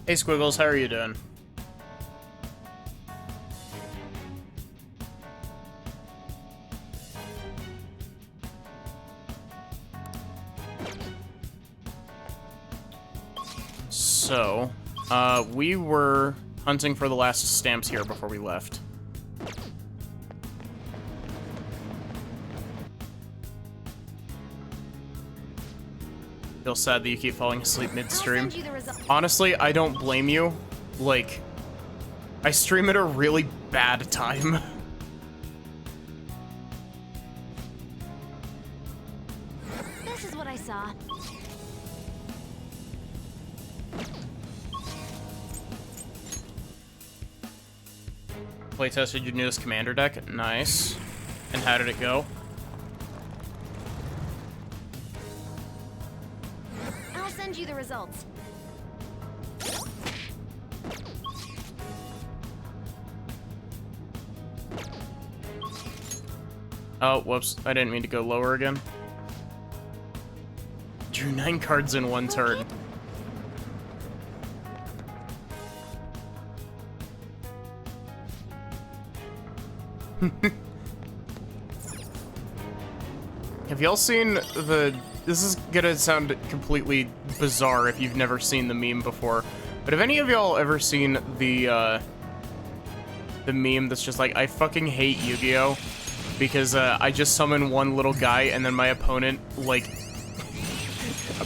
Hey Squiggles, how are you doing? So, we were hunting for the last stamps here before we left. Feel sad that you keep falling asleep midstream. Honestly, I don't blame you. Like, I stream at a really bad time. This is what I saw. Playtested your newest commander deck. Nice. And how did it go? I'll send you the results. Oh, whoops. I didn't mean to go lower again. Drew 9 cards in one turn. Have y'all seen the... This is gonna sound completely bizarre if you've never seen the meme before, but have any of y'all ever seen the meme that's just like, I fucking hate Yu-Gi-Oh! Because I just summon one little guy and then my opponent, like...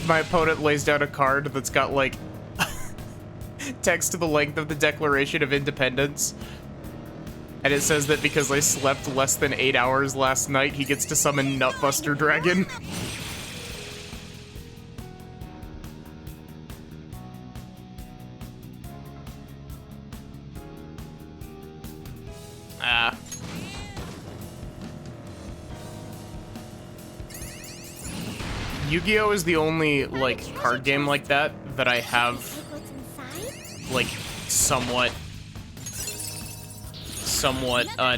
my opponent lays down a card that's got, like, text to the length of the Declaration of Independence. And it says that because I slept less than 8 hours last night, he gets to summon Nutbuster Dragon. Ah. Yu-Gi-Oh! Is the only, like, card game like that I have, like, somewhat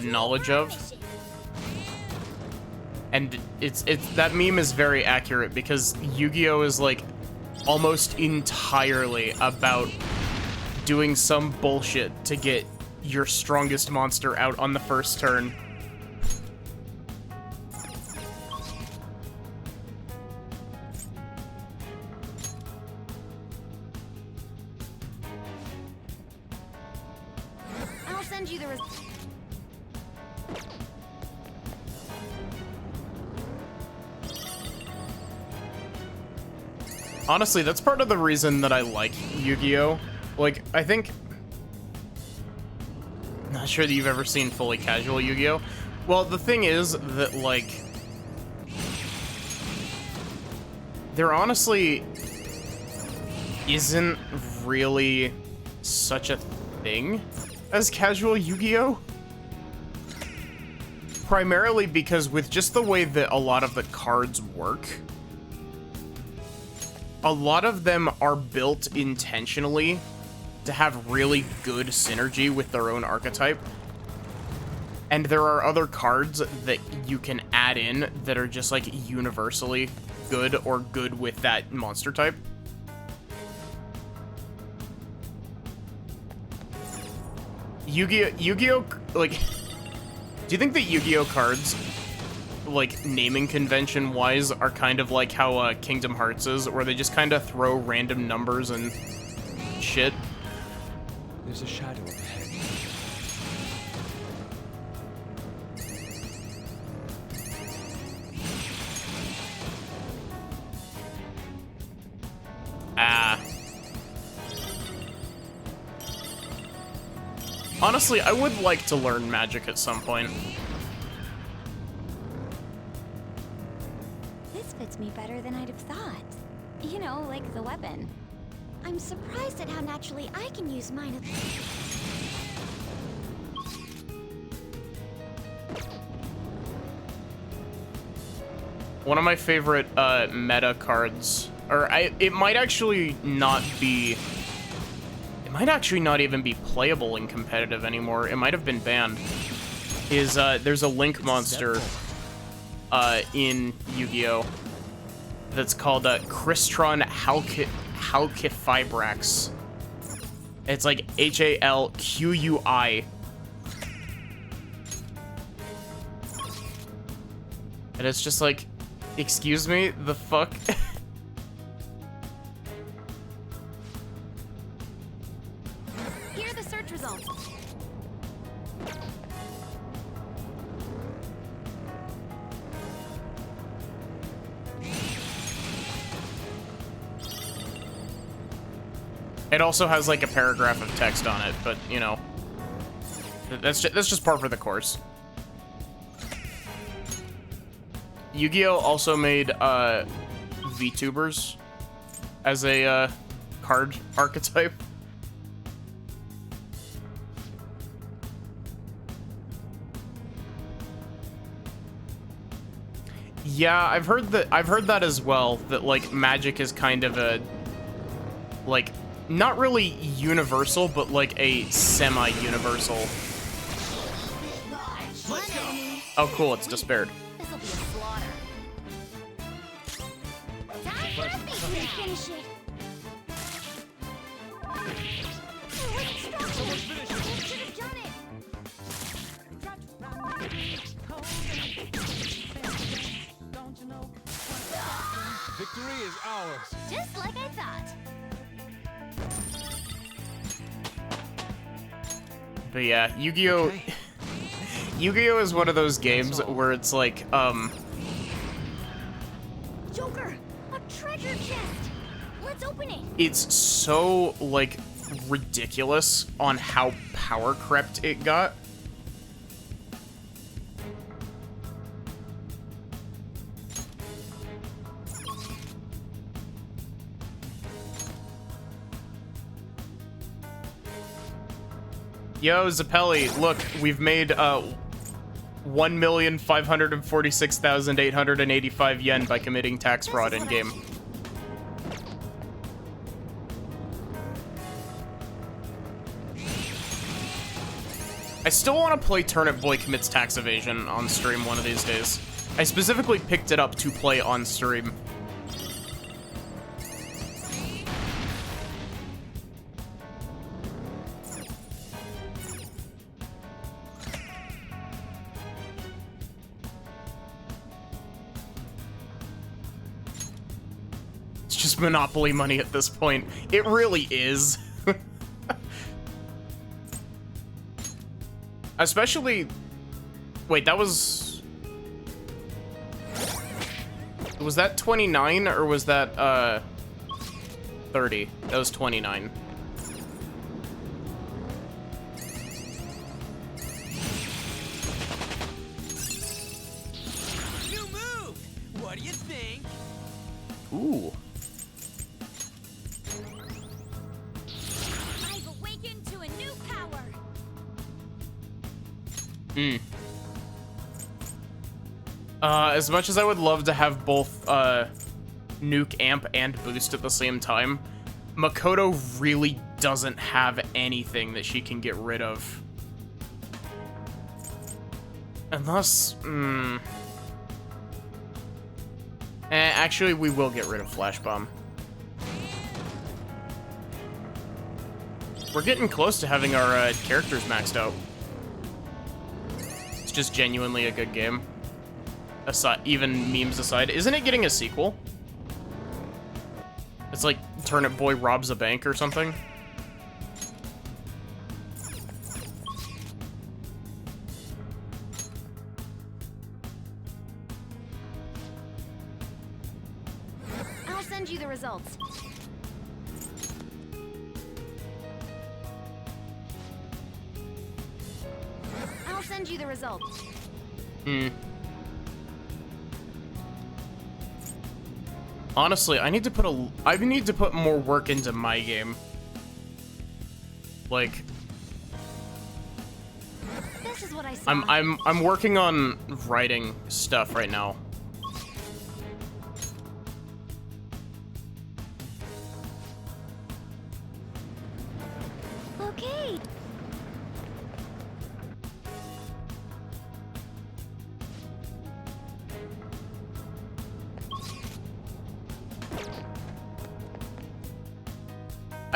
knowledge of. And it's that meme is very accurate because Yu-Gi-Oh! Is, like, almost entirely about doing some bullshit to get your strongest monster out on the first turn. I'll send you the results. Honestly, that's part of the reason that I like Yu-Gi-Oh! Like, I think... Not sure that you've ever seen fully casual Yu-Gi-Oh! Well, the thing is that, like... There honestly isn't really such a thing as casual Yu-Gi-Oh! Primarily because with just the way that a lot of the cards work, a lot of them are built intentionally to have really good synergy with their own archetype. And there are other cards that you can add in that are just, like, universally good or good with that monster type. Yu-Gi-Oh! Like, do you think that Yu-Gi-Oh! Cards, like, naming convention-wise, are kind of like how Kingdom Hearts is, where they just kind of throw random numbers and shit? There's a shadow up ahead. Ah. Honestly, I would like to learn magic at some point. This fits me better than I'd have thought. You know, like the weapon. I'm surprised at how naturally I can use mine. One of my favorite meta cards, or it might actually not be, it might actually not even be playable in competitive anymore. It might have been banned. Is there's a Link monster in Yu-Gi-Oh! That's called Crystron Halqifibrax. It's like Halqui. And it's just like, excuse me, the fuck? Here are the search results. It also has like a paragraph of text on it, but you know, that's just par for the course. Yu-Gi-Oh! Also made VTubers as a card archetype. Yeah, I've heard that as well, that like Magic is kind of a like not really universal, but like a semi-universal. Oh cool, it's despaired. This'll be a slaughter. Time for a feast. Finish it. Should have done it. Victory is ours. Just like I thought. But yeah, Yu-Gi-Oh! Okay. Yu-Gi-Oh! Is one of those games where it's like, Joker, a treasure chest. Let's open it. it's so, like, ridiculous on how power crept it got. Yo, Zappelli, look, we've made 1,546,885 yen by committing tax fraud in game. I still want to play Turnip Boy Commits Tax Evasion on stream one of these days. I specifically picked it up to play on stream. It's just Monopoly money at this point. It really is. Especially... Wait, that was... Was that 29 or was that, 30? That was 29. New move! What do you think? Ooh. I've awakened to a new power. As much as I would love to have both, nuke, amp, and boost at the same time, Makoto really doesn't have anything that she can get rid of. Unless, actually, we will get rid of Flash Bomb. We're getting close to having our, characters maxed out. It's just genuinely a good game. Aside, even memes aside. Isn't it getting a sequel? It's like Turnip Boy robs a bank or something. I'll send you the results. I'll send you the results. Honestly, I need to put more work into my game. Like, This is what I saw. I'm working on writing stuff right now. Okay.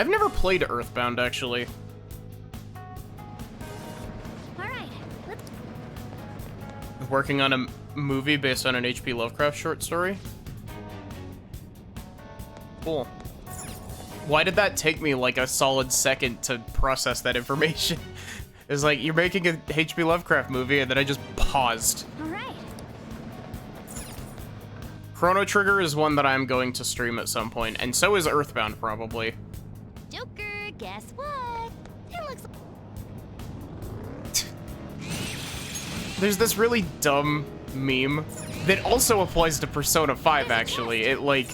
I've never played Earthbound, actually. Alright, let's... Working on a movie based on an H.P. Lovecraft short story. Cool. Why did that take me like a solid second to process that information? It's like, you're making a H.P. Lovecraft movie, and then I just paused. Alright. Chrono Trigger is one that I'm going to stream at some point, and so is Earthbound, probably. Joker, guess what? It looks... There's this really dumb meme that also applies to Persona 5, actually. I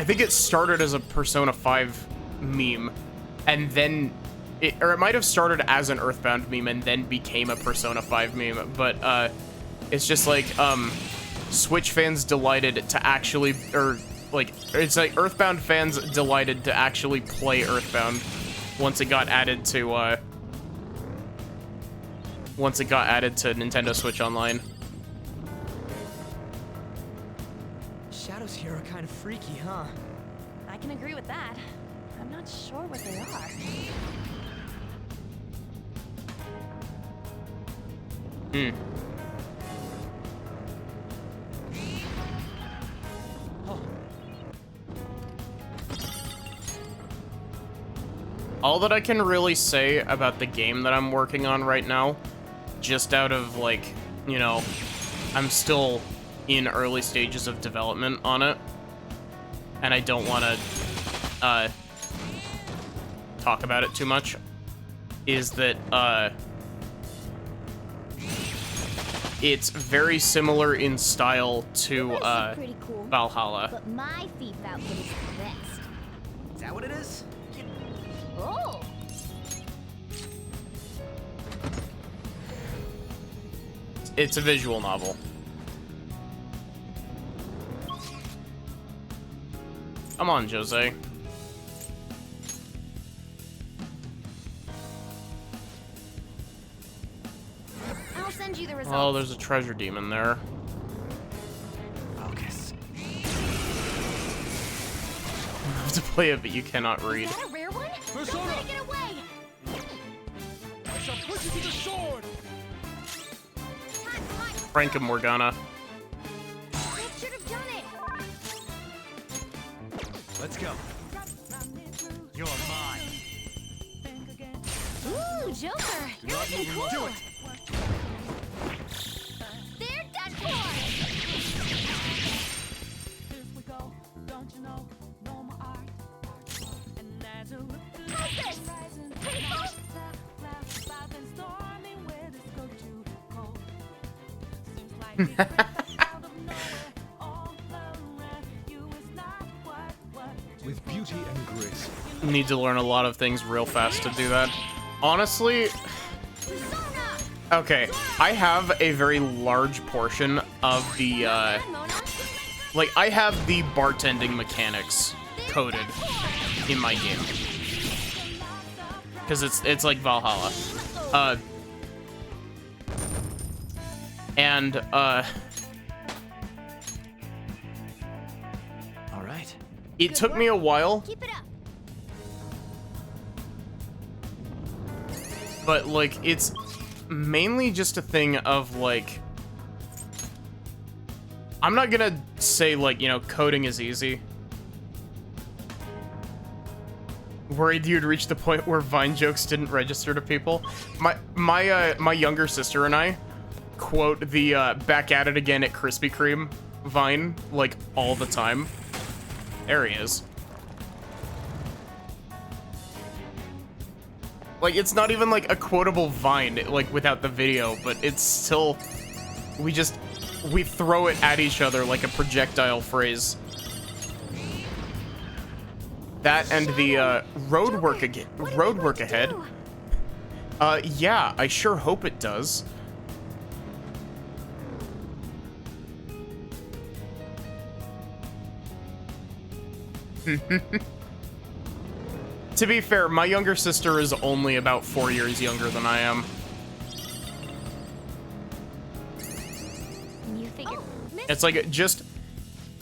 think it started as a Persona 5 meme, and then... or it might have started as an Earthbound meme and then became a Persona 5 meme, but, it's just like, Switch fans delighted to actually... it's like Earthbound fans delighted to actually play Earthbound once it got added to, Nintendo Switch Online. Shadows here are kind of freaky, huh? I can agree with that. I'm not sure what they are. All that I can really say about the game that I'm working on right now, just out of, like, you know, I'm still in early stages of development on it, and I don't want to talk about it too much, is that it's very similar in style to Pretty cool. Valhalla. But my thief outfit is the best. Is that what it is? Oh! It's a visual novel. Come on, Jose. I'll send you the results. Oh, there's a treasure demon there. Focus. You have to play it, but you cannot read. Is that a rare one? Persona! Don't let it get away! I shall put you to the sword! Frank and Morgana. I should have done it! Let's go. You're mine. Ooh, Joker! You're looking cool! Do it. They're done for! How's this? Pretty cool? With beauty and grace. Need to learn a lot of things real fast to do that. Honestly, Persona! okay, I have a very large portion of the, like, I have the bartending mechanics coded in my game. Because it's like Valhalla. All right. It took me a while, Keep it up! but, like, it's mainly just a thing of, like, I'm not gonna say, like, you know, coding is easy. Worried you'd reach the point where Vine jokes didn't register to people. My younger sister and I quote the back at it again at Krispy Kreme Vine, like, all the time. There he is. Like, it's not even, like, a quotable Vine, like, without the video, but it's still... We throw it at each other like a projectile phrase. That and the, road work ahead. Yeah, I sure hope it does. To be fair, my younger sister is only about 4 years younger than I am. You figured... It's like,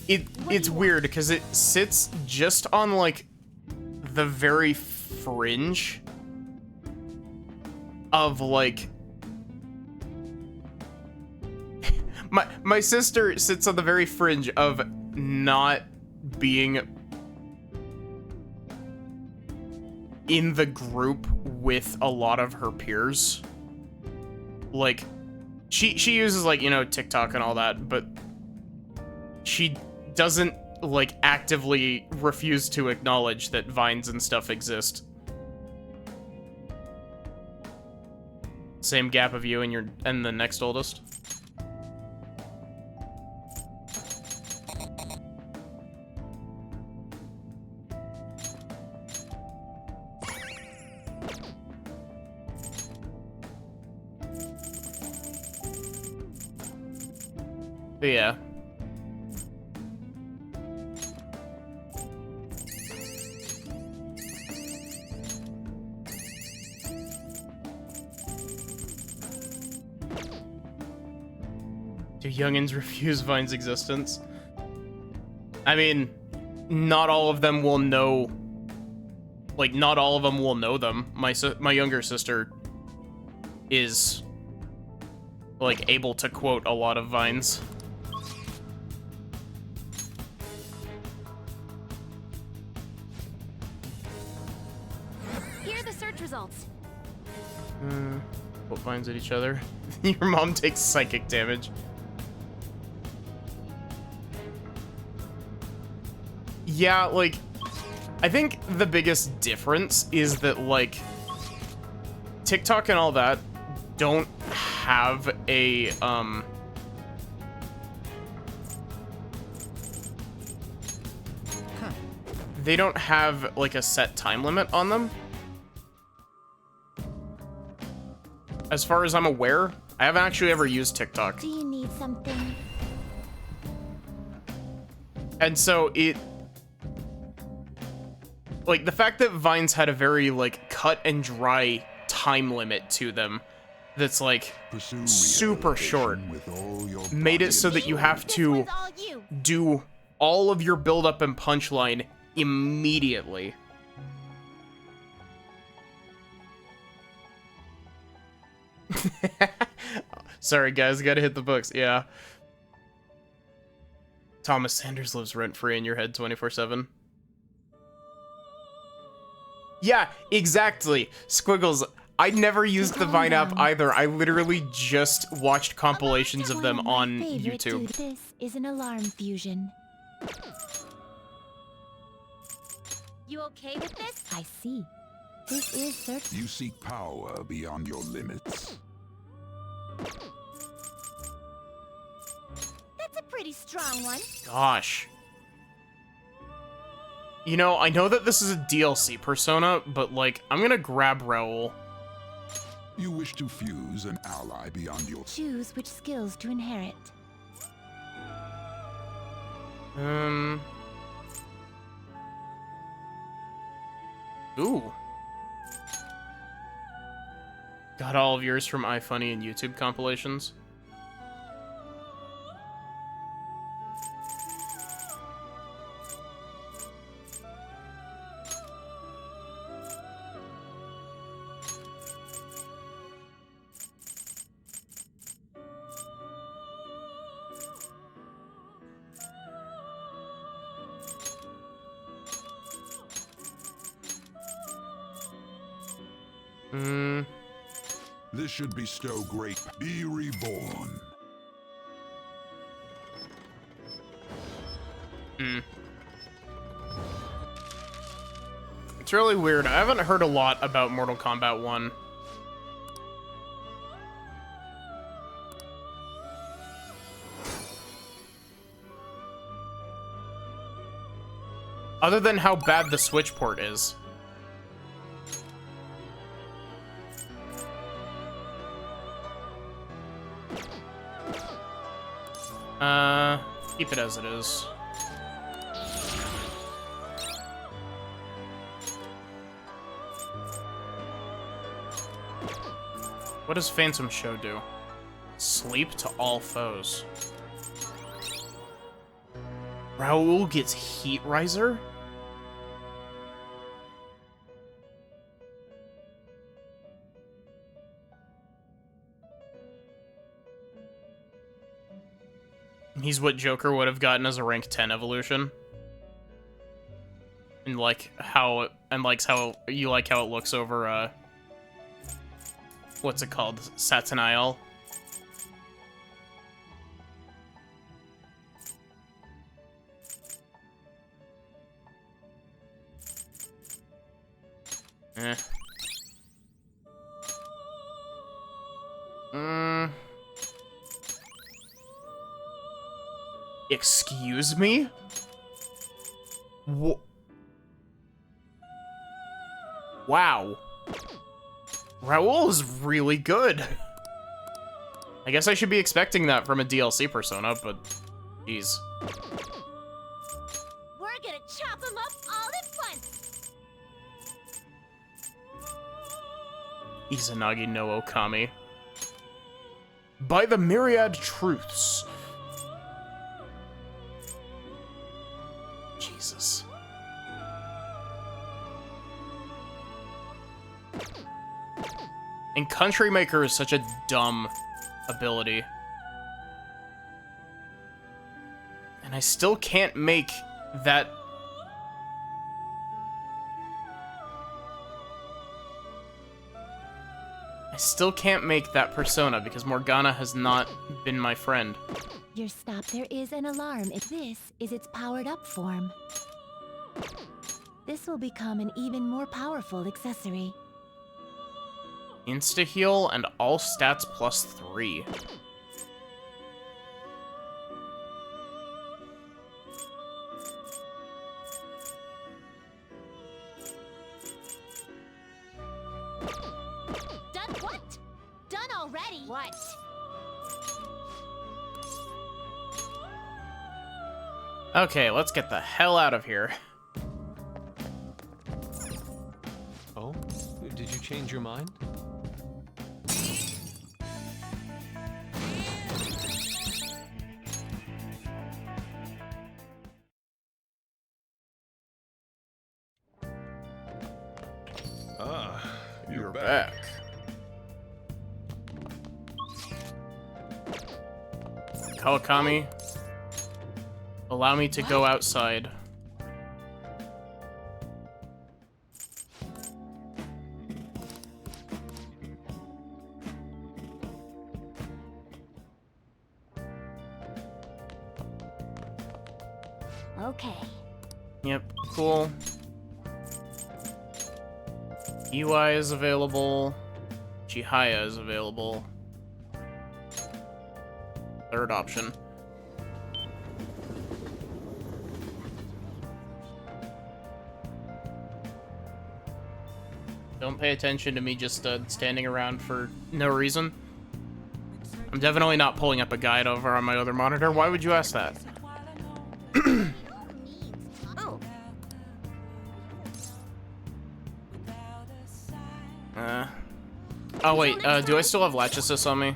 it's weird because it sits just on, like, like the very fringe of like my sister sits on the very fringe of not being in the group with a lot of her peers. Like she uses like, you know, TikTok and all that, but she doesn't like actively refuse to acknowledge that Vines and stuff exist. Same gap of you and the next oldest. But yeah. Do youngins refuse Vine's existence? I mean, not all of them will know. Like, not all of them will know them. My younger sister is like able to quote a lot of Vines. Here are the search results. Quote Vines at each other. Your mom takes psychic damage. Yeah, like, I think the biggest difference is that, like, TikTok and all that don't have a, they don't have, like, a set time limit on them. As far as I'm aware, I haven't actually ever used TikTok. Do you need something? And so it, like, the fact that Vines had a very, like, cut and dry time limit to them that's, like, super short made it so that you have to This one's all you. do all of your build-up and punchline immediately. Sorry, guys, gotta hit the books. Yeah. Thomas Sanders lives rent-free in your head 24/7. Yeah, exactly. Squiggles, I never used the Vine app either. I literally just watched compilations of them on YouTube. This is an alarm fusion. You okay with this? I see. This is search. You seek power beyond your limits. That's a pretty strong one. Gosh. You know, I know that this is a DLC persona, but, like, I'm gonna grab Raoul. You wish to fuse an ally beyond your... Choose which skills to inherit. Ooh. Got all of yours from iFunny and YouTube compilations. This should bestow great... Be reborn. It's really weird. I haven't heard a lot about Mortal Kombat 1. Other than how bad the Switch port is. Keep it as it is. What does Phantom Show do? Sleep to all foes. Raoul gets Heat Riser? He's what Joker would have gotten as a rank 10 evolution. And how you like how it looks over what's it called? Satanael. Eh. Excuse me? Wow. Raoul is really good. I guess I should be expecting that from a DLC persona, but jeez. We're gonna chop them up all at once. Izanagi no Okami. By the myriad truths. Jesus. And Country Maker is such a dumb ability. And I still can't make that... I still can't make that persona because Morgana has not been my friend. Your stop, there is an alarm if this is its powered up form. This will become an even more powerful accessory. Insta-heal and all stats +3. Done what? Done already? What? Okay, let's get the hell out of here. Oh? Did you change your mind? You're back. Kawakami, allow me to go outside. Okay. Yep, cool. UI is available. Chihaya is available. Third option. Don't pay attention to me just standing around for no reason. I'm definitely not pulling up a guide over on my other monitor. Why would you ask that? Oh wait, do I still have Latch Assist on me?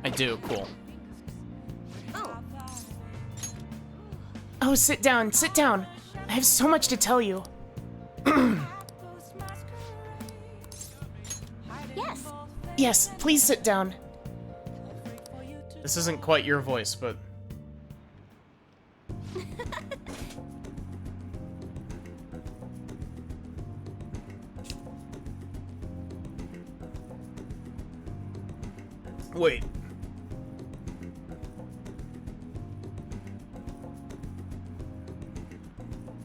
I do, cool. Oh, sit down, sit down. I have so much to tell you. Yes. Yes, please sit down. This isn't quite your voice, but... Wait.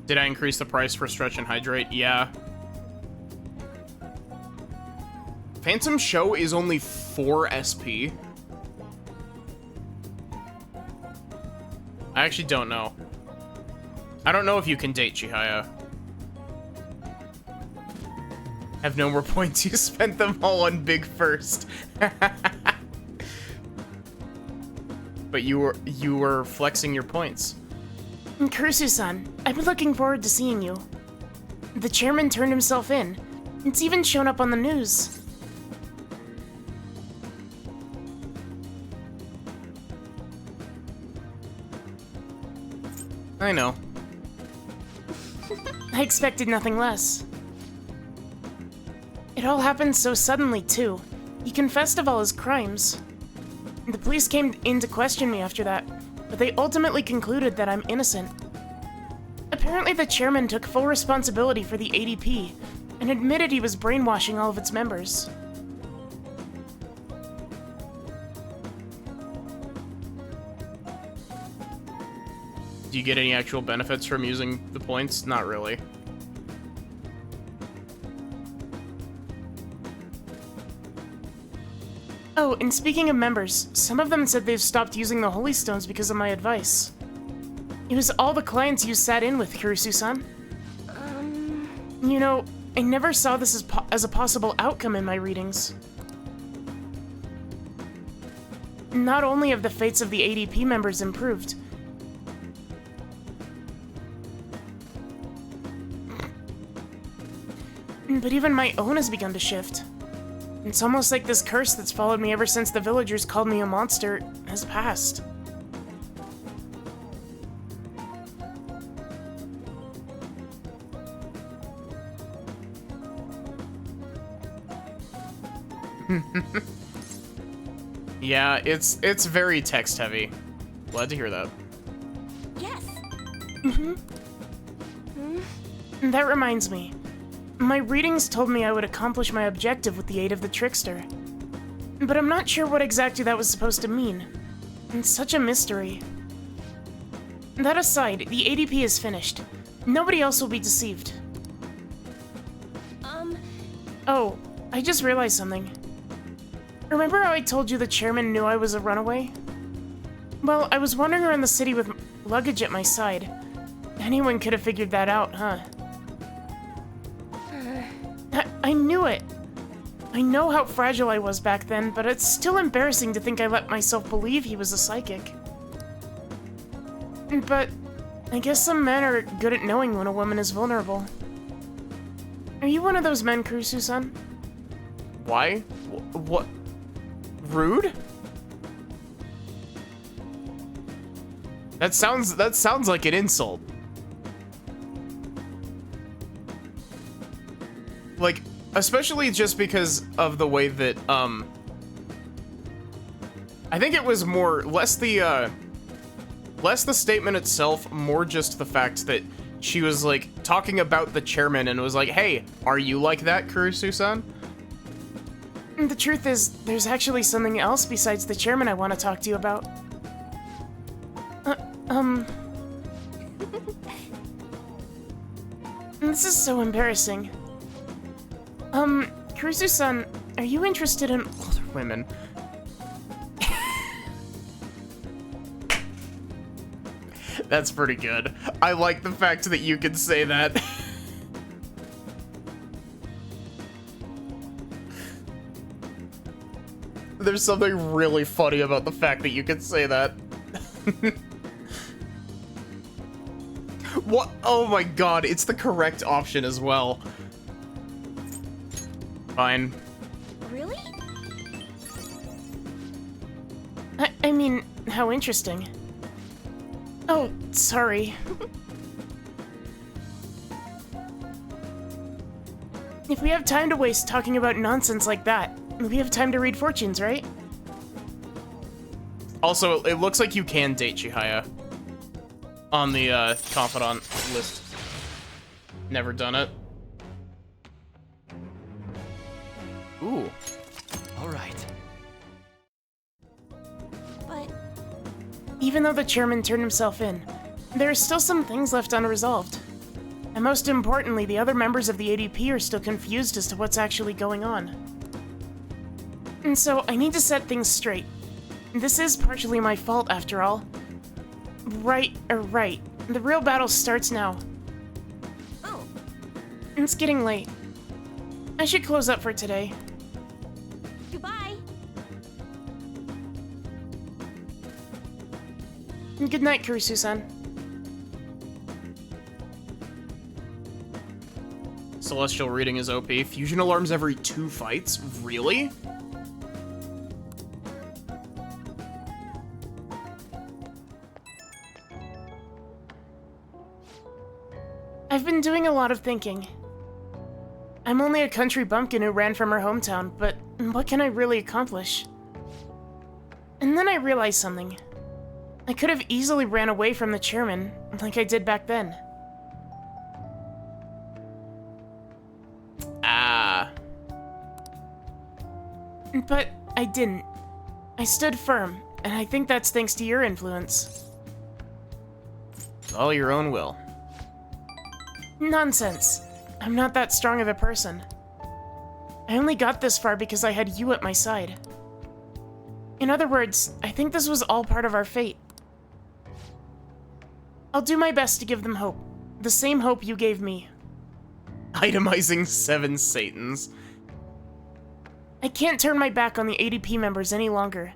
Did I increase the price for Stretch and Hydrate? Yeah. Phantom Show is only 4 SP. I actually don't know. I don't know if you can date Chihaya. Have no more points. You spent them all on Big First. But you were flexing your points. Kursu-san, I've been looking forward to seeing you. The chairman turned himself in. It's even shown up on the news. I know. I expected nothing less. It all happened so suddenly, too. He confessed of all his crimes. The police came in to question me after that, but they ultimately concluded that I'm innocent. Apparently the chairman took full responsibility for the ADP and admitted he was brainwashing all of its members. Do you get any actual benefits from using the points? Not really. Oh, and speaking of members, some of them said they've stopped using the Holy Stones because of my advice. It was all the clients you sat in with, Kurusu-san. You know, I never saw this as a possible outcome in my readings. Not only have the fates of the ADP members improved, but even my own has begun to shift. It's almost like this curse that's followed me ever since the villagers called me a monster has passed. Yeah, it's very text heavy. Glad to hear that. Yes. That reminds me. My readings told me I would accomplish my objective with the aid of the trickster. But I'm not sure what exactly that was supposed to mean. It's such a mystery. That aside, the ADP is finished. Nobody else will be deceived. Oh, I just realized something. Remember how I told you the chairman knew I was a runaway? Well, I was wandering around the city with luggage at my side. Anyone could have figured that out, huh? I knew it. I know how fragile I was back then, but it's still embarrassing to think I let myself believe he was a psychic. But I guess some men are good at knowing when a woman is vulnerable. Are you one of those men, Kurusu-san? Why? What? Rude? That sounds like an insult. Like, especially just because of the way that, I think it was less the statement itself, more just the fact that she was, like, talking about the chairman and was like, hey, are you like that, Kurusu-san? The truth is, there's actually something else besides the chairman I want to talk to you about. This is so embarrassing. Kurusu-san, are you interested in older Women. That's pretty good. I like the fact that you can say that. There's something really funny about the fact that you can say that. What? Oh my god, it's the correct option as well. Fine. Really? I mean, how interesting. Oh, sorry. If we have time to waste talking about nonsense like that, we have time to read fortunes, right? Also, it looks like you can date Chihaya on the confidant list. Never done it. Ooh. All right. But Even though the chairman turned himself in, there are still some things left unresolved. And most importantly, the other members of the ADP are still confused as to what's actually going on. And so, I need to set things straight. This is partially my fault, after all. Right. The real battle starts now. oh, It's getting late. I should close up for today. goodbye. Good night, Kurusu-san. Celestial reading is OP. Fusion alarms every 2 fights? Really? I've been doing a lot of thinking. I'm only a country bumpkin who ran from her hometown, but what can I really accomplish? And then I realized something. I could have easily ran away from the chairman, like I did back then. Ah. But I didn't. I stood firm, and I think that's thanks to your influence. All your own will. Nonsense. I'm not that strong of a person. I only got this far because I had you at my side. In other words, I think this was all part of our fate. I'll do my best to give them hope. The same hope you gave me. Itemizing 7 Satans. I can't turn my back on the ADP members any longer.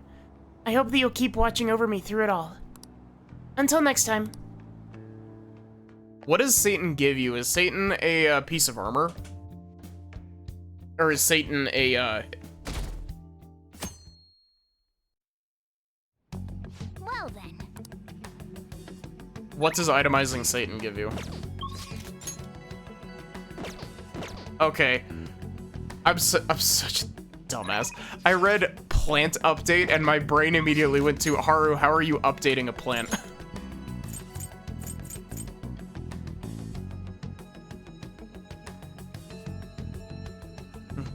I hope that you'll keep watching over me through it all. Until next time. What does Satan give you? Is Satan a piece of armor? Or is Satan a, Well then. What does itemizing Satan give you? Okay. I'm such a dumbass. I read plant update and my brain immediately went to, Haru, how are you updating a plant?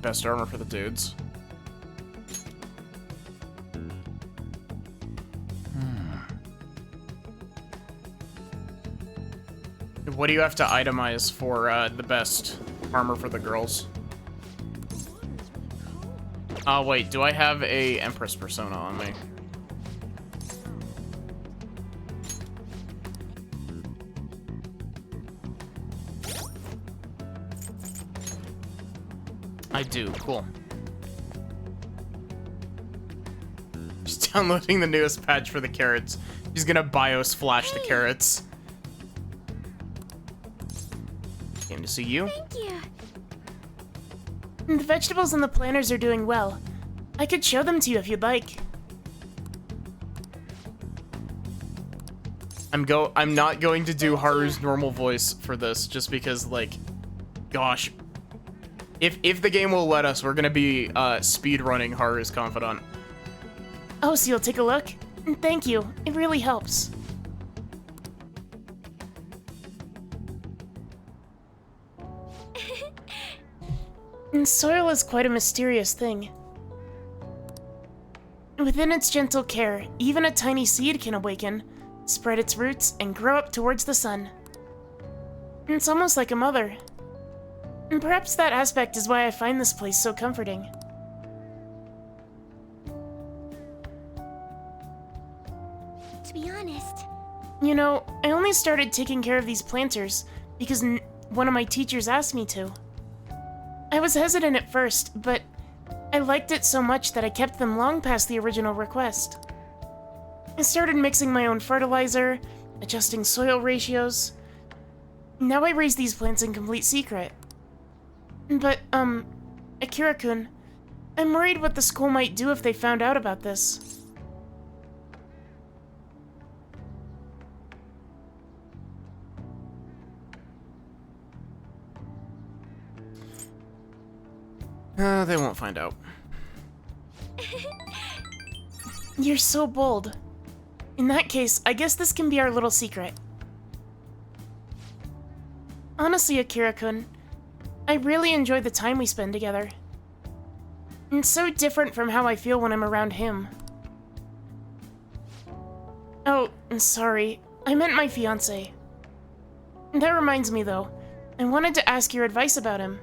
Best armor for the dudes. What do you have to itemize for the best armor for the girls? Oh wait, do I have a Empress persona on me? I do, cool. Just downloading the newest patch for the carrots. He's gonna BIOS flash the carrots. Came to see you. Thank you. The vegetables and the planters are doing well. I could show them to you if you'd like. I'm not going to do Haru's normal voice for this, just because, like, gosh. If the game will let us, we're gonna be speedrunning Haru's Confidant. Oh, so you'll take a look? Thank you. It really helps. Soil is quite a mysterious thing. Within its gentle care, even a tiny seed can awaken, spread its roots, and grow up towards the sun. It's almost like a mother. And perhaps that aspect is why I find this place so comforting. To be honest, You know, I only started taking care of these planters because one of my teachers asked me to. I was hesitant at first, but I liked it so much that I kept them long past the original request. I started mixing my own fertilizer, adjusting soil ratios. Now I raise these plants in complete secret. But, Akira-kun, I'm worried what the school might do if they found out about this. They won't find out. You're so bold. In that case, I guess this can be our little secret. Honestly, Akira-kun, I really enjoy the time we spend together. It's so different from how I feel when I'm around him. Oh, sorry. I meant my fiancé. That reminds me, though. I wanted to ask your advice about him.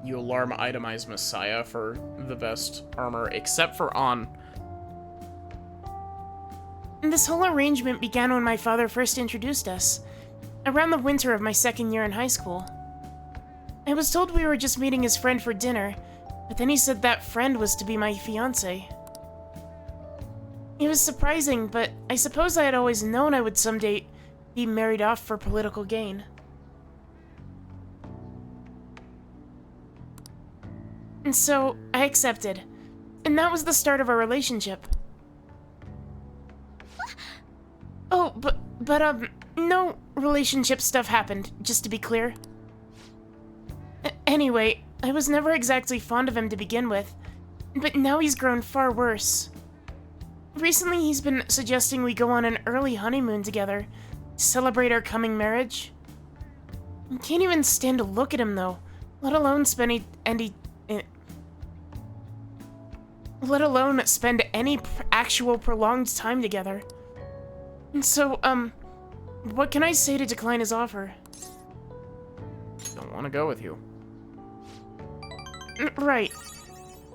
You alarm itemize Messiah for the best armor, except for On. This whole arrangement began when my father first introduced us, around the winter of my second year in high school. I was told we were just meeting his friend for dinner, but then he said that friend was to be my fiancé. It was surprising, but I suppose I had always known I would someday be married off for political gain. And so, I accepted. And that was the start of our relationship. Oh, but No relationship stuff happened, just to be clear. Anyway, I was never exactly fond of him to begin with, but now he's grown far worse. Recently, he's been suggesting we go on an early honeymoon together to celebrate our coming marriage. I can't even stand to look at him, though, let alone spend any actual prolonged time together. And so, what can I say to decline his offer? Don't want to go with you. Right.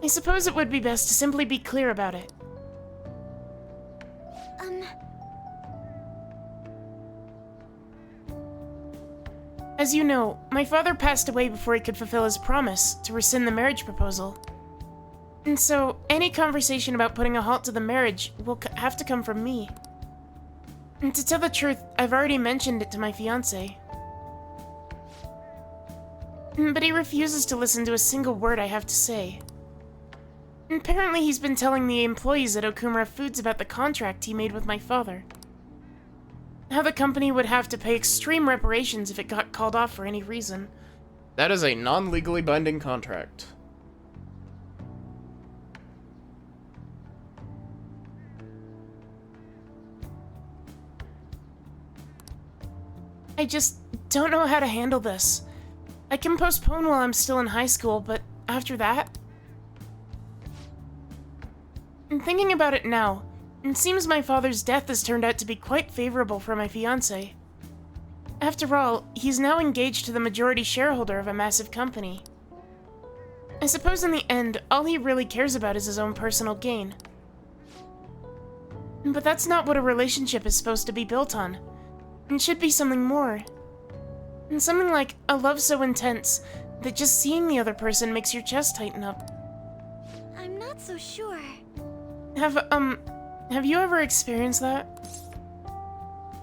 I suppose it would be best to simply be clear about it. As you know, my father passed away before he could fulfill his promise to rescind the marriage proposal. And so, any conversation about putting a halt to the marriage will have to come from me. And to tell the truth, I've already mentioned it to my fiancé. But he refuses to listen to a single word I have to say. Apparently, he's been telling the employees at Okumura Foods about the contract he made with my father. How the company would have to pay extreme reparations if it got called off for any reason. That is a non-legally binding contract. I just don't know how to handle this. I can postpone while I'm still in high school, but after that? And thinking about it now, it seems my father's death has turned out to be quite favorable for my fiancé. After all, he's now engaged to the majority shareholder of a massive company. I suppose in the end, all he really cares about is his own personal gain. But that's not what a relationship is supposed to be built on. It should be something more. And something like a love so intense that just seeing the other person makes your chest tighten up. I'm not so sure. Have you ever experienced that?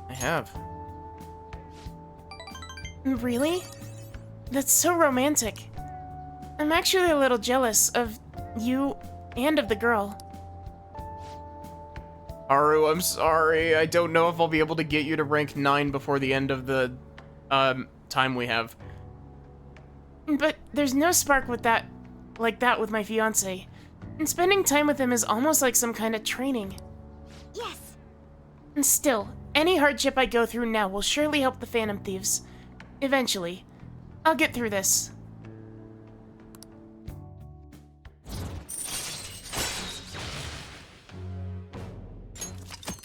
I have. Really? That's so romantic. I'm actually a little jealous of you and of the girl. Haru, I'm sorry. I don't know if I'll be able to get you to rank 9 before the end of the time we have. But there's no spark with that, like that with my fiancé. And spending time with him is almost like some kind of training. Yes. And still, any hardship I go through now will surely help the Phantom Thieves. Eventually. I'll get through this.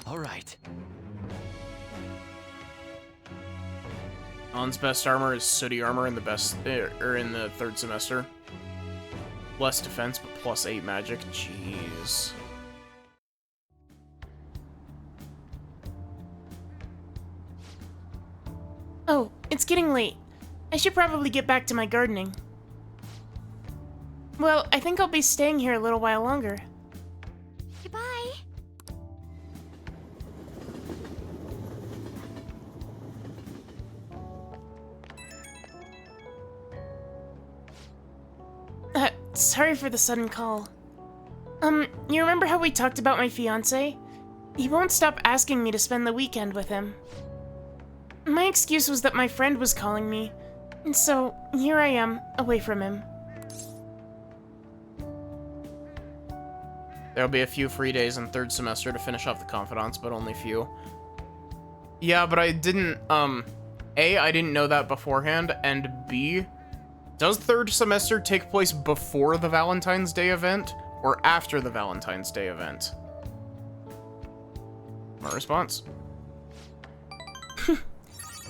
All right. On's best armor is sooty armor in the in the third semester. Less defense, but plus 8 magic. Jeez. Oh, it's getting late. I should probably get back to my gardening. Well, I think I'll be staying here a little while longer. Goodbye. Sorry for the sudden call. You remember how we talked about my fiancé? He won't stop asking me to spend the weekend with him. My excuse was that my friend was calling me, and so here I am, away from him. There'll be a few free days in third semester to finish off the confidants, but only few. Yeah, but I didn't, A, I didn't know that beforehand, and B, does third semester take place before the Valentine's Day event, or after the Valentine's Day event? My response.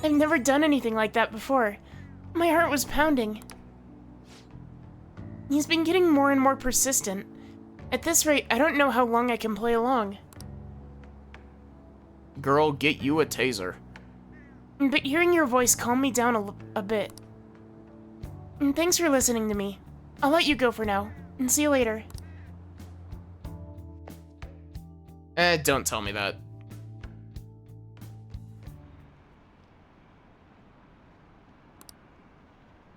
I've never done anything like that before. My heart was pounding. He's been getting more and more persistent. At this rate, I don't know how long I can play along. Girl, get you a taser. But hearing your voice calmed me down a bit. And thanks for listening to me. I'll let you go for now, and see you later. Don't tell me that.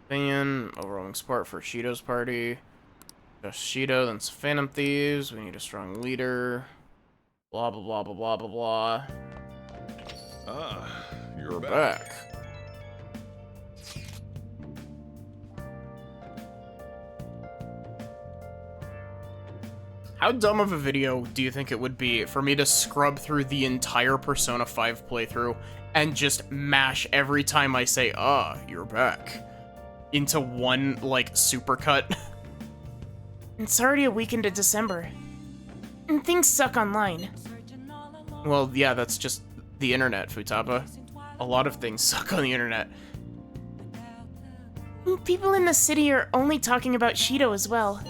Opinion, overwhelming support for Shido's party. Just Shido, then some Phantom Thieves. We need a strong leader. Blah, blah, blah, blah, blah, blah, blah. Ah, you're back. How dumb of a video do you think it would be for me to scrub through the entire Persona 5 playthrough and just mash every time I say, you're back, into one, like, supercut? It's already a week into December. And things suck online. Well, yeah, that's just the internet, Futaba. A lot of things suck on the internet. People in the city are only talking about Shido as well.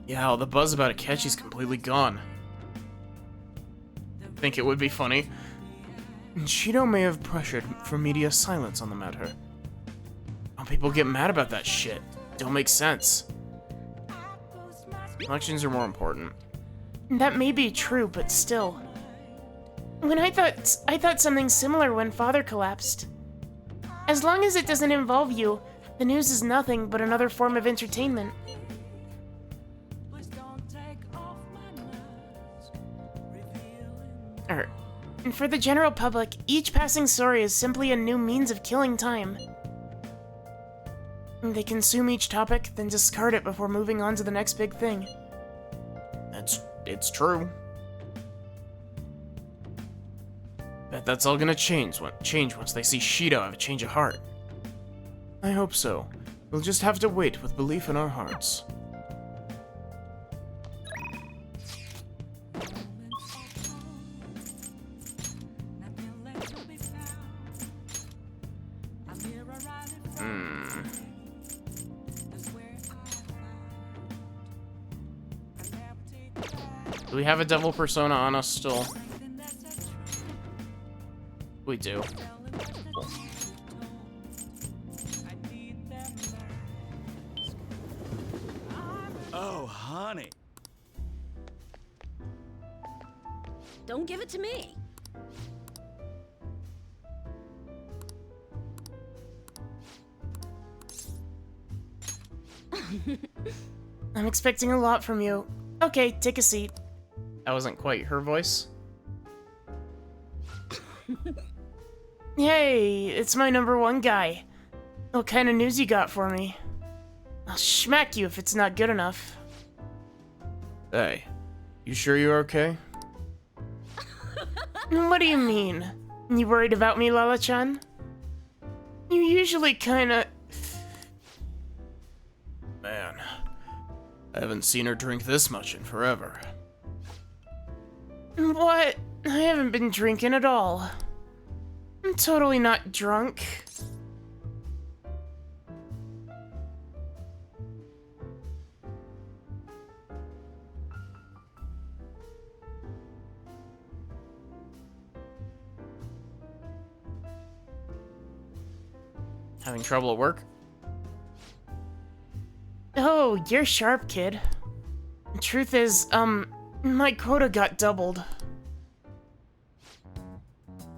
Yeah, well, the buzz about Akechi's completely gone. Think it would be funny. Shido may have pressured for media silence on the matter. How people get mad about that shit? Don't make sense. Elections are more important. That may be true, but still. When I thought something similar when Father collapsed. As long as it doesn't involve you, the news is nothing but another form of entertainment. And for the general public, each passing story is simply a new means of killing time. They consume each topic, then discard it before moving on to the next big thing. It's true. Bet that's all gonna change once they see Shido have a change of heart. I hope so. We'll just have to wait with belief in our hearts. Do we have a devil persona on us still? We do. Oh, honey. Don't give it to me. I'm expecting a lot from you. Okay, take a seat. That wasn't quite her voice. Hey, it's my #1 guy. What kind of news you got for me? I'll smack you if it's not good enough. Hey, you sure you're okay? What do you mean? You worried about me, Lala-chan? You usually kinda... Man, I haven't seen her drink this much in forever. What? I haven't been drinking at all. I'm totally not drunk. Having trouble at work? Oh, you're sharp, kid. The truth is, my quota got doubled.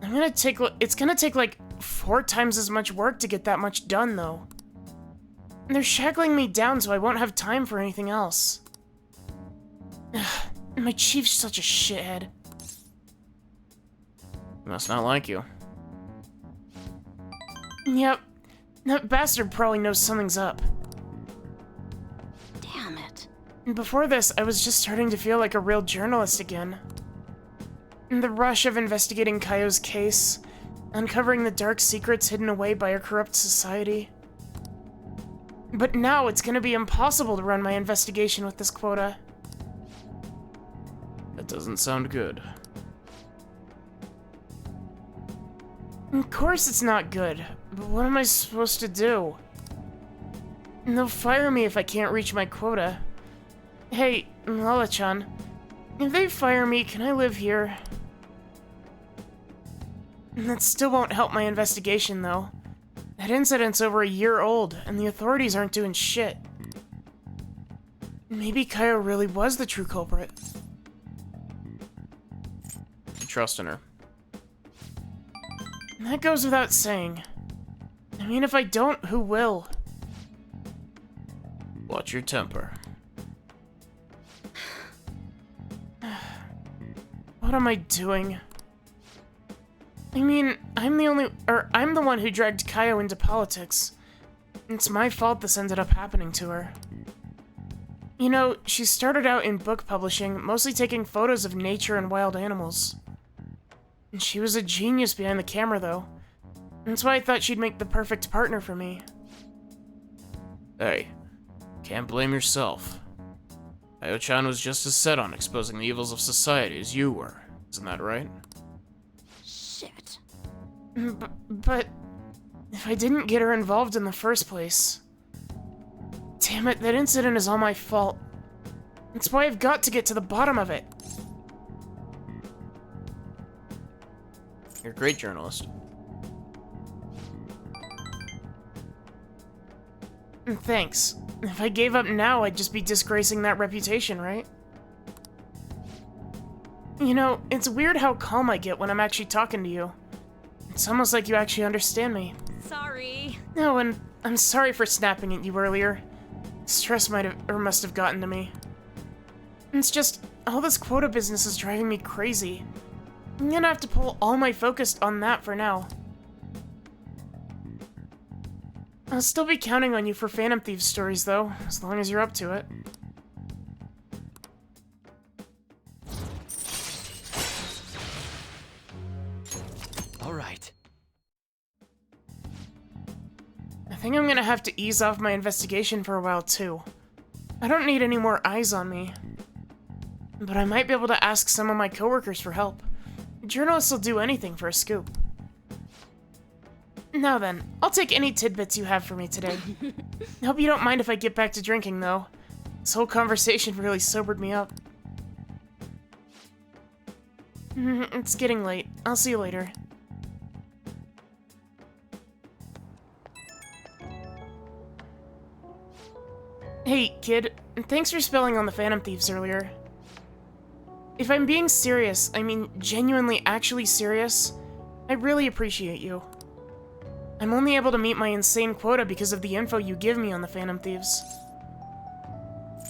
It's gonna take like 4 times as much work to get that much done, though. And they're shackling me down so I won't have time for anything else. My chief's such a shithead. He must not like you. Yep. That bastard probably knows something's up. Damn it. And before this, I was just starting to feel like a real journalist again. In the rush of investigating Kaio's case, uncovering the dark secrets hidden away by a corrupt society. But now it's gonna be impossible to run my investigation with this quota. That doesn't sound good. Of course it's not good, but what am I supposed to do? And they'll fire me if I can't reach my quota. Hey, Lala-chan, if they fire me, can I live here? And that still won't help my investigation, though. That incident's over a year old, and the authorities aren't doing shit. Maybe Kaio really was the true culprit. You trust in her. That goes without saying. I mean, if I don't, who will? Watch your temper. What am I doing? I mean, I'm the one who dragged Kaio into politics. It's my fault this ended up happening to her. You know, she started out in book publishing, mostly taking photos of nature and wild animals. And she was a genius behind the camera, though. That's why I thought she'd make the perfect partner for me. Hey, can't blame yourself. Kaio-chan was just as set on exposing the evils of society as you were. Isn't that right? Shit. But if I didn't get her involved in the first place... Damn it, that incident is all my fault. That's why I've got to get to the bottom of it. You're a great journalist. Thanks. If I gave up now, I'd just be disgracing that reputation, right? You know, it's weird how calm I get when I'm actually talking to you. It's almost like you actually understand me. Sorry. No, and I'm sorry for snapping at you earlier. Stress must have gotten to me. It's just, all this quota business is driving me crazy. I'm gonna have to pull all my focus on that for now. I'll still be counting on you for Phantom Thieves stories, though, as long as you're up to it. All right. I think I'm gonna have to ease off my investigation for a while, too. I don't need any more eyes on me. But I might be able to ask some of my coworkers for help. Journalists will do anything for a scoop. Now then, I'll take any tidbits you have for me today. I hope you don't mind if I get back to drinking, though. This whole conversation really sobered me up. It's getting late. I'll see you later. Hey, kid. Thanks for spilling on the Phantom Thieves earlier. If I'm being serious, I mean genuinely actually serious, I really appreciate you. I'm only able to meet my insane quota because of the info you give me on the Phantom Thieves.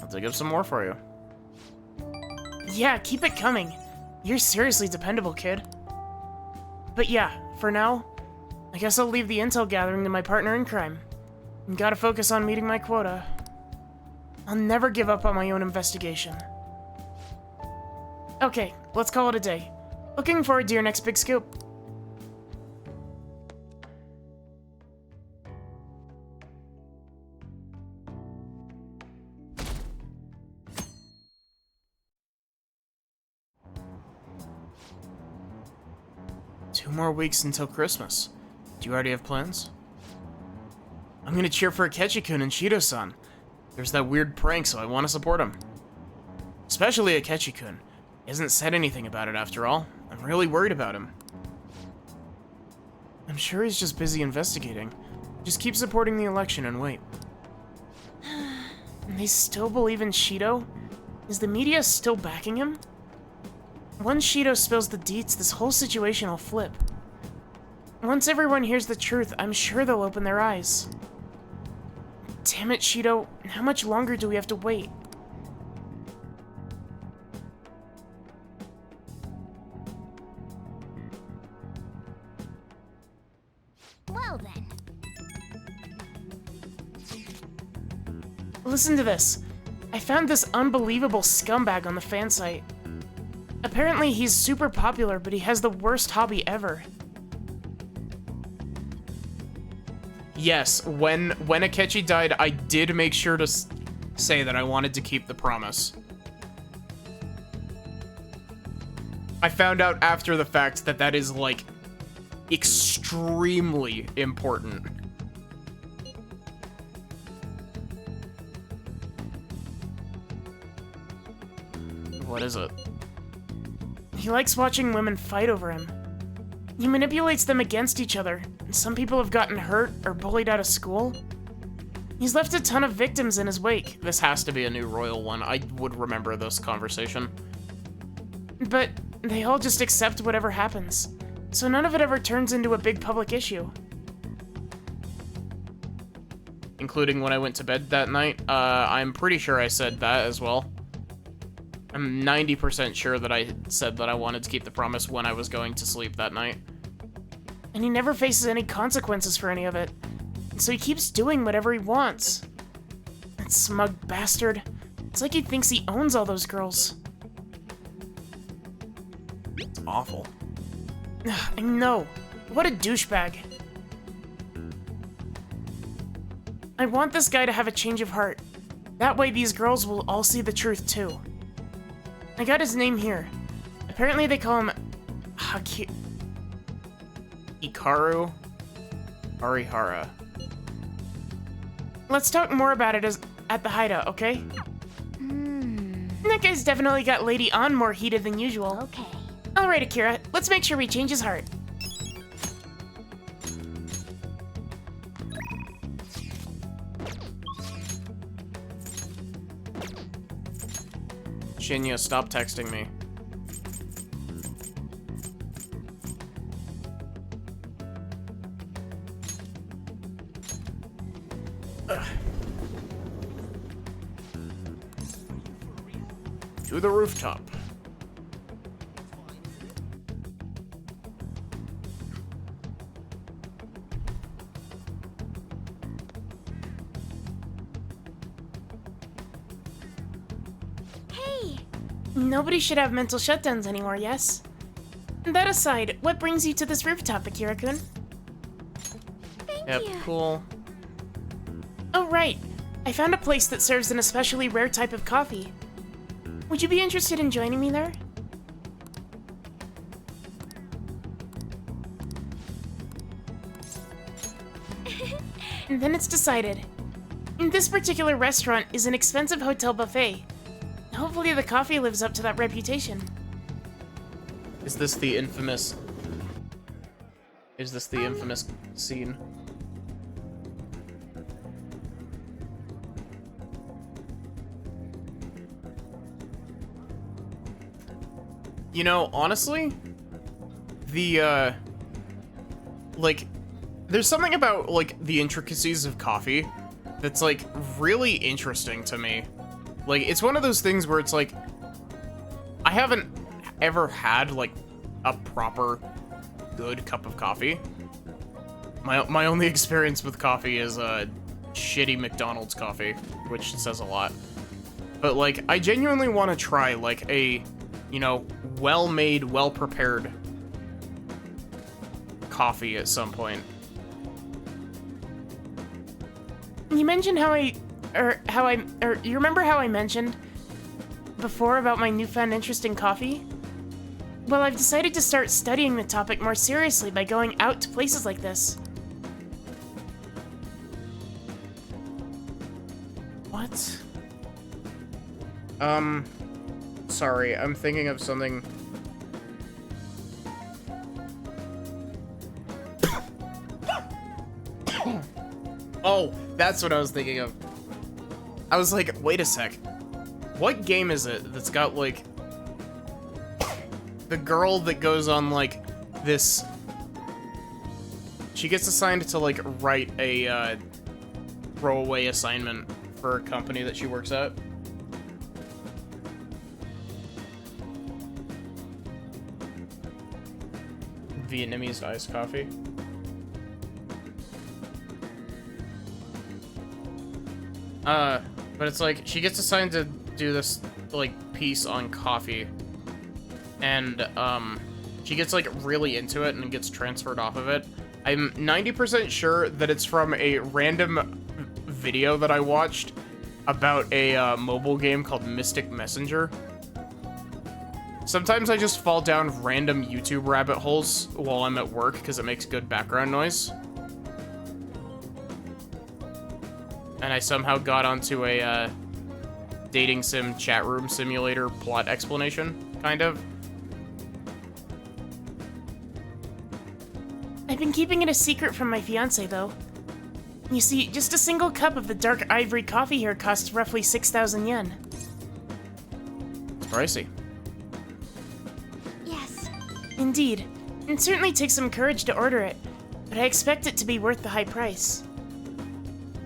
I'll dig up some more for you. Yeah, keep it coming. You're seriously dependable, kid. But yeah, for now, I guess I'll leave the intel gathering to my partner in crime. And gotta focus on meeting my quota. I'll never give up on my own investigation. Okay, let's call it a day. Looking forward to your next big scoop. Two more weeks until Christmas. Do you already have plans? I'm gonna cheer for Akechi-kun and Shido-san. There's that weird prank, so I want to support him. Especially Akechi-kun. He hasn't said anything about it after all. I'm really worried about him. I'm sure he's just busy investigating. Just keep supporting the election and wait. They still believe in Shido? Is the media still backing him? Once Shido spills the deets, this whole situation will flip. Once everyone hears the truth, I'm sure they'll open their eyes. Damn it, Shido. How much longer do we have to wait? Well then. Listen to this. I found this unbelievable scumbag on the fan site. Apparently he's super popular, but he has the worst hobby ever. Yes, when Akechi died, I did make sure to say that I wanted to keep the promise. I found out after the fact that that is, like, extremely important. What is it? He likes watching women fight over him. He manipulates them against each other, and some people have gotten hurt or bullied out of school. He's left a ton of victims in his wake. This has to be a new royal one. I would remember this conversation. But they all just accept whatever happens, so none of it ever turns into a big public issue. Including when I went to bed that night. I'm pretty sure I said that as well. I'm 90% sure that I said that I wanted to keep the promise when I was going to sleep that night. and he never faces any consequences for any of it. And so he keeps doing whatever he wants. That smug bastard. It's like he thinks he owns all those girls. It's awful. I know. What a douchebag. I want this guy to have a change of heart. That way these girls will all see the truth too. I got his name here. Apparently they call him Hikaru Arihara. Let's talk more about it at the hideout, okay? That guy's definitely got Lady Ann more heated than usual. Okay. Alright, Akira, let's make sure we change his heart. Shinya, stop texting me. To the rooftop. Hey, Nobody should have mental shutdowns anymore, yes? That aside, what brings you to this rooftop, Akira-kun? Yep, you. cool. Oh, right. I found a place that serves an especially rare type of coffee. Would you be interested in joining me there? And then it's decided. This particular restaurant is an expensive hotel buffet. Hopefully the coffee lives up to that reputation. Is this the infamous... Is this the infamous scene? You know, honestly, the, like, there's something about, like, the intricacies of coffee that's, like, really interesting to me. Like, it's one of those things where it's, like, I haven't ever had, like, a proper good cup of coffee. My only experience with coffee is, shitty McDonald's coffee, which says a lot. But, like, I genuinely want to try, like, a, you know, well-made, well-prepared coffee at some point. You mentioned you remember how I mentioned before about my newfound interest in coffee? Well, I've decided to start studying the topic more seriously by going out to places like this. What? Sorry, I'm thinking of something. Oh, that's what I was thinking of. I was like, wait a sec. What game is it that's got, like, the girl that goes on, like, this... She gets assigned to, like, write a, throwaway assignment for a company that she works at. Vietnamese iced coffee. But it's like, she gets assigned to do this, like, piece on coffee. And, she gets, like, really into it and gets transferred off of it. I'm 90% sure that it's from a random video that I watched about a, mobile game called Mystic Messenger. Sometimes I just fall down random YouTube rabbit holes while I'm at work because it makes good background noise. And I somehow got onto a dating sim chat room simulator plot explanation, kind of. I've been keeping it a secret from my fiancé, though. You see, just a single cup of the dark ivory coffee here costs roughly 6,000 yen. It's pricey. yes. Indeed. It certainly takes some courage to order it, but I expect it to be worth the high price.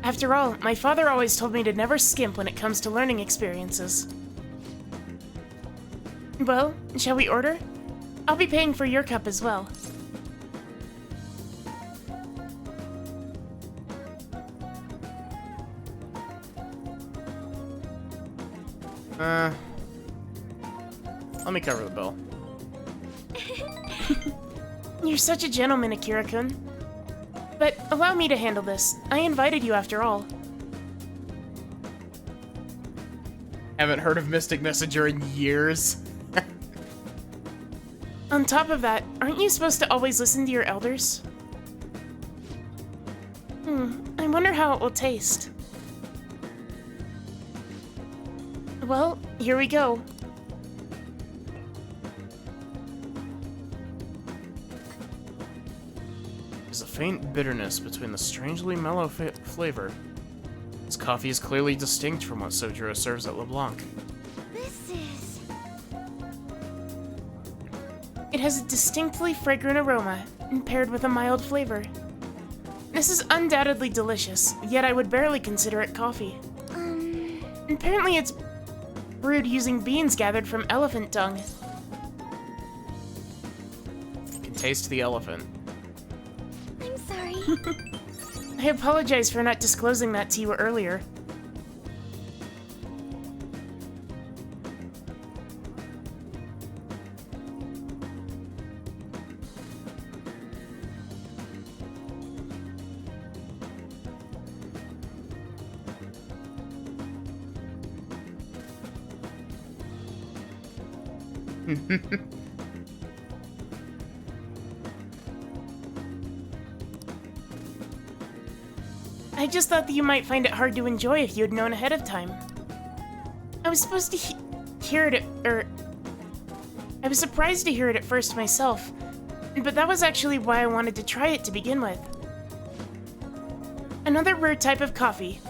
After all, my father always told me to never skimp when it comes to learning experiences. Well, shall we order? I'll be paying for your cup as well. Let me cover the bill. You're such a gentleman, Akira-kun. But allow me to handle this. I invited you after all. Haven't heard of Mystic Messenger in years. On top of that, aren't you supposed to always listen to your elders? I wonder how it will taste. Well, here we go. There's a faint bitterness between the strangely mellow flavor. This coffee is clearly distinct from what Sojiro serves at LeBlanc. This is... It has a distinctly fragrant aroma, and paired with a mild flavor. This is undoubtedly delicious, yet I would barely consider it coffee. Apparently it's brewed using beans gathered from elephant dung. You can taste the elephant. I'm sorry. I apologize for not disclosing that to you earlier. I just thought that you might find it hard to enjoy if you had known ahead of time. I was supposed to hear it, I was surprised to hear it at first myself, but that was actually why I wanted to try it to begin with. Another rare type of coffee.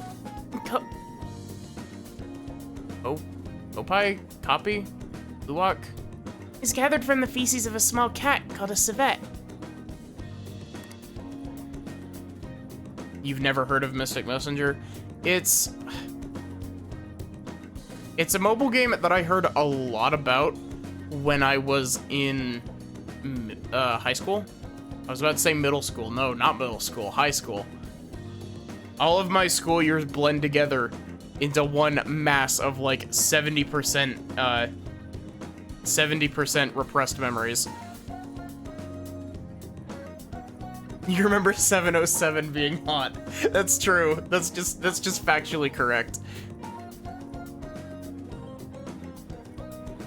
Opie? Copy? Luwak? Is gathered from the feces of a small cat called a civet. You've never heard of Mystic Messenger? It's a mobile game that I heard a lot about when I was in high school. I was about to say middle school. No, not middle school. High school. All of my school years blend together into one mass of like 70% repressed memories. You remember 707 being hot. That's true. That's just factually correct.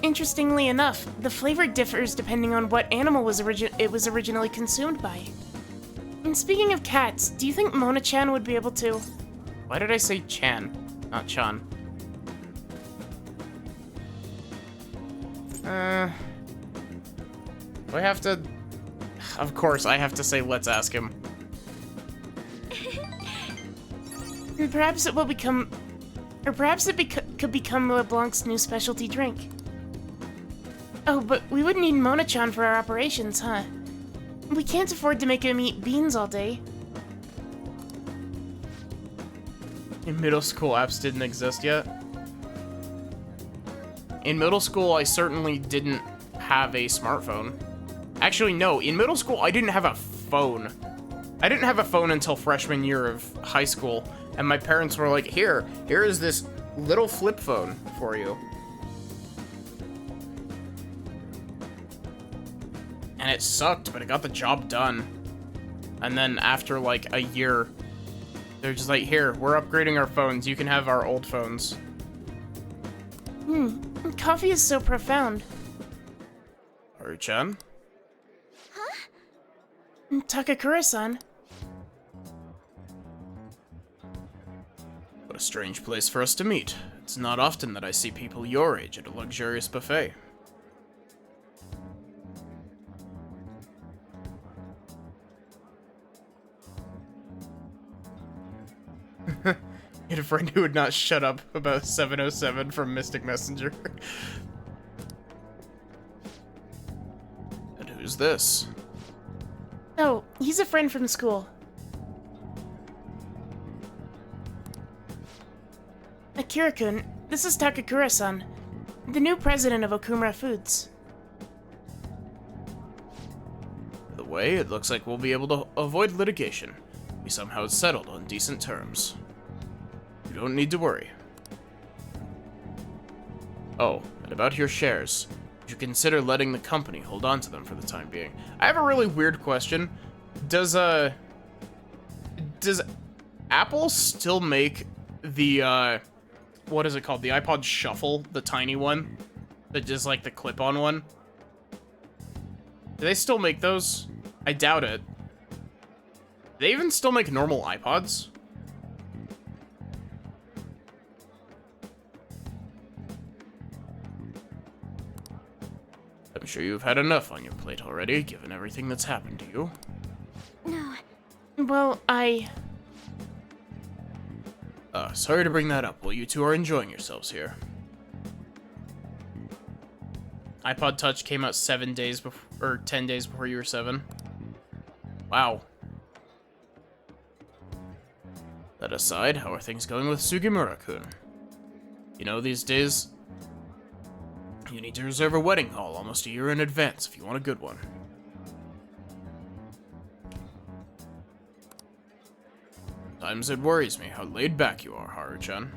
Interestingly enough, the flavor differs depending on what animal it was originally consumed by. And speaking of cats, do you think Mona-chan would be able to? Why did I say Chan, not Chan? Do I have to? Of course, I have to say let's ask him. And perhaps it will become... Or perhaps it could become LeBlanc's new specialty drink. Oh, but we would need Mona-chan for our operations, huh? We can't afford to make him eat beans all day. In middle school, apps didn't exist yet. In middle school, I certainly didn't have a smartphone. Actually, no. In middle school, I didn't have a phone. I didn't have a phone until freshman year of high school, and my parents were like, here is this little flip phone for you. And it sucked, but it got the job done. And then after like a year, they're just like, here, we're upgrading our phones. You can have our old phones. Coffee is so profound. Haru-chan? Takakura-san. What a strange place for us to meet. It's not often that I see people your age at a luxurious buffet. You had a friend who would not shut up about 707 from Mystic Messenger. And who's this? Oh, he's a friend from school. Akira-kun, this is Takakura-san, the new president of Okumura Foods. By the way, it looks like we'll be able to avoid litigation. We somehow settled on decent terms. You don't need to worry. Oh, and about your shares. Would you consider letting the company hold on to them for the time being? I have a really weird question. Does Apple still make the, what is it called? The iPod Shuffle, the tiny one? That just like the clip-on one? Do they still make those? I doubt it. Do they even still make normal iPods? I'm sure you've had enough on your plate already, given everything that's happened to you. No. Well, Sorry to bring that up while you two are enjoying yourselves here. iPod Touch came out 7 days before, or 10 days before you were 7. Wow. That aside, how are things going with Sugimura-kun? You know, these days, you need to reserve a wedding hall almost a year in advance if you want a good one. Sometimes it worries me how laid back you are, Haru-chan.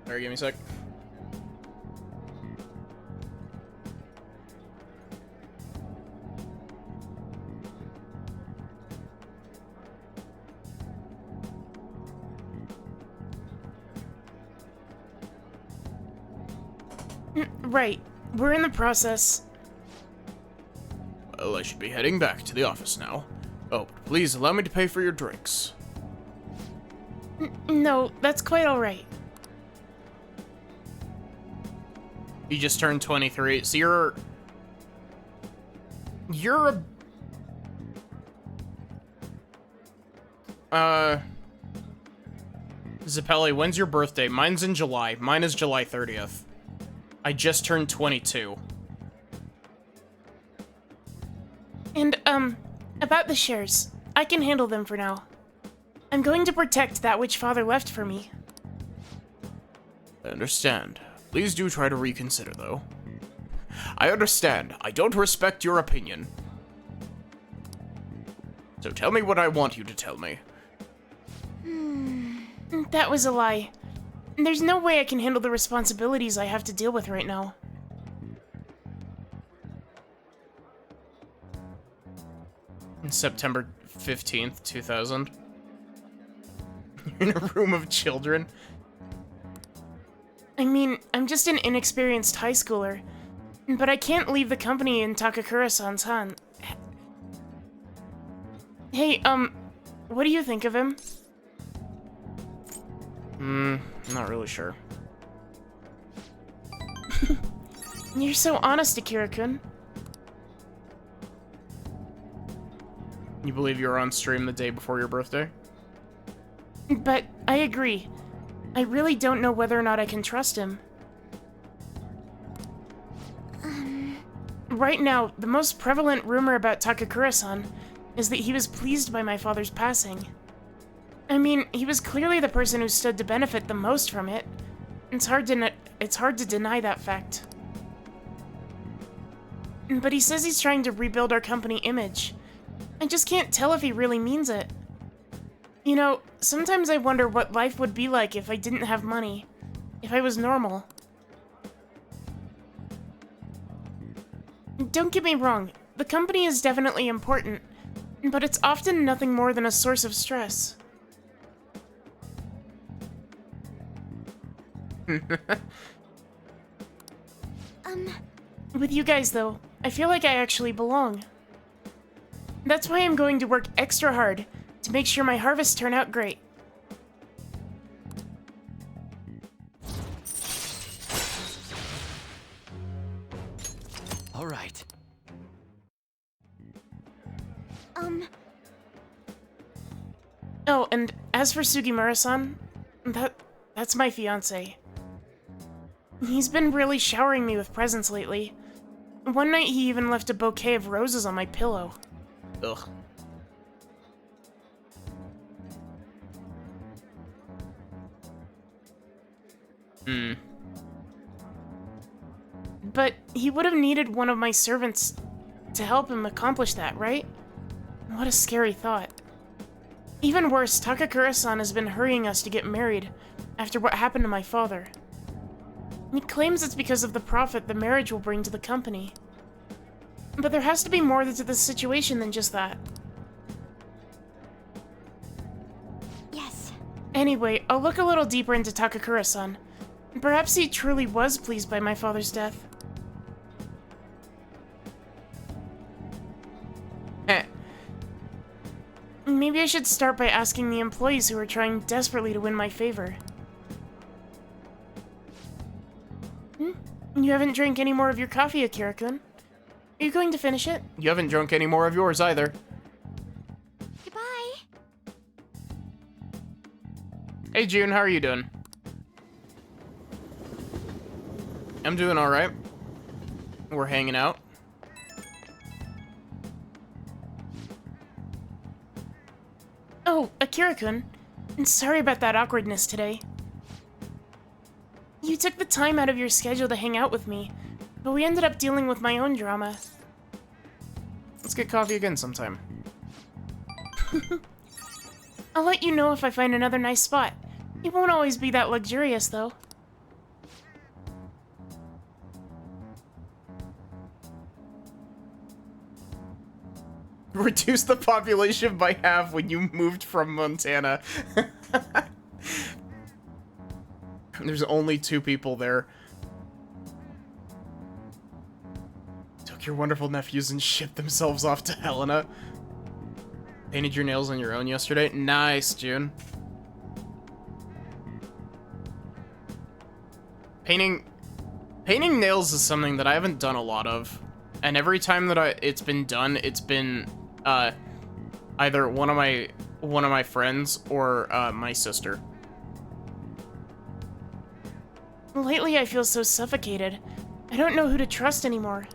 Sorry, give me a sec. right. We're in the process. Well, I should be heading back to the office now. Oh, but please allow me to pay for your drinks. No, that's quite alright. You just turned 23, so you're Zappelli, when's your birthday? Mine's in July. Mine is July 30th. I just turned 22. And, about the shares. I can handle them for now. I'm going to protect that which Father left for me. I understand. Please do try to reconsider, though. I understand. I don't respect your opinion. So tell me what I want you to tell me. That was a lie. There's no way I can handle the responsibilities I have to deal with right now. September 15th, 2000. In a room of children. I mean, I'm just an inexperienced high schooler. But I can't leave the company in Takakura-san's hands. Hey, what do you think of him? Not really sure. You're so honest, Akira-kun. You believe you were on stream the day before your birthday? But I agree. I really don't know whether or not I can trust him. Right now, the most prevalent rumor about Takakura-san is that he was pleased by my father's passing. I mean, he was clearly the person who stood to benefit the most from it. It's hard to deny that fact. But he says he's trying to rebuild our company image. I just can't tell if he really means it. You know, sometimes I wonder what life would be like if I didn't have money. If I was normal. Don't get me wrong, the company is definitely important, but it's often nothing more than a source of stress. With you guys, though, I feel like I actually belong. That's why I'm going to work extra hard to make sure my harvests turn out great. All right. Oh, and as for Sugimura-san, that's my fiancé. He's been really showering me with presents lately. One night he even left a bouquet of roses on my pillow. Ugh. But he would have needed one of my servants to help him accomplish that, right? What a scary thought. Even worse, Takakura-san has been hurrying us to get married after what happened to my father. He claims it's because of the profit the marriage will bring to the company. But there has to be more to this situation than just that. Yes. Anyway, I'll look a little deeper into Takakura-san. Perhaps he truly was pleased by my father's death. Maybe I should start by asking the employees who are trying desperately to win my favor. You haven't drank any more of your coffee, Akira-kun. Are you going to finish it? You haven't drunk any more of yours either. Goodbye. Hey June, how are you doing? I'm doing alright. We're hanging out. Oh, Akira-kun. Sorry about that awkwardness today. You took the time out of your schedule to hang out with me, but we ended up dealing with my own drama. Let's get coffee again sometime. I'll let you know if I find another nice spot. It won't always be that luxurious, though. Reduce the population by half when you moved from Montana. There's only 2 people there. Took your wonderful nephews and shipped themselves off to Helena. Painted your nails on your own yesterday? Nice, June. Painting nails is something that I haven't done a lot of. And every time that it's been done, it's been either one of my friends or my sister. Lately, I feel so suffocated. I don't know who to trust anymore.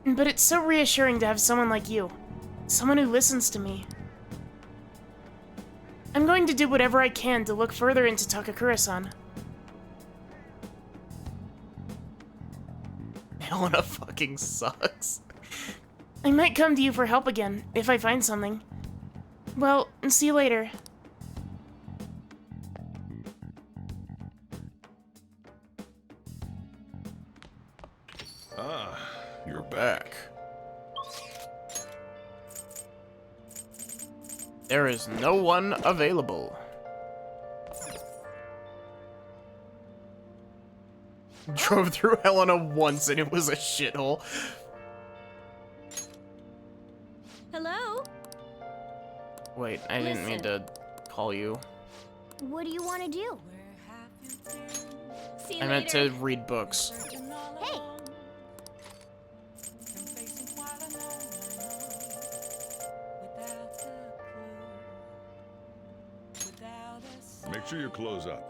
But it's so reassuring to have someone like you. Someone who listens to me. I'm going to do whatever I can to look further into Takakura-san. Helena fucking sucks. I might come to you for help again, if I find something. Well, see you later. Ah, you're Back. There is no one available. Drove through Helena once and it was a shithole. Hello? Wait, I didn't mean to call you. What do you want to do? See you I meant later. to read books. Hey, Make sure your clothes up.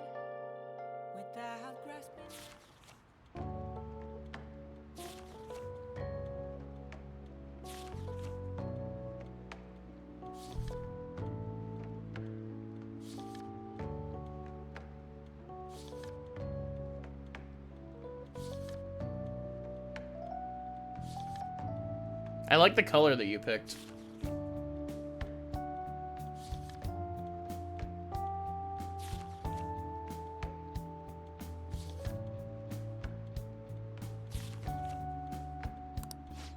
I like the color that you picked.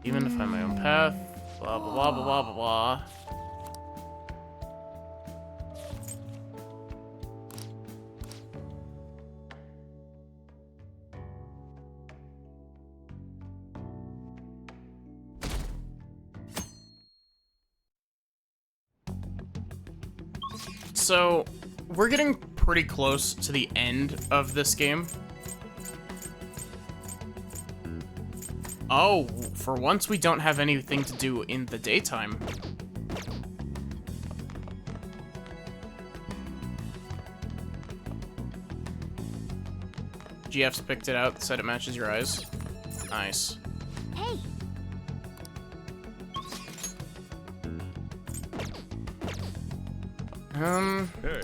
Even to find my own path, blah blah blah blah blah blah blah. So, we're getting pretty close to the end of this game. Oh, for once we don't have anything to do in the daytime. GF's picked it out, said it matches your eyes. Nice. hey, Hey,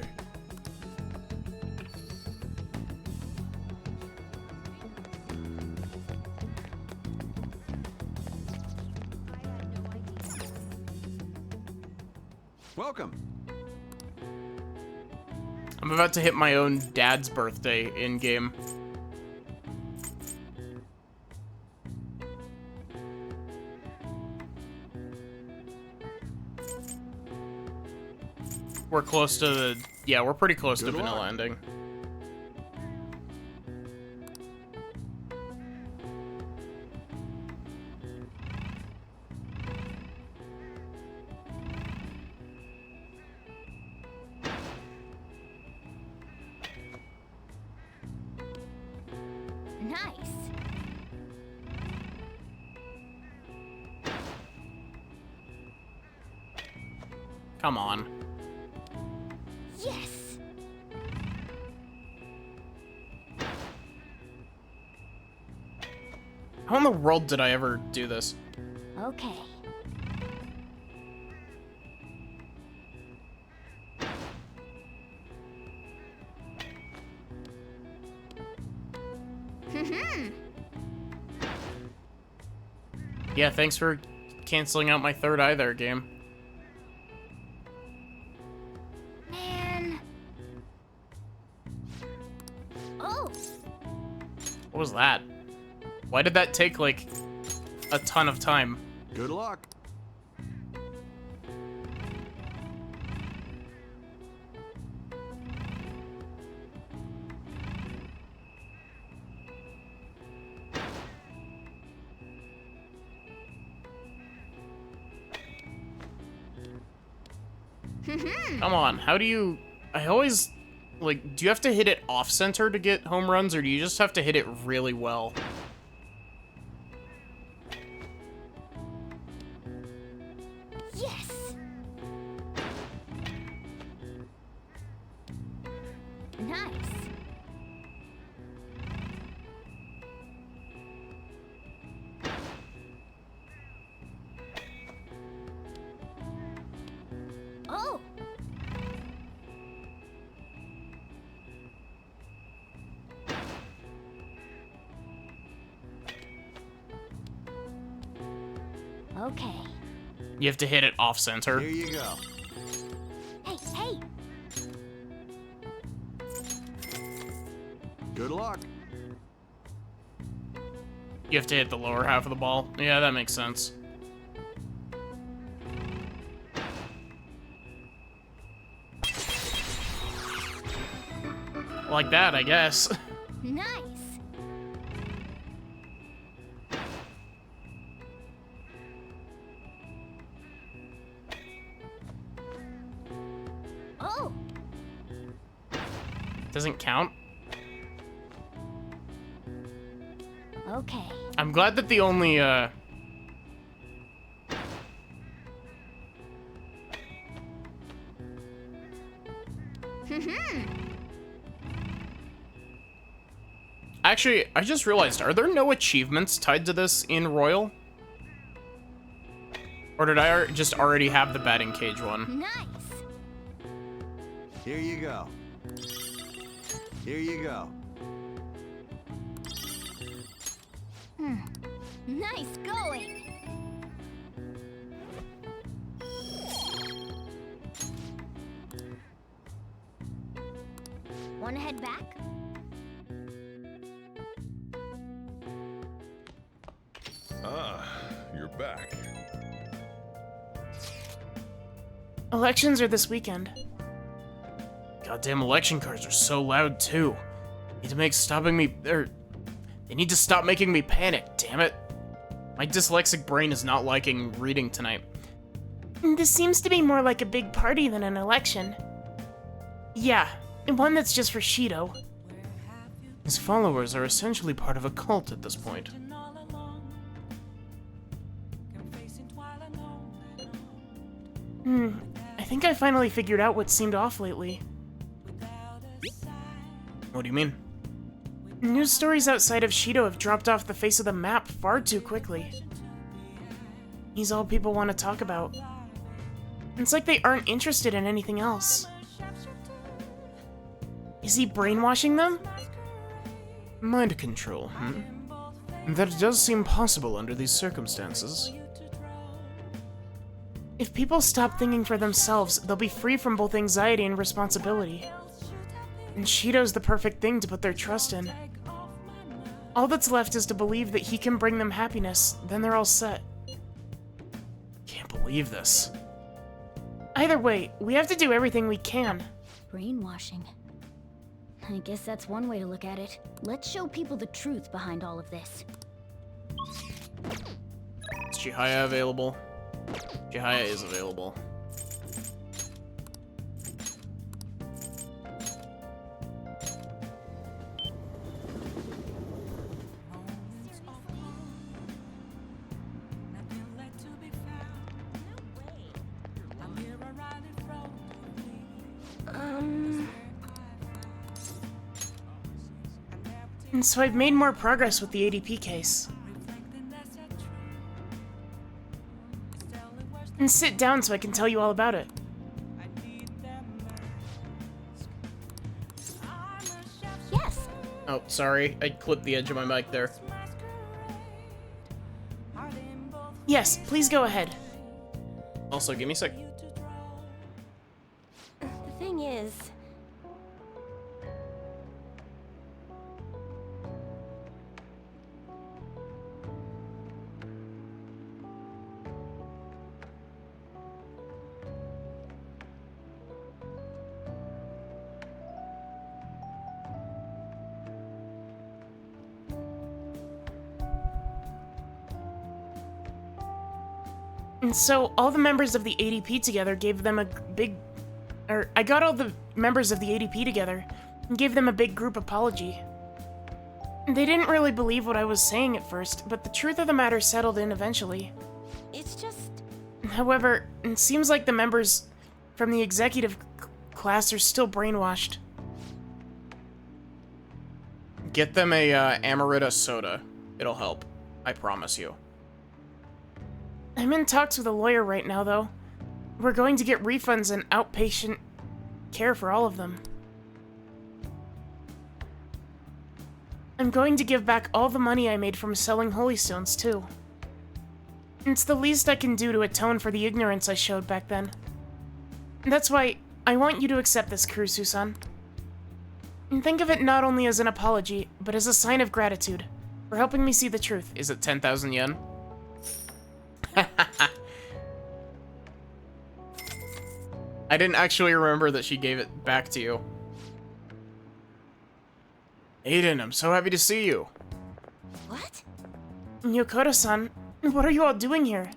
Welcome. I'm about to hit my own dad's birthday in-game. We're close to the... Yeah, we're pretty close to Good vanilla luck. ending. Nice. Come on. Yes. How in the world did I ever do this? Okay. Yeah, thanks for canceling out my third eye there, game. Man. Oh. What was that? Why did that take, like, a ton of time? Good luck. Come on, how do you... I always... Like, do you have to hit it off-center to get home runs, or do you just have to hit it really well? Yes. Nice. Oh. Okay. You have to hit it off-center. Here you go. Hey, hey. Good luck. You have to hit the lower half of the ball. Yeah, that makes sense. Like that, I guess. Nice. Oh. Doesn't count. Okay. I'm glad that the only, Actually, I just realized, are there no achievements tied to this in Royal? Or did I just already have the batting cage one? Nice. Here you go. Here you go. Nice going. Wanna head back? Ah, you're back. Elections are this weekend. Goddamn election cards are so loud too. They need to stop making me panic, damn it. My dyslexic brain is not liking reading tonight. This seems to be more like a big party than an election. Yeah, one that's just for Shido. His followers are essentially part of a cult at this point. I think I finally figured out what seemed off lately. What do you mean? News stories outside of Shido have dropped off the face of the map far too quickly. He's all people want to talk about. It's like they aren't interested in anything else. Is he brainwashing them? Mind control, That does seem possible under these circumstances. If people stop thinking for themselves, they'll be free from both anxiety and responsibility. And Shido's the perfect thing to put their trust in. All that's left is to believe that he can bring them happiness, then they're all set. Can't believe this. Either way, we have to do everything we can. Brainwashing. I guess that's one way to look at it. Let's show people the truth behind all of this. Is Chihaya available? Chihaya is available. And so I've made more progress with the ADP case. And sit down so I can tell you all about it. Yes. Oh, sorry. I clipped the edge of my mic there. Yes, please go ahead. Also, give me a sec. The thing is... And so all the members of the ADP together gave them a big... I got all the members of the ADP together and gave them a big group apology. They didn't really believe what I was saying at first, but the truth of the matter settled in eventually. It's just... However, it seems like the members from the executive class are still brainwashed. Get them a Amarita soda. It'll help. I promise you. I'm in talks with a lawyer right now, though. We're going to get refunds and outpatient care for all of them. I'm going to give back all the money I made from selling holy stones, too. It's the least I can do to atone for the ignorance I showed back then. That's why I want you to accept this, Kurusu-san. And think of it not only as an apology, but as a sign of gratitude for helping me see the truth. Is it 10,000 yen? I didn't actually remember that she gave it back to you. Aiden, I'm so happy to see you. What? Yokota-san, what are you all doing here?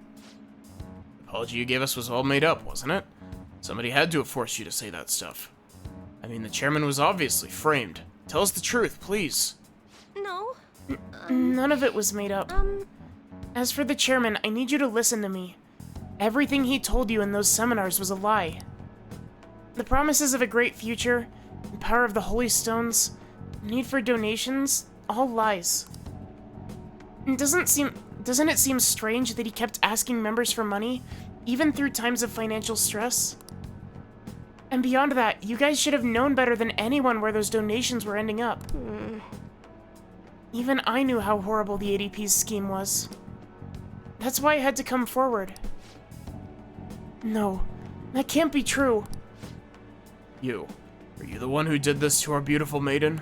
The apology you gave us was all made up, wasn't it? Somebody had to have forced you to say that stuff. I mean, the chairman was obviously framed. Tell us the truth, please. No. None of it was made up. As for the chairman, I need you to listen to me. Everything he told you in those seminars was a lie. The promises of a great future, the power of the holy stones, need for donations, all lies. And doesn't it seem strange that he kept asking members for money, even through times of financial stress? And beyond that, you guys should have known better than anyone where those donations were ending up. Even I knew how horrible the ADP's scheme was. That's why I had to come forward. No, that can't be true. Are you the one who did this to our beautiful maiden?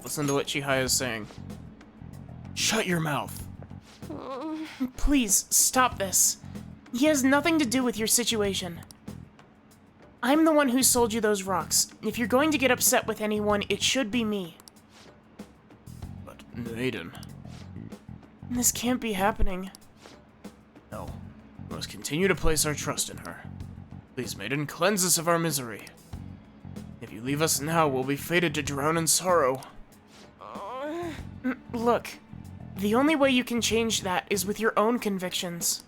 Listen to what Chihaya is saying. Shut your mouth. Please, stop this. He has nothing to do with your situation. I'm the one who sold you those rocks. If you're going to get upset with anyone, it should be me. But, maiden... This can't be happening. No. We must continue to place our trust in her. Please, maiden, cleanse us of our misery. If you leave us now, we'll be fated to drown in sorrow. Look, the only way you can change that is with your own convictions.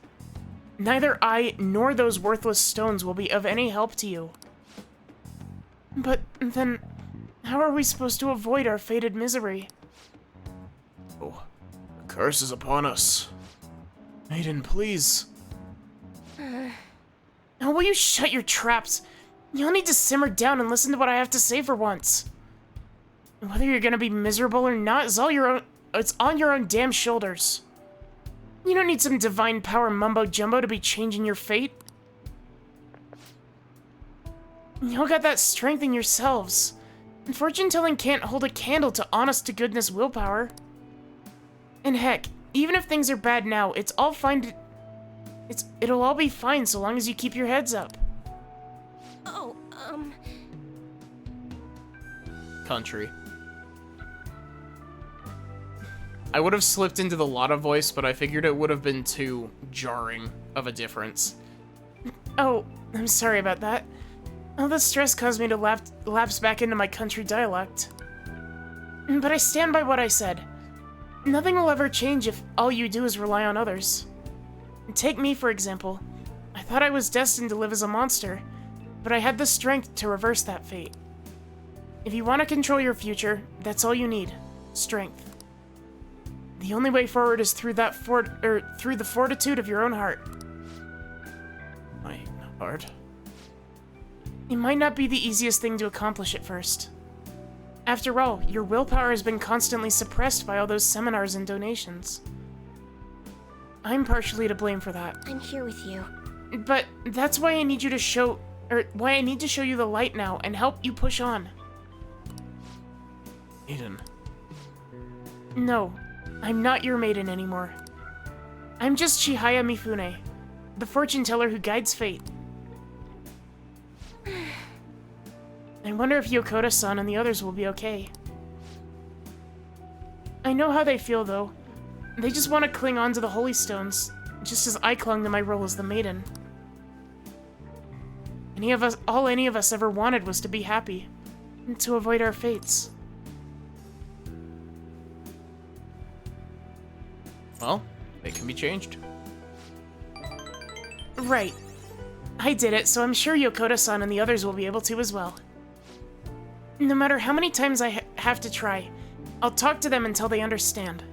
Neither I nor those worthless stones will be of any help to you. But then, how are we supposed to avoid our fated misery? Oh, the curse is upon us. Maiden, please. Now will you shut your traps? You'll need to simmer down and listen to what I have to say for once. Whether you're gonna be miserable or not is all your own. It's on your own damn shoulders. You don't need some divine power mumbo-jumbo to be changing your fate. Y'all got that strength in yourselves. And fortune-telling can't hold a candle to honest-to-goodness willpower. And heck, even if things are bad now, it'll all be fine so long as you keep your heads up. Oh, Country. I would have slipped into the Lotta voice, but I figured it would have been too jarring of a difference. Oh, I'm sorry about that. All the stress caused me to lapse back into my country dialect. But I stand by what I said. Nothing will ever change if all you do is rely on others. Take me, for example. I thought I was destined to live as a monster, but I had the strength to reverse that fate. If you want to control your future, that's all you need. Strength. The only way forward is through through the fortitude of your own heart. My heart? It might not be the easiest thing to accomplish at first. After all, your willpower has been constantly suppressed by all those seminars and donations. I'm partially to blame for that. I'm here with you. But that's why I need to show you the light now and help you push on. Maiden. No, I'm not your maiden anymore. I'm just Chihaya Mifune, the fortune teller who guides fate. I wonder if Yokota-san and the others will be okay. I know how they feel, though. They just want to cling on to the Holy Stones, just as I clung to my role as the maiden. All any of us ever wanted was to be happy, and to avoid our fates. Well, they can be changed. Right. I did it, so I'm sure Yokota-san and the others will be able to as well. No matter how many times I have to try, I'll talk to them until they understand.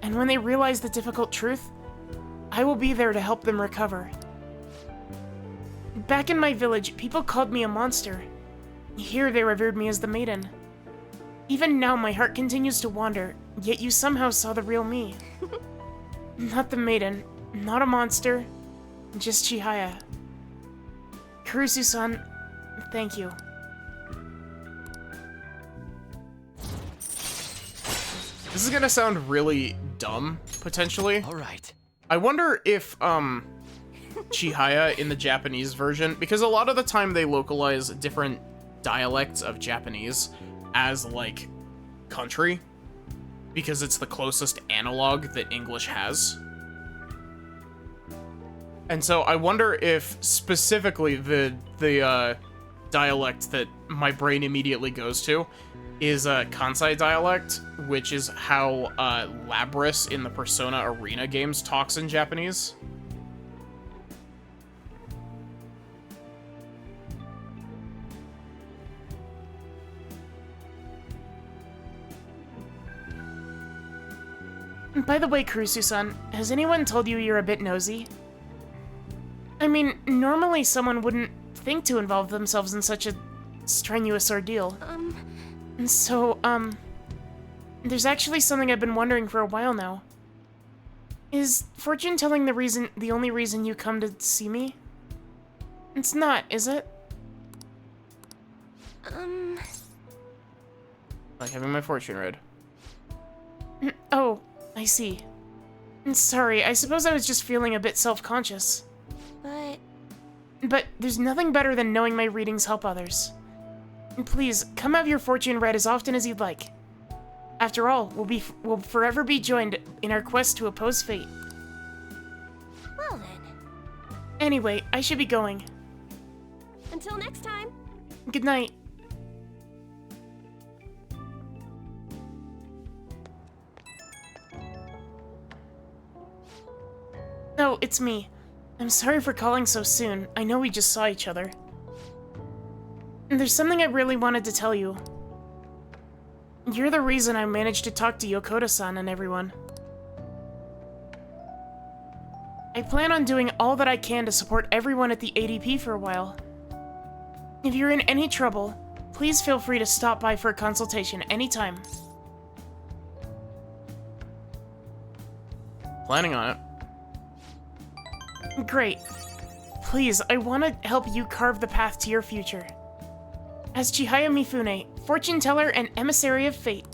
And when they realize the difficult truth, I will be there to help them recover. Back in my village, people called me a monster. Here they revered me as the maiden. Even now, my heart continues to wander, yet you somehow saw the real me. Not the maiden, not a monster, just Chihaya. Kurusu-san, thank you. This is gonna sound really dumb, potentially. All right. I wonder if, Chihaya in the Japanese version, because a lot of the time they localize different dialects of Japanese as, like, country, because it's the closest analog that English has. And so I wonder if specifically the dialect that my brain immediately goes to is a Kansai dialect, which is how Labris in the Persona Arena games talks in Japanese. By the way, Kurusu-san, has anyone told you you're a bit nosy? I mean, normally someone wouldn't think to involve themselves in such a strenuous ordeal. So, there's actually something I've been wondering for a while now. Is fortune telling the only reason you come to see me? It's not, is it? Like having my fortune read. Oh, I see. Sorry, I suppose I was just feeling a bit self-conscious. But there's nothing better than knowing my readings help others. Please, come have your fortune read as often as you'd like. After all, we'll forever be joined in our quest to oppose fate. Well then. Anyway, I should be going. Until next time. Good night. Oh, it's me. I'm sorry for calling so soon. I know we just saw each other. There's something I really wanted to tell you. You're the reason I managed to talk to Yokota-san and everyone. I plan on doing all that I can to support everyone at the ADP for a while. If you're in any trouble, please feel free to stop by for a consultation anytime. Planning on it. Great. Please, I want to help you carve the path to your future. As Chihaya Mifune, fortune teller and emissary of fate.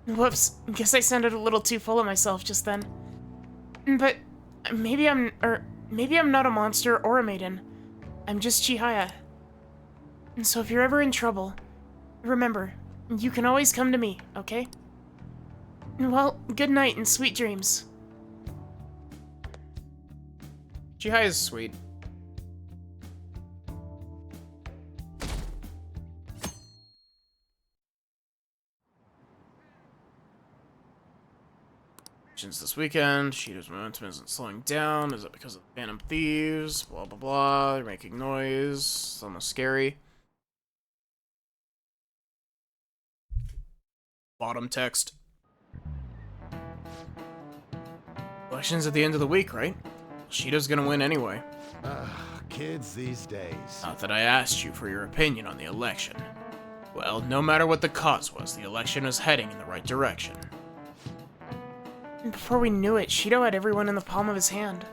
Whoops, guess I sounded a little too full of myself just then. But maybe I'm not a monster or a maiden. I'm just Chihaya. And so if you're ever in trouble, remember, you can always come to me, okay? Well, good night and sweet dreams. Chihaya is sweet. Missions this weekend. Shido's momentum isn't slowing down. Is it because of the Phantom Thieves? Blah blah blah. They're making noise. It's almost scary. Bottom text. Elections at the end of the week, right? Shido's gonna win anyway. Kids these days. Not that I asked you for your opinion on the election. Well, no matter what the cause was, the election was heading in the right direction. Before we knew it, Shido had everyone in the palm of his hand.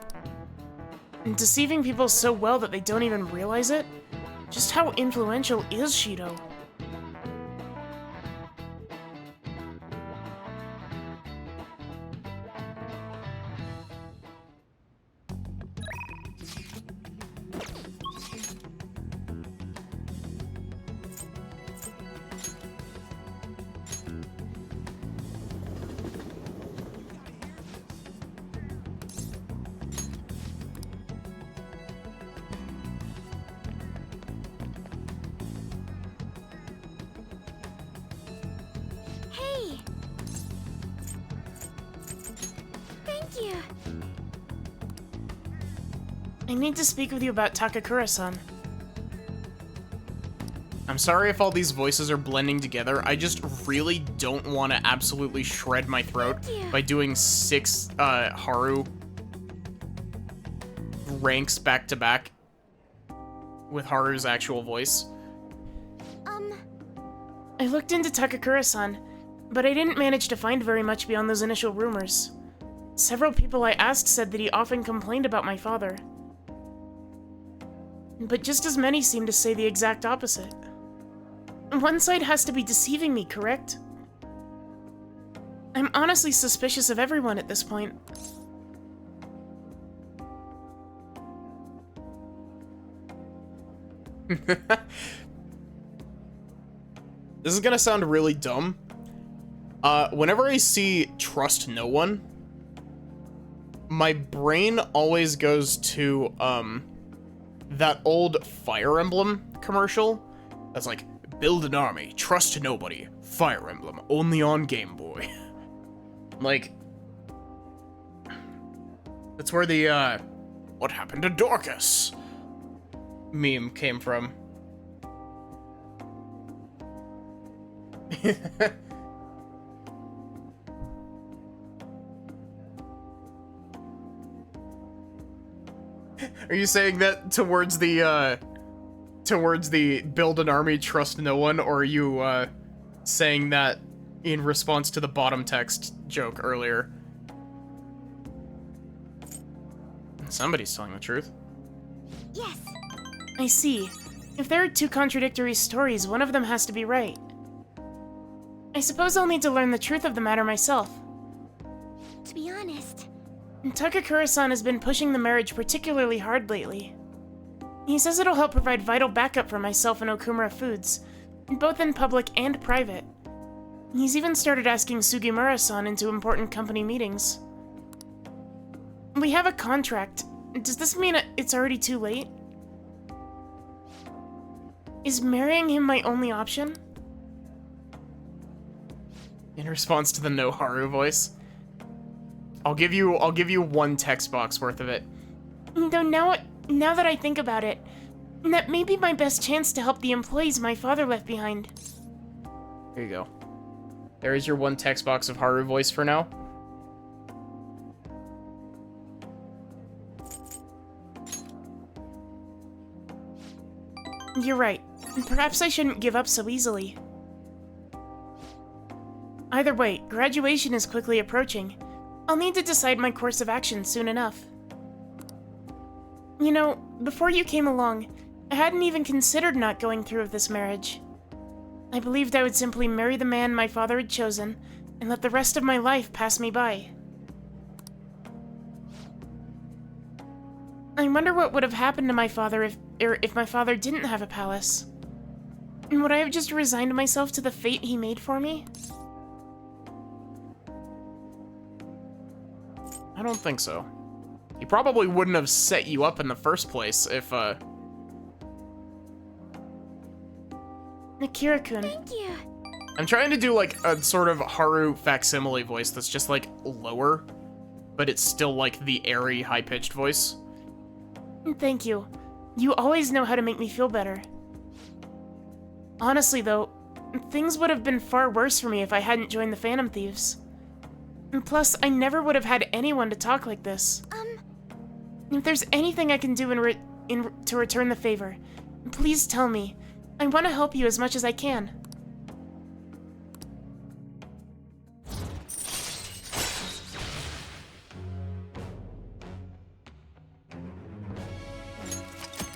And deceiving people so well that they don't even realize it? Just how influential is Shido? Hey! Thank you. I need to speak with you about Takakura-san. I'm sorry if all these voices are blending together. I just really don't want to absolutely shred my throat by doing 6 Haru ranks back to back with Haru's actual voice. I looked into Takakura-san, but I didn't manage to find very much beyond those initial rumors. Several people I asked said that he often complained about my father. But just as many seem to say the exact opposite. One side has to be deceiving me, correct? I'm honestly suspicious of everyone at this point. This is gonna sound really dumb. Whenever I see trust no one, my brain always goes to, that old Fire Emblem commercial. That's like, build an army, trust nobody, Fire Emblem, only on Game Boy. Like, that's where the, what happened to Dorcas meme came from. Are you saying that towards the build an army, trust no one, or are you saying that in response to the bottom text joke earlier? Somebody's telling the truth. Yes. I see. If there are 2 contradictory stories, one of them has to be right. I suppose I'll need to learn the truth of the matter myself. To be honest, Takakura-san has been pushing the marriage particularly hard lately. He says it'll help provide vital backup for myself and Okumura Foods, both in public and private. He's even started asking Sugimura-san into important company meetings. We have a contract. Does this mean it's already too late? Is marrying him my only option? In response to the no Haru voice. I'll give you 1 text box worth of it. Though now that I think about it, that may be my best chance to help the employees my father left behind. Here you go. There is your 1 text box of Haru voice for now. You're right. Perhaps I shouldn't give up so easily. Either way, graduation is quickly approaching. I'll need to decide my course of action soon enough. You know, before you came along, I hadn't even considered not going through with this marriage. I believed I would simply marry the man my father had chosen and let the rest of my life pass me by. I wonder what would have happened to my father if my father didn't have a palace. And would I have just resigned myself to the fate he made for me? I don't think so. He probably wouldn't have set you up in the first place if, Akira-kun. Thank you. I'm trying to do, like, a sort of Haru facsimile voice that's just, like, lower, but it's still, like, the airy, high-pitched voice. Thank you. You always know how to make me feel better. Honestly, though, things would have been far worse for me if I hadn't joined the Phantom Thieves. And plus, I never would have had anyone to talk like this. If there's anything I can do to return the favor, please tell me. I want to help you as much as I can.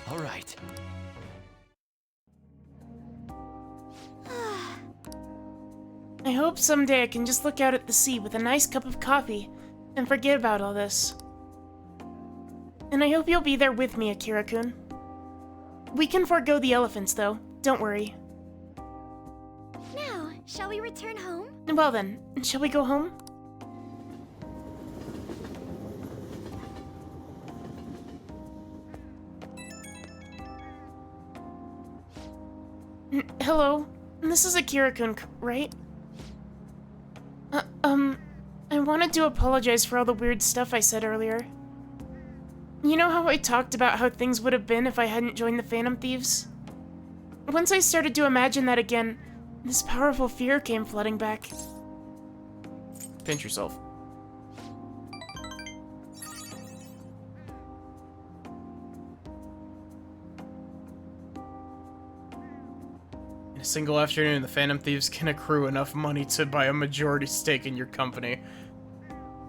All right. I hope someday I can just look out at the sea with a nice cup of coffee and forget about all this. And I hope you'll be there with me, Akira-kun. We can forego the elephants, though. Don't worry. Now, shall we return home? Well then, shall we go home? Hello, this is Akira-kun, right? I wanted to apologize for all the weird stuff I said earlier. You know how I talked about how things would have been if I hadn't joined the Phantom Thieves? Once I started to imagine that again, this powerful fear came flooding back. Pinch yourself. In a single afternoon, the Phantom Thieves can accrue enough money to buy a majority stake in your company.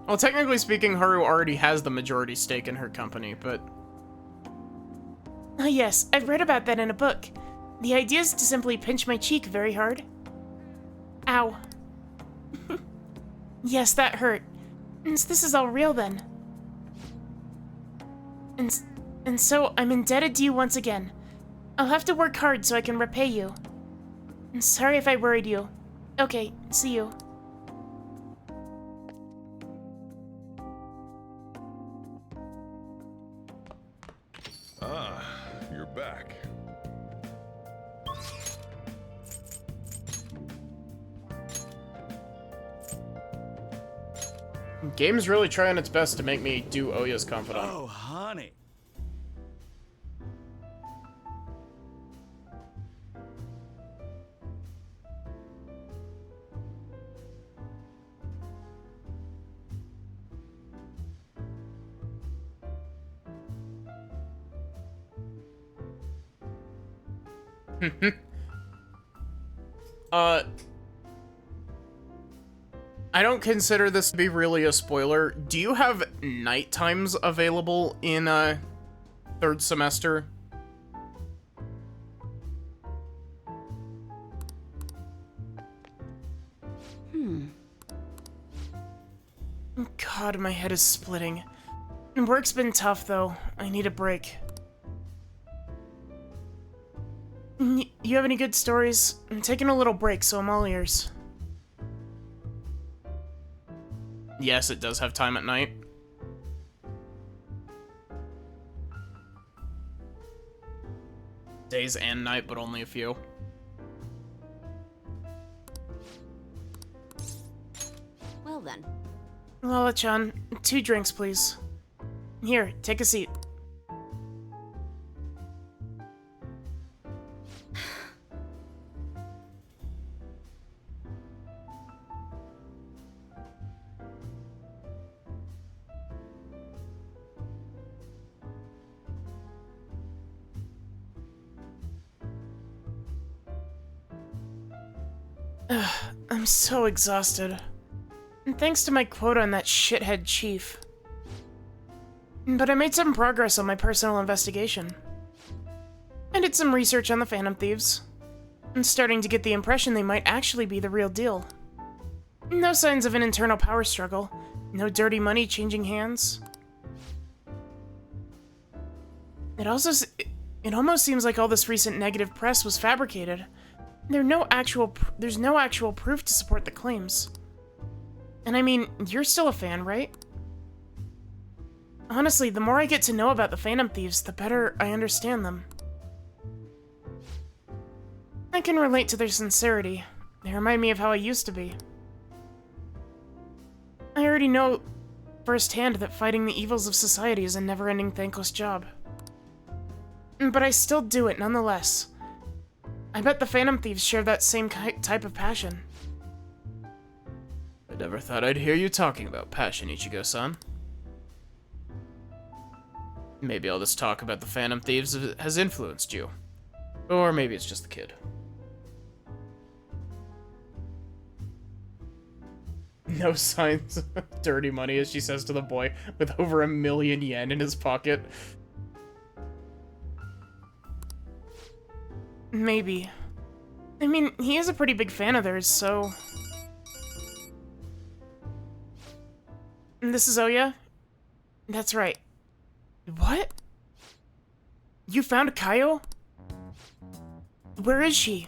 Well, technically speaking, Haru already has the majority stake in her company, but... Ah yes, I've read about that in a book. The idea is to simply pinch my cheek very hard. Ow. Yes, that hurt. This is all real then. And so I'm indebted to you once again. I'll have to work hard so I can repay you. I'm sorry if I worried you. Okay, see you. Ah, you're back. Game's really trying its best to make me do Oya's confidant. Oh, honey. I don't consider this to be really a spoiler. Do you have night times available in third semester? God, my head is splitting. Work's been tough, though. I need a break. You have any good stories? I'm taking a little break, so I'm all ears. Yes, it does have time at night. Days and night, but only a few. Well then. Lala-chan, 2 drinks, please. Here, take a seat. I'm so exhausted. And thanks to my quota on that shithead chief. But I made some progress on my personal investigation. I did some research on the Phantom Thieves. I'm starting to get the impression they might actually be the real deal. No signs of an internal power struggle. No dirty money changing hands. It almost seems like all this recent negative press was fabricated. There's no actual proof to support the claims. And I mean, you're still a fan, right? Honestly, the more I get to know about the Phantom Thieves, the better I understand them. I can relate to their sincerity. They remind me of how I used to be. I already know firsthand that fighting the evils of society is a never-ending thankless job. But I still do it nonetheless. I bet the Phantom Thieves share that same type of passion. I never thought I'd hear you talking about passion, Ichigo-san. Maybe all this talk about the Phantom Thieves has influenced you. Or maybe it's just the kid. No signs of dirty money, as she says to the boy, with over 1 million yen in his pocket. Maybe. I mean, he is a pretty big fan of theirs, so... This is Oya? That's right. What? You found Kaio? Where is she?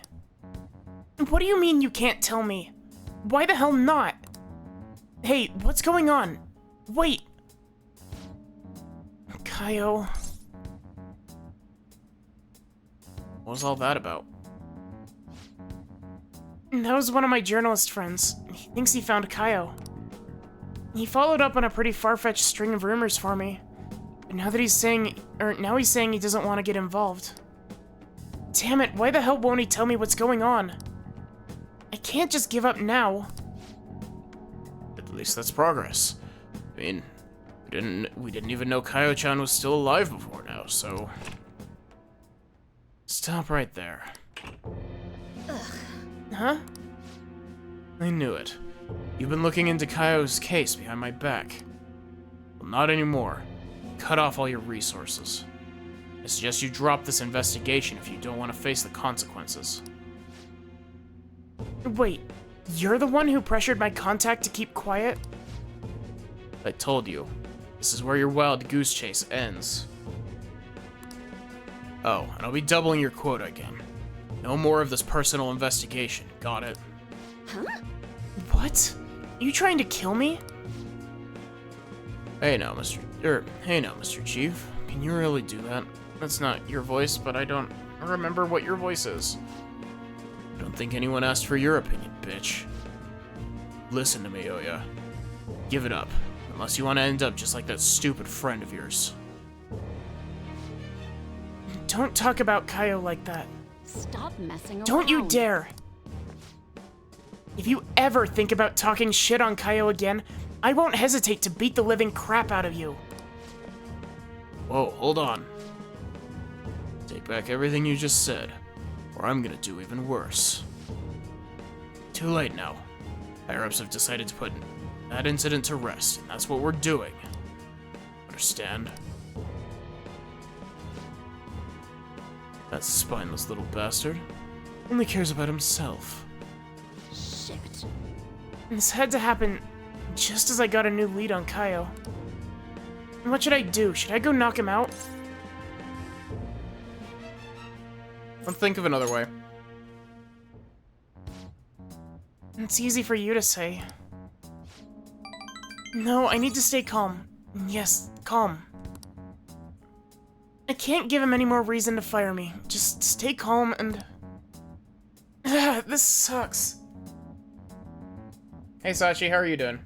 What do you mean you can't tell me? Why the hell not? Hey, what's going on? Wait! Kaio... What was all that about? That was one of my journalist friends. He thinks he found Kaio. He followed up on a pretty far-fetched string of rumors for me. But now he's saying he doesn't want to get involved. Damn it, why the hell won't he tell me what's going on? I can't just give up now. At least that's progress. I mean, we didn't even know Kaio-chan was still alive before now, so... Stop right there. Huh? I knew it. You've been looking into Kaio's case behind my back. Well, not anymore. Cut off all your resources. I suggest you drop this investigation if you don't want to face the consequences. Wait, you're the one who pressured my contact to keep quiet? I told you. This is where your wild goose chase ends. Oh, and I'll be doubling your quota again. No more of this personal investigation, got it? Huh? What? Are you trying to kill me? Hey now, Mr. Chief. Can you really do that? That's not your voice, but I don't remember what your voice is. I don't think anyone asked for your opinion, bitch. Listen to me, Oya. Give it up, unless you want to end up just like that stupid friend of yours. Don't talk about Kaio like that. Stop messing around. Don't you dare! If you ever think about talking shit on Kaio again, I won't hesitate to beat the living crap out of you. Whoa, hold on. Take back everything you just said, or I'm gonna do even worse. Too late now. Higher-ups have decided to put that incident to rest, and that's what we're doing. Understand? That spineless little bastard only cares about himself. Shit. This had to happen just as I got a new lead on Kaio. What should I do? Should I go knock him out? Let's think of another way. It's easy for you to say. No, I need to stay calm. Yes, calm. I can't give him any more reason to fire me. Just stay calm and... This sucks. Hey Sachi, how are you doing?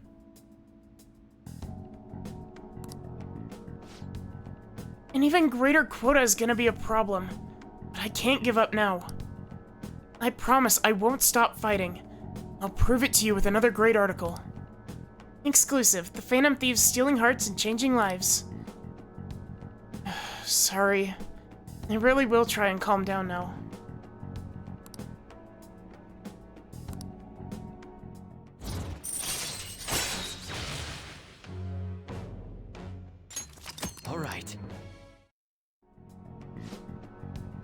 An even greater quota is gonna be a problem. But I can't give up now. I promise I won't stop fighting. I'll prove it to you with another great article. Exclusive, the Phantom Thieves stealing hearts and changing lives. Sorry. I really will try and calm down now. right.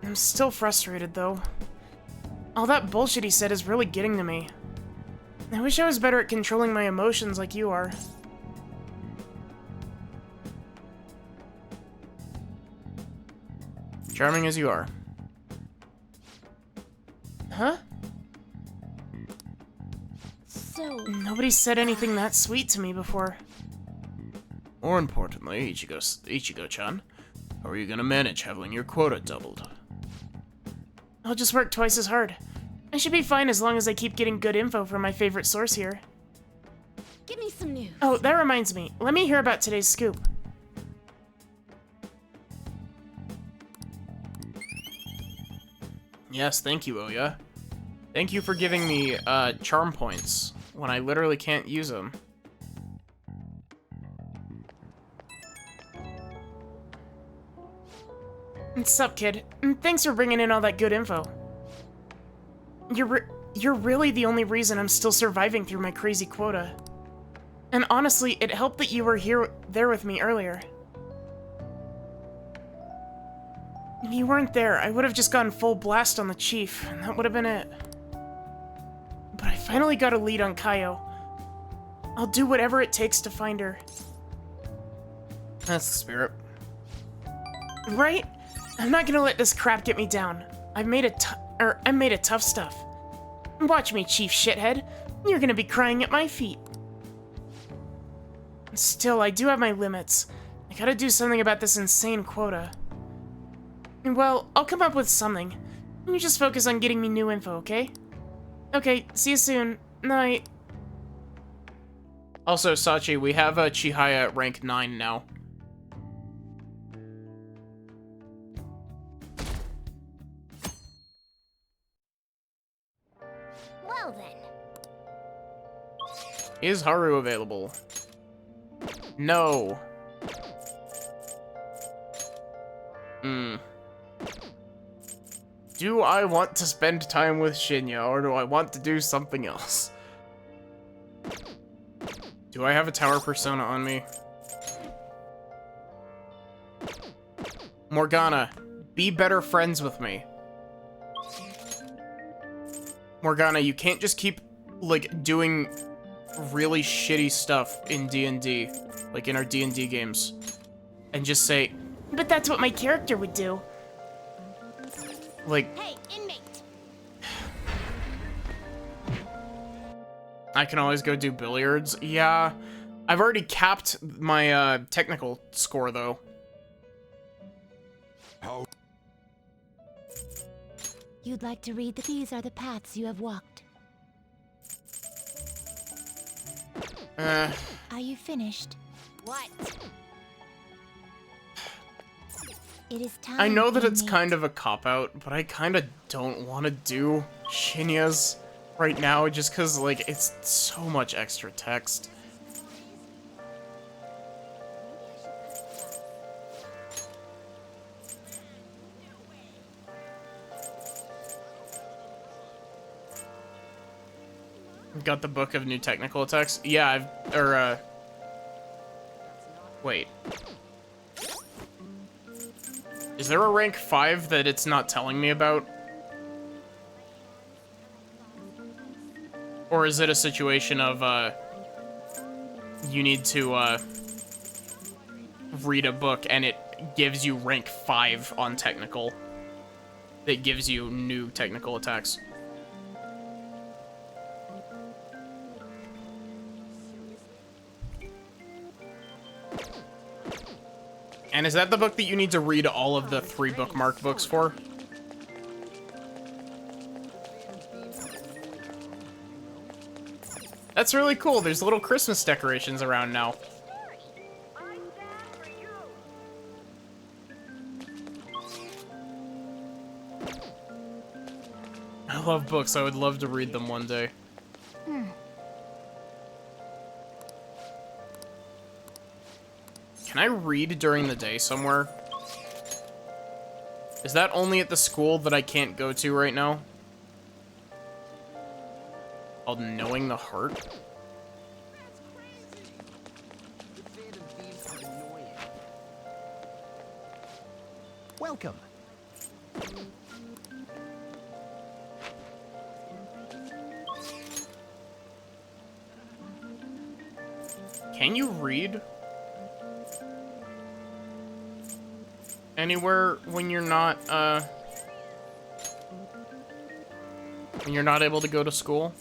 I'm still frustrated, though. All that bullshit he said is really getting to me. I wish I was better at controlling my emotions like you are. Charming as you are. Huh? So, Nobody said anything that sweet to me before. More importantly, Ichigo-chan, how are you gonna manage having your quota doubled? I'll just work twice as hard. I should be fine as long as I keep getting good info from my favorite source here. give me some news. Oh, that reminds me. Let me hear about today's scoop. Yes, thank you, Oya. Thank you for giving me, charm points when I literally can't use them. What's up, kid? And thanks for bringing in all that good info. You're really the only reason I'm still surviving through my crazy quota. And honestly, it helped that you were there with me earlier. If you weren't there, I would have just gone full blast on the chief, and that would have been it. But I finally got a lead on Kaio. I'll do whatever it takes to find her. That's the spirit. Right? I'm not gonna let this crap get me down. I made of tough stuff. Watch me, Chief Shithead. You're gonna be crying at my feet. Still, I do have my limits. I gotta do something about this insane quota. Well, I'll come up with something. You just focus on getting me new info, okay? Okay, see you soon. Night. Also, Sachi, we have a Chihaya at rank 9 now. Well then. Is Haru available? No. Do I want to spend time with Shinya, or do I want to do something else? Do I have a tower persona on me? Morgana, be better friends with me. Morgana, you can't just keep, like, doing really shitty stuff in D&D, like in our D&D games, and just say, But that's what my character would do. like, Hey, inmate. I can always go do billiards. Yeah, I've already capped my technical score, though. How You'd like to read that these are the paths you have walked. Are you finished? What? It is time. I know that it's inmate. kind of a cop-out, but I kind of don't want to do Shinya's right now, just because, like, it's so much extra text. Got the book of new technical attacks? Yeah, wait. Is there a rank 5 that it's not telling me about? Or is it a situation of, you need to, read a book and it gives you rank 5 on technical? That gives you new technical attacks. And is that the book that you need to read all of the 3 bookmark books for? That's really cool. There's little Christmas decorations around now. I love books. I would love to read them one day. Can I read during the day somewhere? Is that only at the school that I can't go to right now? Called Knowing the Heart? Welcome. Can you read anywhere when you're not able to go to school?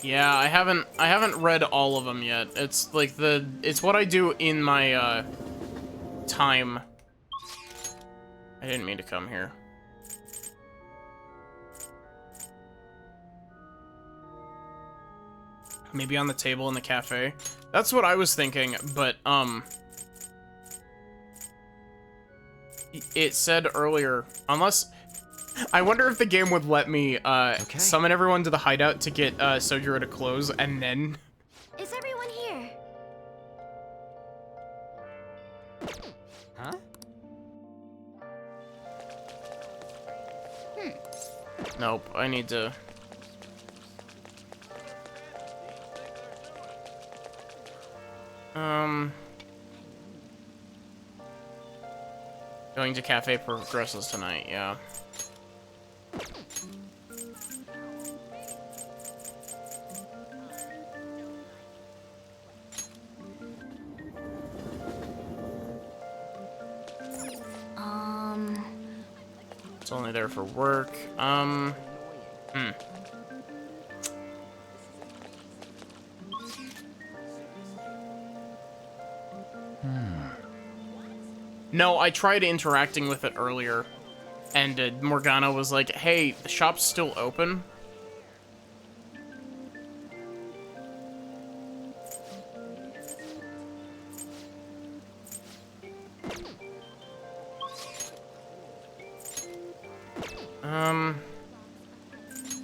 Yeah, I haven't read all of them yet. It's like it's what I do in my time. I didn't mean to come here. Maybe on the table in the cafe. That's what I was thinking, but it said earlier, unless I wonder if the game would let me summon everyone to the hideout to get Sojiro to close, and then... Is everyone here? Huh? Nope, I need to... Going to Cafe Progresses tonight, yeah. It's only there for work. No, I tried interacting with it earlier, and Morgana was like, hey, the shop's still open.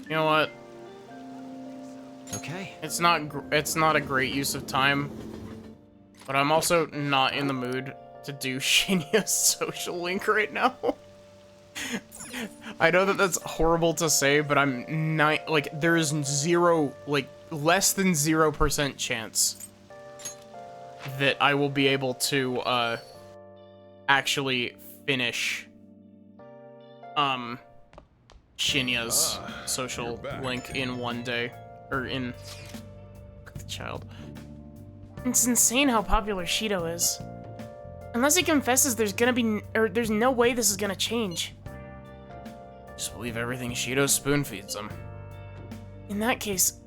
You know what? Okay. It's not a great use of time, but I'm also not in the mood to do Shinya's social link right now. I know that that's horrible to say, but I'm not, like, there's less than 0% chance that I will be able to, actually finish, Shinya's social link in one day, or in the child. It's insane how popular Shido is. Unless he confesses there's no way this is gonna change. Just believe everything Shido spoon feeds him. In that case,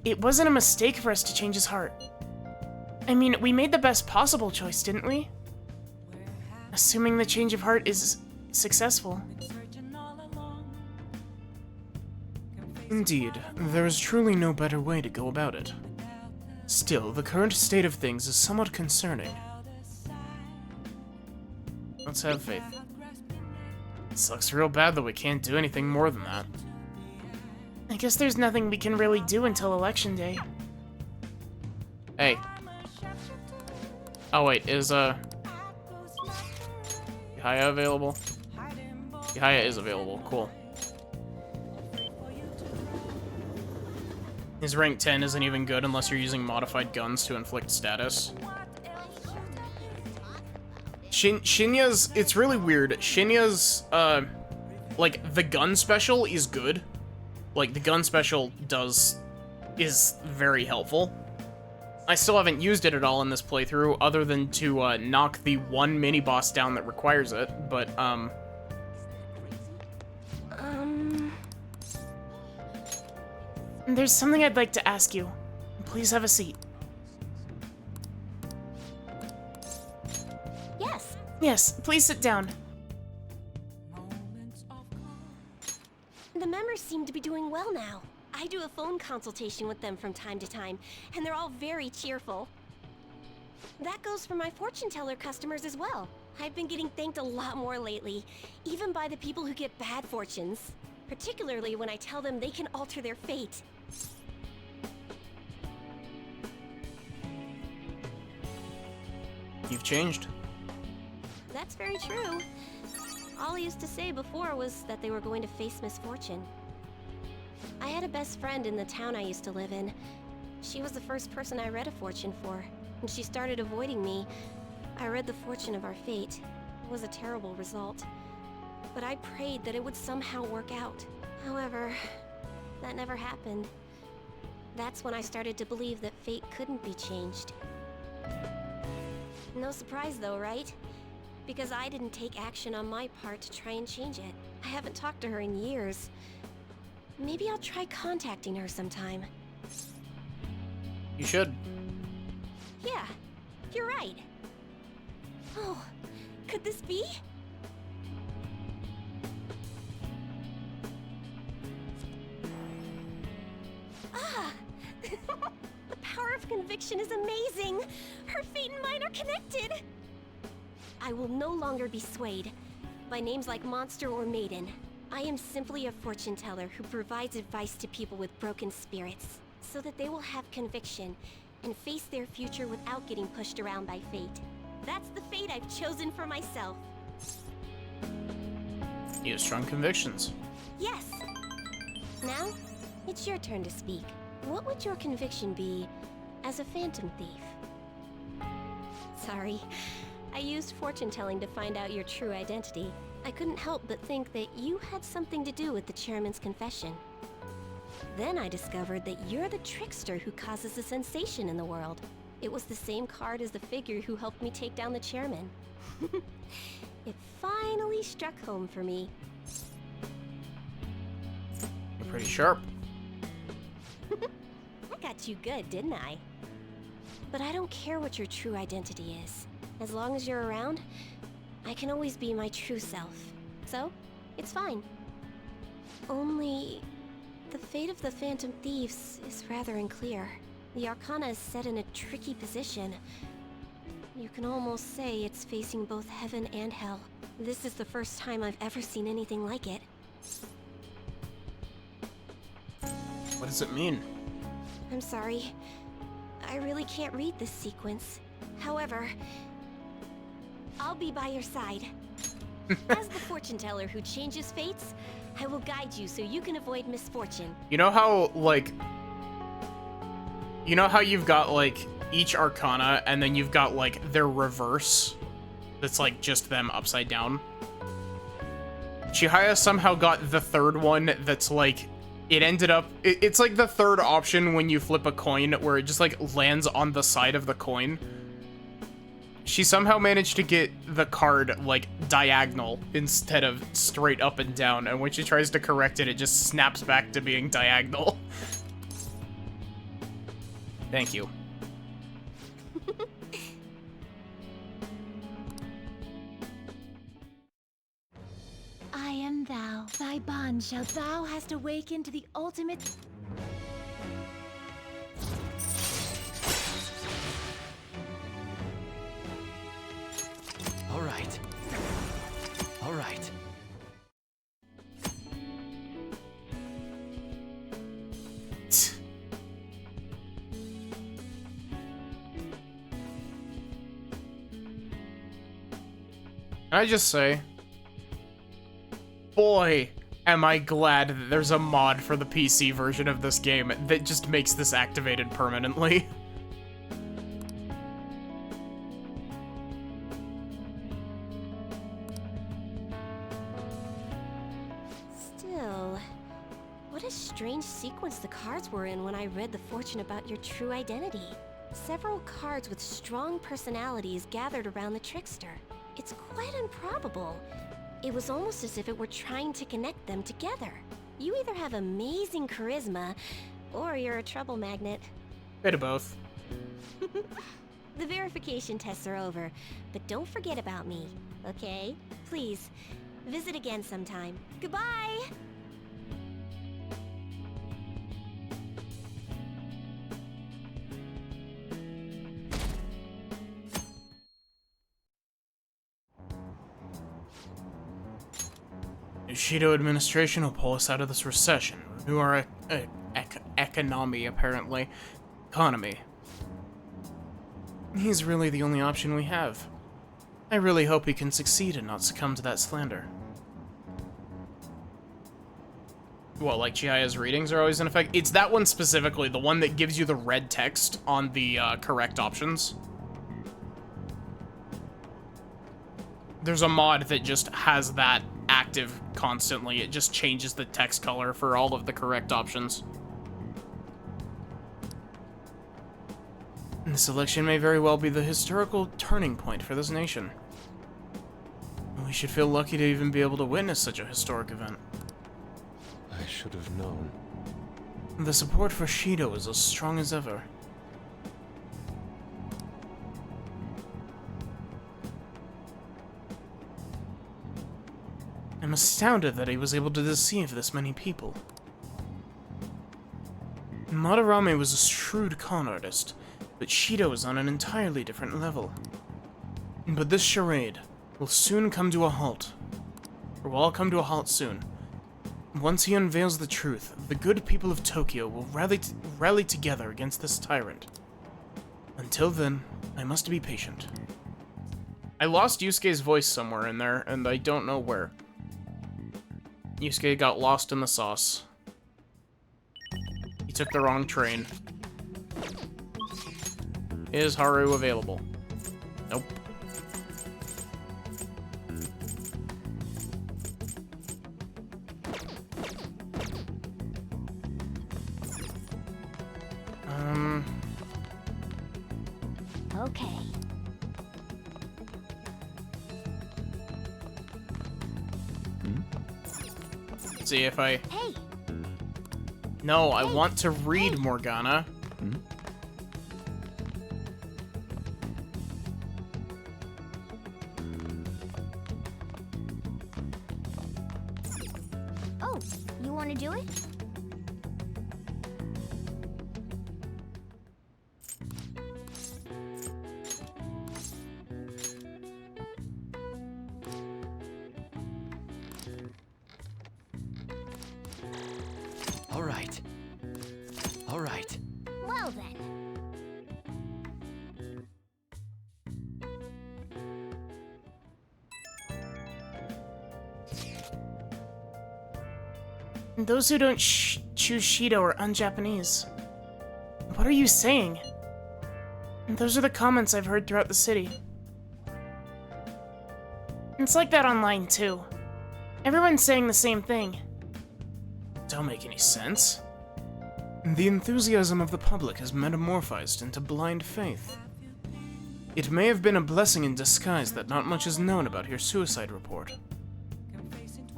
it wasn't a mistake for us to change his heart. I mean, we made the best possible choice, didn't we? Assuming the change of heart is successful. Indeed, there is truly no better way to go about it. Still, the current state of things is somewhat concerning. Let's have faith. It sucks real bad that we can't do anything more than that. I guess there's nothing we can really do until Election Day. Hey. Oh wait, is Yahaya available? Yahaya is available, cool. His rank 10 isn't even good unless you're using modified guns to inflict status. Shinya's, it's really weird. Shinya's, like, the gun special is good. Like, the gun special is very helpful. I still haven't used it at all in this playthrough, other than to, knock the one mini-boss down that requires it, but, There's something I'd like to ask you. Please have a seat. Yes. Yes, please sit down. The members seem to be doing well now. I do a phone consultation with them from time to time, and they're all very cheerful. That goes for my fortune teller customers as well. I've been getting thanked a lot more lately, even by the people who get bad fortunes. Particularly when I tell them they can alter their fate. You've changed. That's very true. All I used to say before was that they were going to face misfortune. I had a best friend in the town I used to live in. She was the first person I read a fortune for. When she started avoiding me, I read the fortune of our fate. It was a terrible result. But I prayed that it would somehow work out. However, that never happened. That's when I started to believe that fate couldn't be changed. No surprise though, right? Because I didn't take action on my part to try and change it. I haven't talked to her in years. Maybe I'll try contacting her sometime. You should. Yeah, you're right. Oh, could this be? Ah! The power of conviction is amazing! Her fate and mine are connected! I will no longer be swayed by names like monster or maiden. I am simply a fortune teller who provides advice to people with broken spirits, so that they will have conviction and face their future without getting pushed around by fate. That's the fate I've chosen for myself. You have strong convictions. Yes. Now, it's your turn to speak. What would your conviction be as a phantom thief? Sorry, I used fortune telling to find out your true identity. I couldn't help but think that you had something to do with the chairman's confession. Then I discovered that you're the trickster who causes a sensation in the world. It was the same card as the figure who helped me take down the chairman. It finally struck home for me. You're pretty sharp. I got you good, didn't I? But I don't care what your true identity is. As long as you're around, I can always be my true self. So, it's fine. Only, the fate of the Phantom Thieves is rather unclear. The Arcana is set in a tricky position. You can almost say it's facing both heaven and hell. This is the first time I've ever seen anything like it. What does it mean? I'm sorry. I really can't read this sequence. However, I'll be by your side. As the fortune teller who changes fates, I will guide you so you can avoid misfortune. You know how, like... You know how you've got, like, each Arcana, and then you've got, like, their reverse? That's, like, just them upside down? Chihaya somehow got the third one that's, like... It ended up... It's, like, the third option when you flip a coin, where it just, like, lands on the side of the coin. She somehow managed to get the card, like, diagonal instead of straight up and down, and when she tries to correct it, it just snaps back to being diagonal. Thank you. I am thou. Thy bond shalt thou hast awakened to the ultimate... All right. All right. Can I just say, boy, am I glad that there's a mod for the PC version of this game that just makes this activated permanently. Still, what a strange sequence the cards were in when I read the fortune about your true identity. Several cards with strong personalities gathered around the trickster. It's quite improbable. It was almost as if it were trying to connect them together. You either have amazing charisma, or you're a trouble magnet. Bit of both. The verification tests are over, but don't forget about me, okay? Please, visit again sometime. Goodbye! Shido administration will pull us out of this recession. Renew our economy, apparently. Economy. He's really the only option we have. I really hope he can succeed and not succumb to that slander. Well, like Chihiya's readings are always in effect? It's that one specifically, the one that gives you the red text on the correct options. There's a mod that just has that active constantly. It just changes the text color for all of the correct options. This election may very well be the historical turning point for this nation. We should feel lucky to even be able to witness such a historic event. I should have known. The support for Shido is as strong as ever. I'm astounded that he was able to deceive this many people. Madarame was a shrewd con artist, but Shido is on an entirely different level. But this charade will soon come to a halt. Or will all come to a halt soon. Once he unveils the truth, the good people of Tokyo will rally together against this tyrant. Until then, I must be patient. I lost Yusuke's voice somewhere in there, and I don't know where. Yusuke got lost in the sauce. He took the wrong train. Is Haru available? Nope. Okay. See if I... Hey! No, I want to read Morgana. Oh, you want to do it? All right. All right. Well then. Those who don't choose Shido are un-Japanese. What are you saying? Those are the comments I've heard throughout the city. It's like that online, too. Everyone's saying the same thing. Don't make any sense. The enthusiasm of the public has metamorphosed into blind faith. It may have been a blessing in disguise that not much is known about your suicide report.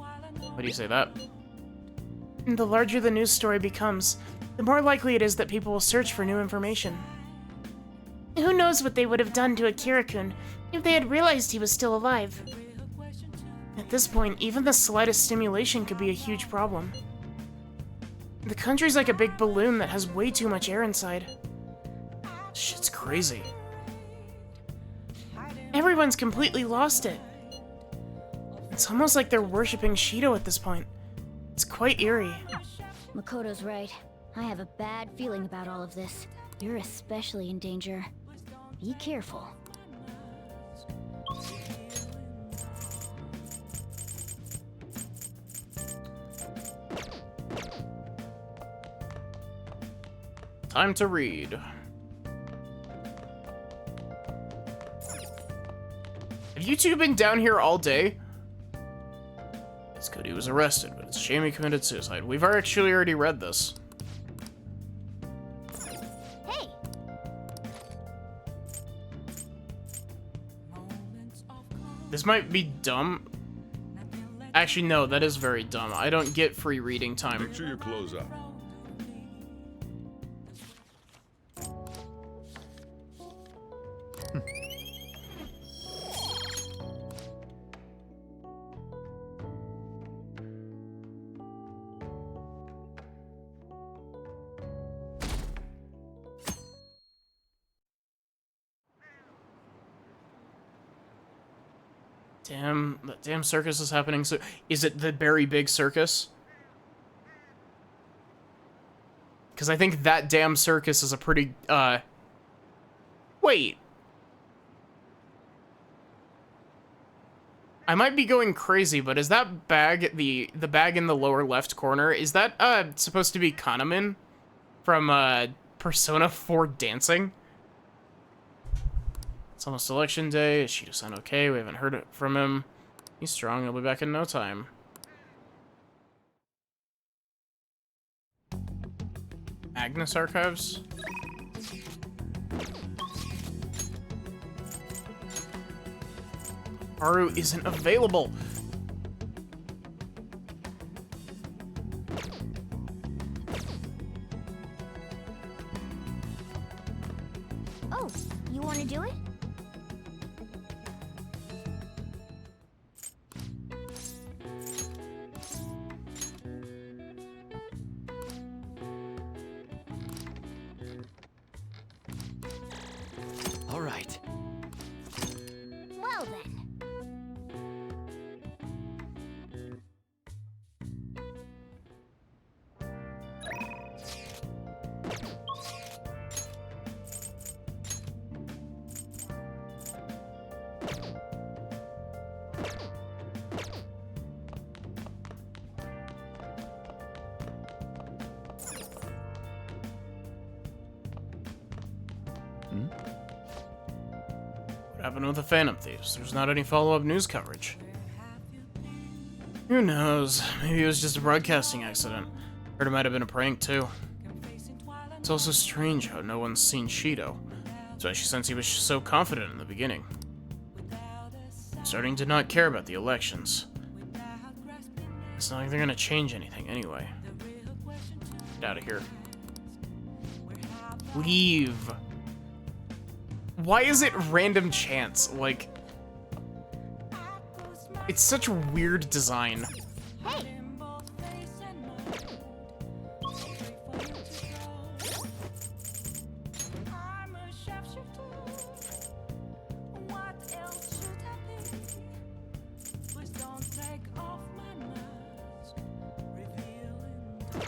Why do you say that? The larger the news story becomes, the more likely it is that people will search for new information. Who knows what they would have done to Akira-kun if they had realized he was still alive? At this point, even the slightest stimulation could be a huge problem. The country's like a big balloon that has way too much air inside. Shit's crazy. Everyone's completely lost it. It's almost like they're worshipping Shido at this point. It's quite eerie. Makoto's right. I have a bad feeling about all of this. You're especially in danger. Be careful. Time to read. Have you two been down here all day? It's good he was arrested, but it's a shame he committed suicide. We've actually already read this. Hey! This might be dumb. Actually, no, that is very dumb. I don't get free reading time. Make sure you close up. Damn, that damn circus is happening. So, is it the very big circus? Because I think that damn circus is a pretty, wait. I might be going crazy, but is that bag, the bag in the lower left corner, is that supposed to be Kanamin from Persona 4 Dancing? It's almost election day. Is Shido-san okay? We haven't heard it from him. He's strong. He'll be back in no time. Agnes Archives? Haru isn't available. Oh, you want to do it? All right. Well then. What happened with the Phantom Thieves? There's not any follow-up news coverage. Who knows? Maybe it was just a broadcasting accident. Heard it might have been a prank, too. It's also strange how no one's seen Shido, especially since he was so confident in the beginning. Starting to not care about the elections. It's not like they're gonna change anything anyway. Get out of here. Leave. Why is it random chance? Like, it's such a weird design. Hey,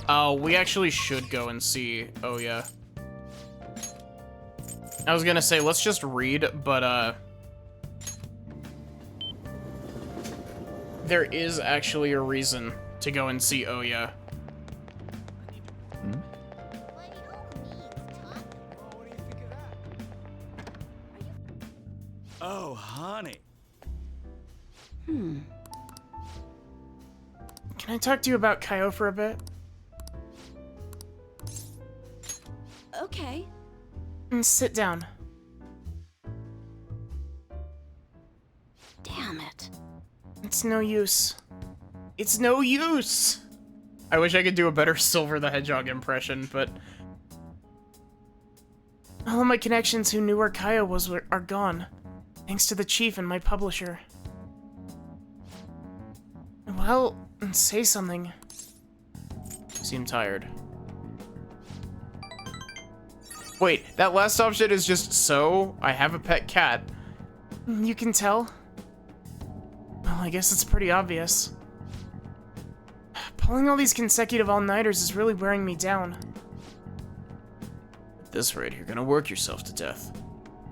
Oh, we actually should go and see. Oh, yeah. I was gonna say, let's just read, but, there is actually a reason to go and see Oya. Oh, honey. Can I talk to you about Kaio for a bit? Okay. Sit down. damn it. It's no use. It's no use! I wish I could do a better Silver the Hedgehog impression, but... All of my connections who knew where Kaio was are gone, thanks to the chief and my publisher. Well, say something. You seem tired. Wait, that last option is just so I have a pet cat. You can tell? Well, I guess it's pretty obvious. Pulling all these consecutive all-nighters is really wearing me down. At this rate, you're gonna work yourself to death.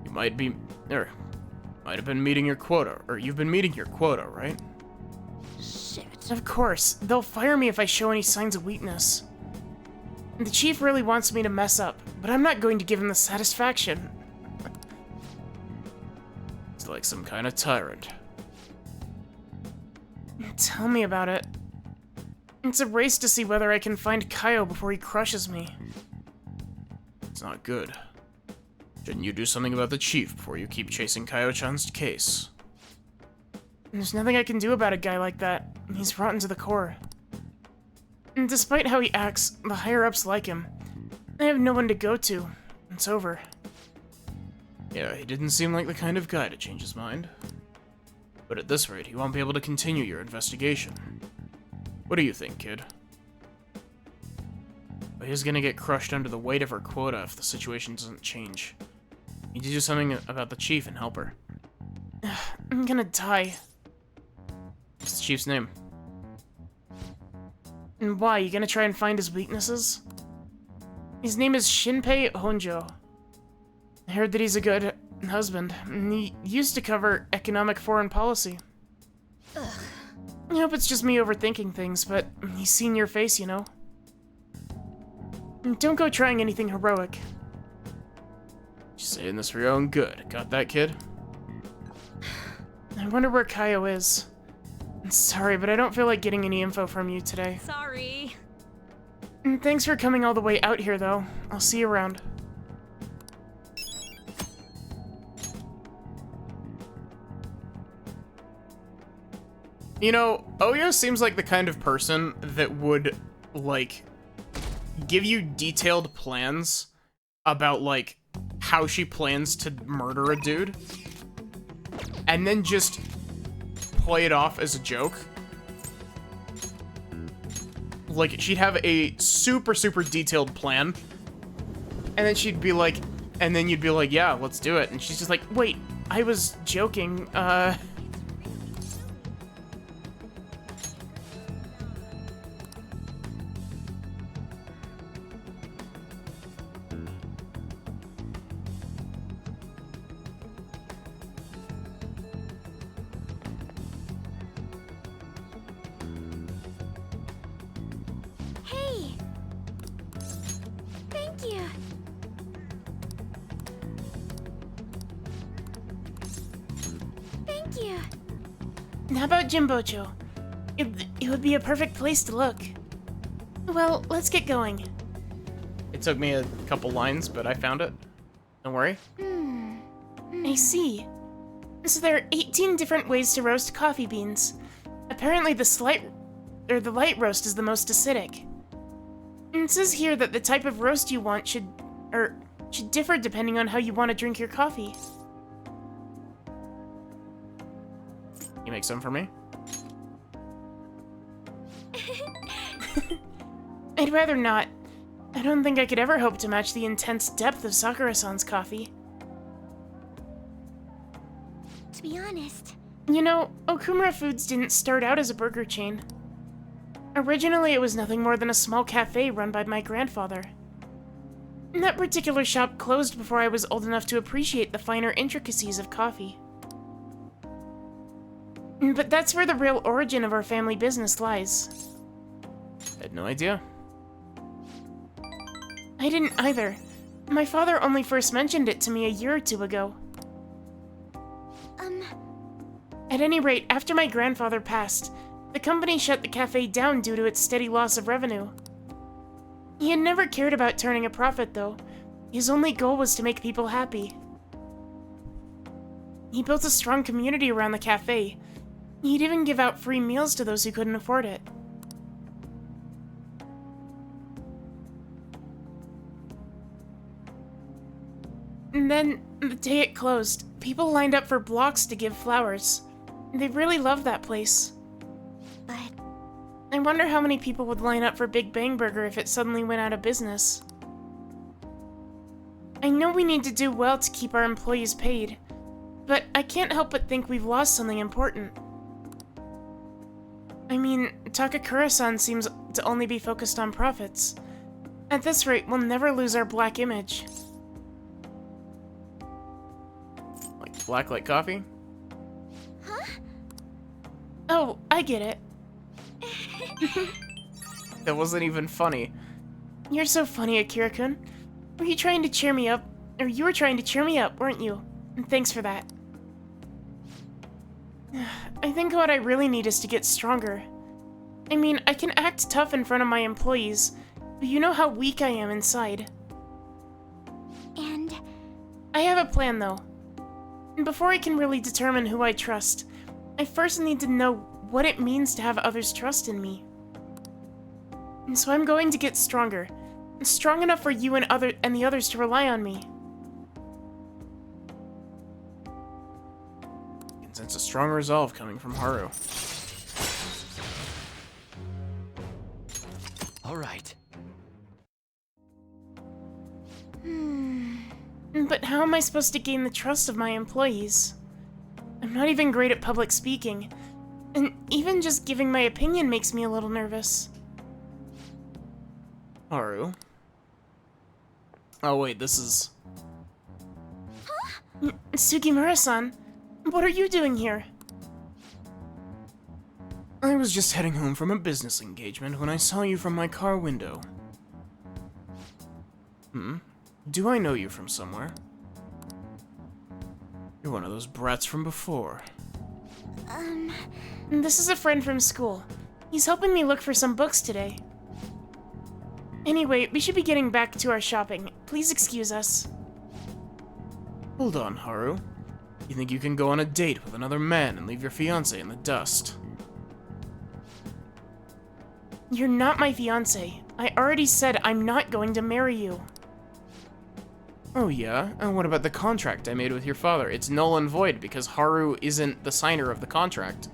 You might be... might have been meeting your quota, or you've been meeting your quota, right? Shit. Of course, they'll fire me if I show any signs of weakness. The chief really wants me to mess up, but I'm not going to give him the satisfaction. It's like some kind of tyrant. Tell me about it. It's a race to see whether I can find Kaio before he crushes me. It's not good. Shouldn't you do something about the chief before you keep chasing Kaio-chan's case? There's nothing I can do about a guy like that. He's rotten to the core. And despite how he acts, the higher-ups like him. I have no one to go to. It's over. Yeah, he didn't seem like the kind of guy to change his mind. But at this rate, he won't be able to continue your investigation. What do you think, kid? But he's gonna get crushed under the weight of her quota if the situation doesn't change. You need to do something about the chief and help her. I'm gonna die. What's the chief's name? And why? You gonna try and find his weaknesses? His name is Shinpei Honjo. I heard that he's a good husband, and he used to cover economic foreign policy. I hope it's just me overthinking things, but he's seen your face, you know. Don't go trying anything heroic. Just saying this for your own good. Got that, kid? I wonder where Kaio is. I'm sorry, but I don't feel like getting any info from you today. Sorry. Thanks for coming all the way out here, though. I'll see you around. You know, Oyo seems like the kind of person that would, like, give you detailed plans about, like, how she plans to murder a dude, and then just play it off as a joke. Like, she'd have a super, super detailed plan, and then she'd be like, and then you'd be like, yeah, let's do it. And she's just like, Wait, I was joking, Hey! Thank you. Thank you. How about Jimbocho? It would be a perfect place to look. Well, let's get going. it took me a couple lines, but I found it. Don't worry. I see. So there are 18 different ways to roast coffee beans. Apparently the light roast is the most acidic. It says here that the type of roast you want should differ depending on how you want to drink your coffee. You make some for me? I'd rather not. I don't think I could ever hope to match the intense depth of Sakura-san's coffee. To be honest, You know, Okumura Foods didn't start out as a burger chain. Originally, it was nothing more than a small cafe run by my grandfather. That particular shop closed before I was old enough to appreciate the finer intricacies of coffee. But that's where the real origin of our family business lies. I had no idea. I didn't either. My father only first mentioned it to me a year or two ago. At any rate, after my grandfather passed, the company shut the cafe down due to its steady loss of revenue. He had never cared about turning a profit, though. His only goal was to make people happy. He built a strong community around the cafe. He'd even give out free meals to those who couldn't afford it. And then, the day it closed, people lined up for blocks to give flowers. They really loved that place. but I wonder how many people would line up for Big Bang Burger if it suddenly went out of business. I know we need to do well to keep our employees paid, but I can't help but think we've lost something important. I mean, Takakura-san seems to only be focused on profits. At this rate, we'll never lose our black image. Like black like coffee? Oh, I get it. That wasn't even funny. You're so funny, Akira-kun. Were you trying to cheer me up? Or you were trying to cheer me up, weren't you? And thanks for that. I think what I really need is to get stronger. I mean, I can act tough in front of my employees, but you know how weak I am inside. and I have a plan, though. And before I can really determine who I trust, I first need to know what it means to have others trust in me. And so I'm going to get stronger. Strong enough for you and the others to rely on me. I can sense a strong resolve coming from Haru. All right. But how am I supposed to gain the trust of my employees? I'm not even great at public speaking, and even just giving my opinion makes me a little nervous. Haru. Oh wait, this is... Sugimura-san, what are you doing here? I was just heading home from a business engagement when I saw you from my car window. Do I know you from somewhere? You're one of those brats from before. This is a friend from school. He's helping me look for some books today. Anyway, we should be getting back to our shopping. Please excuse us. Hold on, Haru. You think you can go on a date with another man and leave your fiancé in the dust? You're not my fiancé. I already said I'm not going to marry you. Oh yeah? And what about the contract I made with your father? It's null and void because Haru isn't the signer of the contract.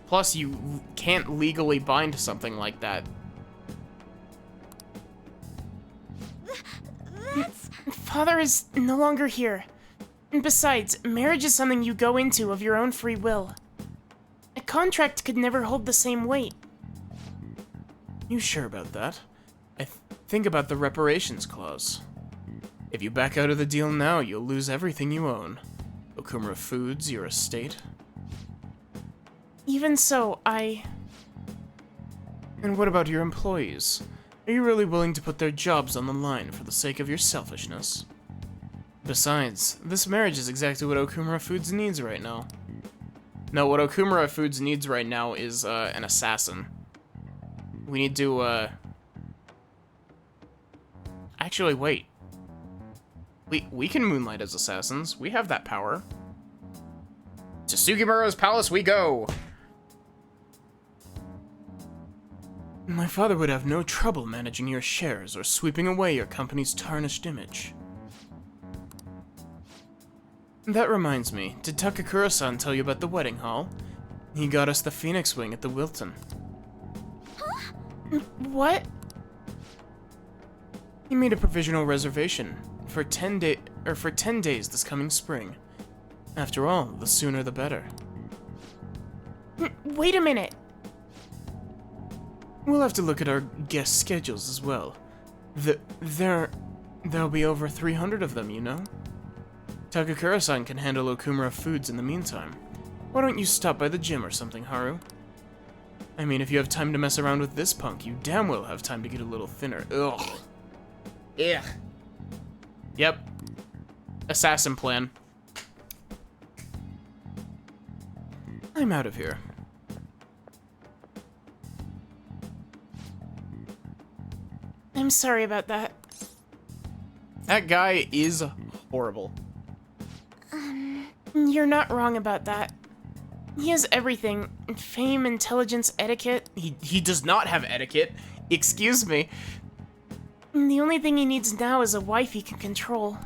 Plus, you can't legally bind something like that. Father is no longer here. And besides, marriage is something you go into of your own free will. A contract could never hold the same weight. You sure about that? Think about the reparations clause. If you back out of the deal now, you'll lose everything you own. Okumura Foods, your estate. Even so, And what about your employees? Are you really willing to put their jobs on the line for the sake of your selfishness? Besides, this marriage is exactly what Okumura Foods needs right now. No, what Okumura Foods needs right now is an assassin. We need to, Actually, wait. We can moonlight as assassins. We have that power. To Sugimura's palace we go! My father would have no trouble managing your shares or sweeping away your company's tarnished image. That reminds me, did Takakura-san tell you about the wedding hall? He got us the Phoenix Wing at the Wilton. what? He made a provisional reservation for 10 days this coming spring. After all, the sooner the better. Wait a minute. We'll have to look at our guest schedules as well. There'll be over 300 of them, you know? Takakura-san can handle Okumura Foods in the meantime. Why don't you stop by the gym or something, Haru? I mean, if you have time to mess around with this punk, you damn well have time to get a little thinner. Ugh. Yeah. Yep. Assassin plan. I'm out of here. I'm sorry about that. That guy is horrible. You're not wrong about that. He has everything. Fame, intelligence, etiquette. He does not have etiquette. Excuse me. The only thing he needs now is a wife he can control.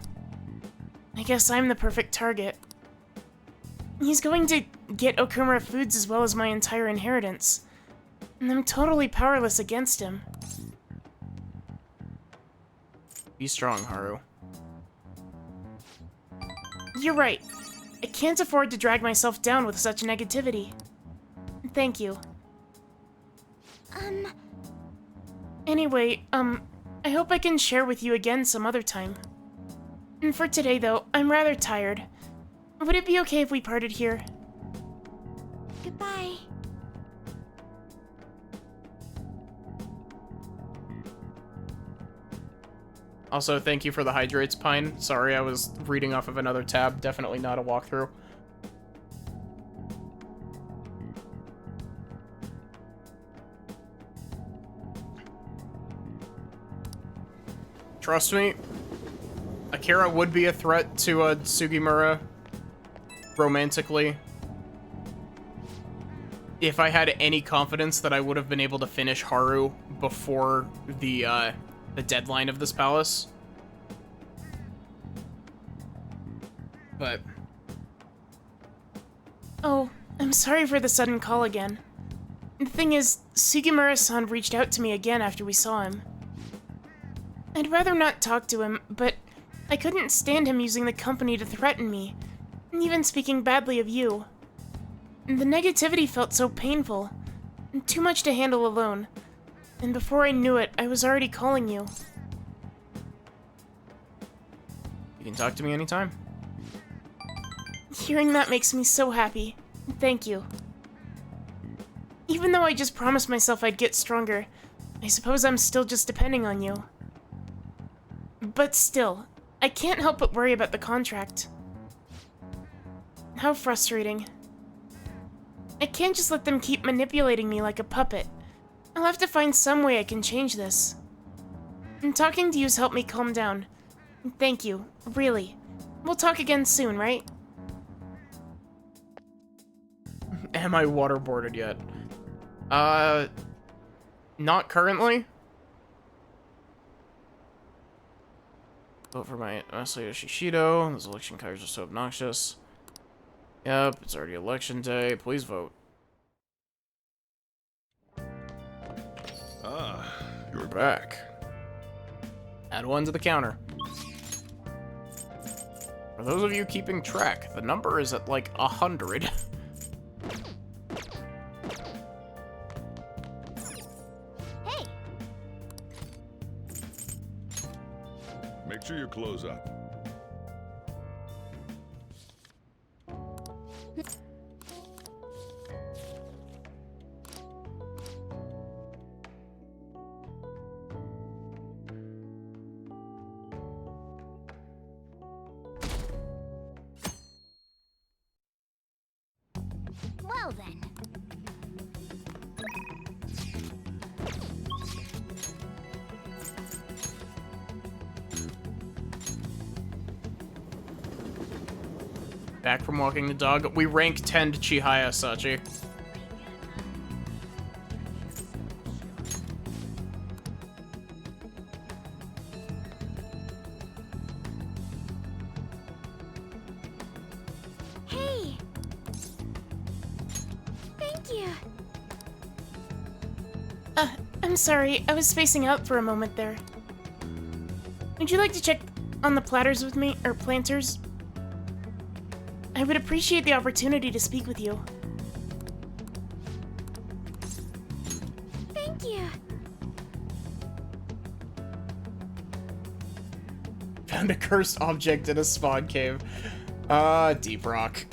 I guess I'm the perfect target. He's going to get Okumura Foods as well as my entire inheritance. And I'm totally powerless against him. Be strong, Haru. You're right. I can't afford to drag myself down with such negativity. Thank you. Anyway, I hope I can share with you again some other time. And for today, though, I'm rather tired. Would it be okay if we parted here? Goodbye. Also, thank you for the hydrates, Pine. Sorry, I was reading off of another tab. Definitely not a walkthrough. Trust me, Akira would be a threat to Sugimura romantically. If I had any confidence that I would have been able to finish Haru before the deadline of this palace. But... Oh, I'm sorry for the sudden call again. The thing is, Sugimura-san reached out to me again after we saw him. I'd rather not talk to him, but I couldn't stand him using the company to threaten me, and even speaking badly of you. The negativity felt so painful, and too much to handle alone. And before I knew it, I was already calling you. You can talk to me anytime. Hearing that makes me so happy. Thank you. Even though I just promised myself I'd get stronger, I suppose I'm still just depending on you. But still, I can't help but worry about the contract. How frustrating. I can't just let them keep manipulating me like a puppet. I'll have to find some way I can change this. And talking to you's helped me calm down. Thank you, really. We'll talk again soon, right? Am I waterboarded yet? Not currently. Vote for my Masayo Shishido. Those election cards are so obnoxious. Yep, it's already election day. Please vote. Ah, You're back. Add one to the counter. For those of you keeping track, the number is at like 100. Hey! make sure you close up. Well then. Back from walking the dog. We rank 10 to Chihaya Sachi. Hey! Thank you. I'm sorry, I was spacing out for a moment there. Would you like to check on the platters with me, or planters? I would appreciate the opportunity to speak with you. Thank you. Found a cursed object in a spawn cave. Deep Rock.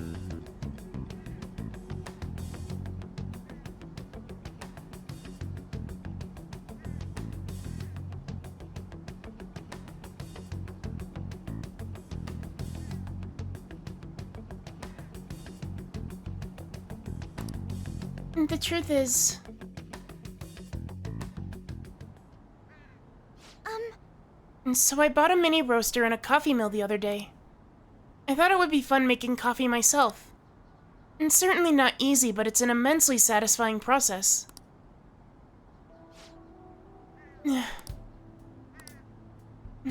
The truth is... So I bought a mini roaster and a coffee mill the other day. I thought it would be fun making coffee myself. It's certainly not easy, but it's an immensely satisfying process.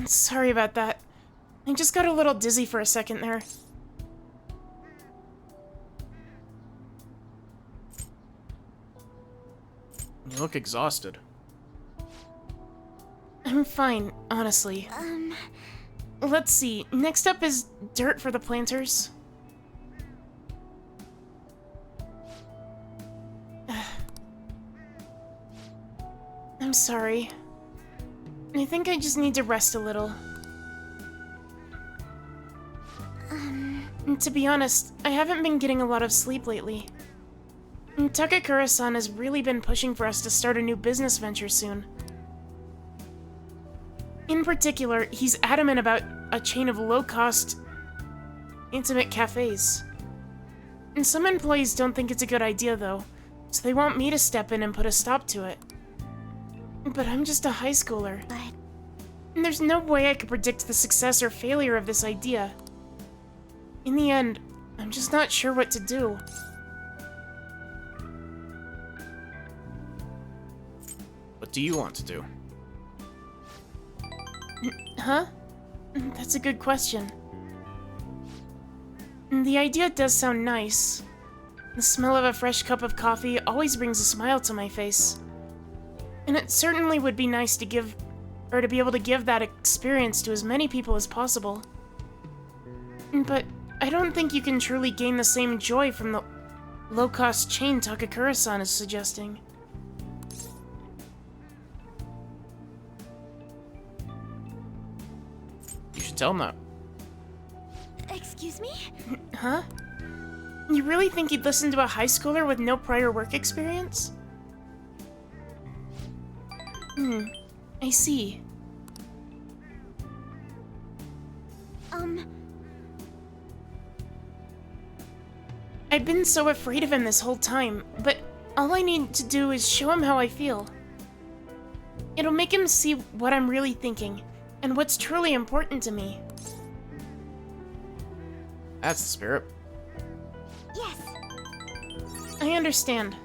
Sorry about that. I just got a little dizzy for a second there. You look exhausted. I'm fine, honestly. Let's see. Next up is dirt for the planters. I'm sorry. I think I just need to rest a little. And to be honest, I haven't been getting a lot of sleep lately. And Takakura-san has really been pushing for us to start a new business venture soon. In particular, he's adamant about a chain of low-cost, intimate cafes. And some employees don't think it's a good idea, though, so they want me to step in and put a stop to it. But I'm just a high schooler. And there's no way I could predict the success or failure of this idea. In the end, I'm just not sure what to do. What do you want to do? Huh? That's a good question. The idea does sound nice. The smell of a fresh cup of coffee always brings a smile to my face. And it certainly would be nice to be able to give that experience to as many people as possible. But I don't think you can truly gain the same joy from the low-cost chain Takakura-san is suggesting. You should tell him that. Excuse me? Huh? You really think you'd listen to a high schooler with no prior work experience? I see. I've been so afraid of him this whole time, but all I need to do is show him how I feel. It'll make him see what I'm really thinking, and what's truly important to me. That's the spirit. Yes. I understand.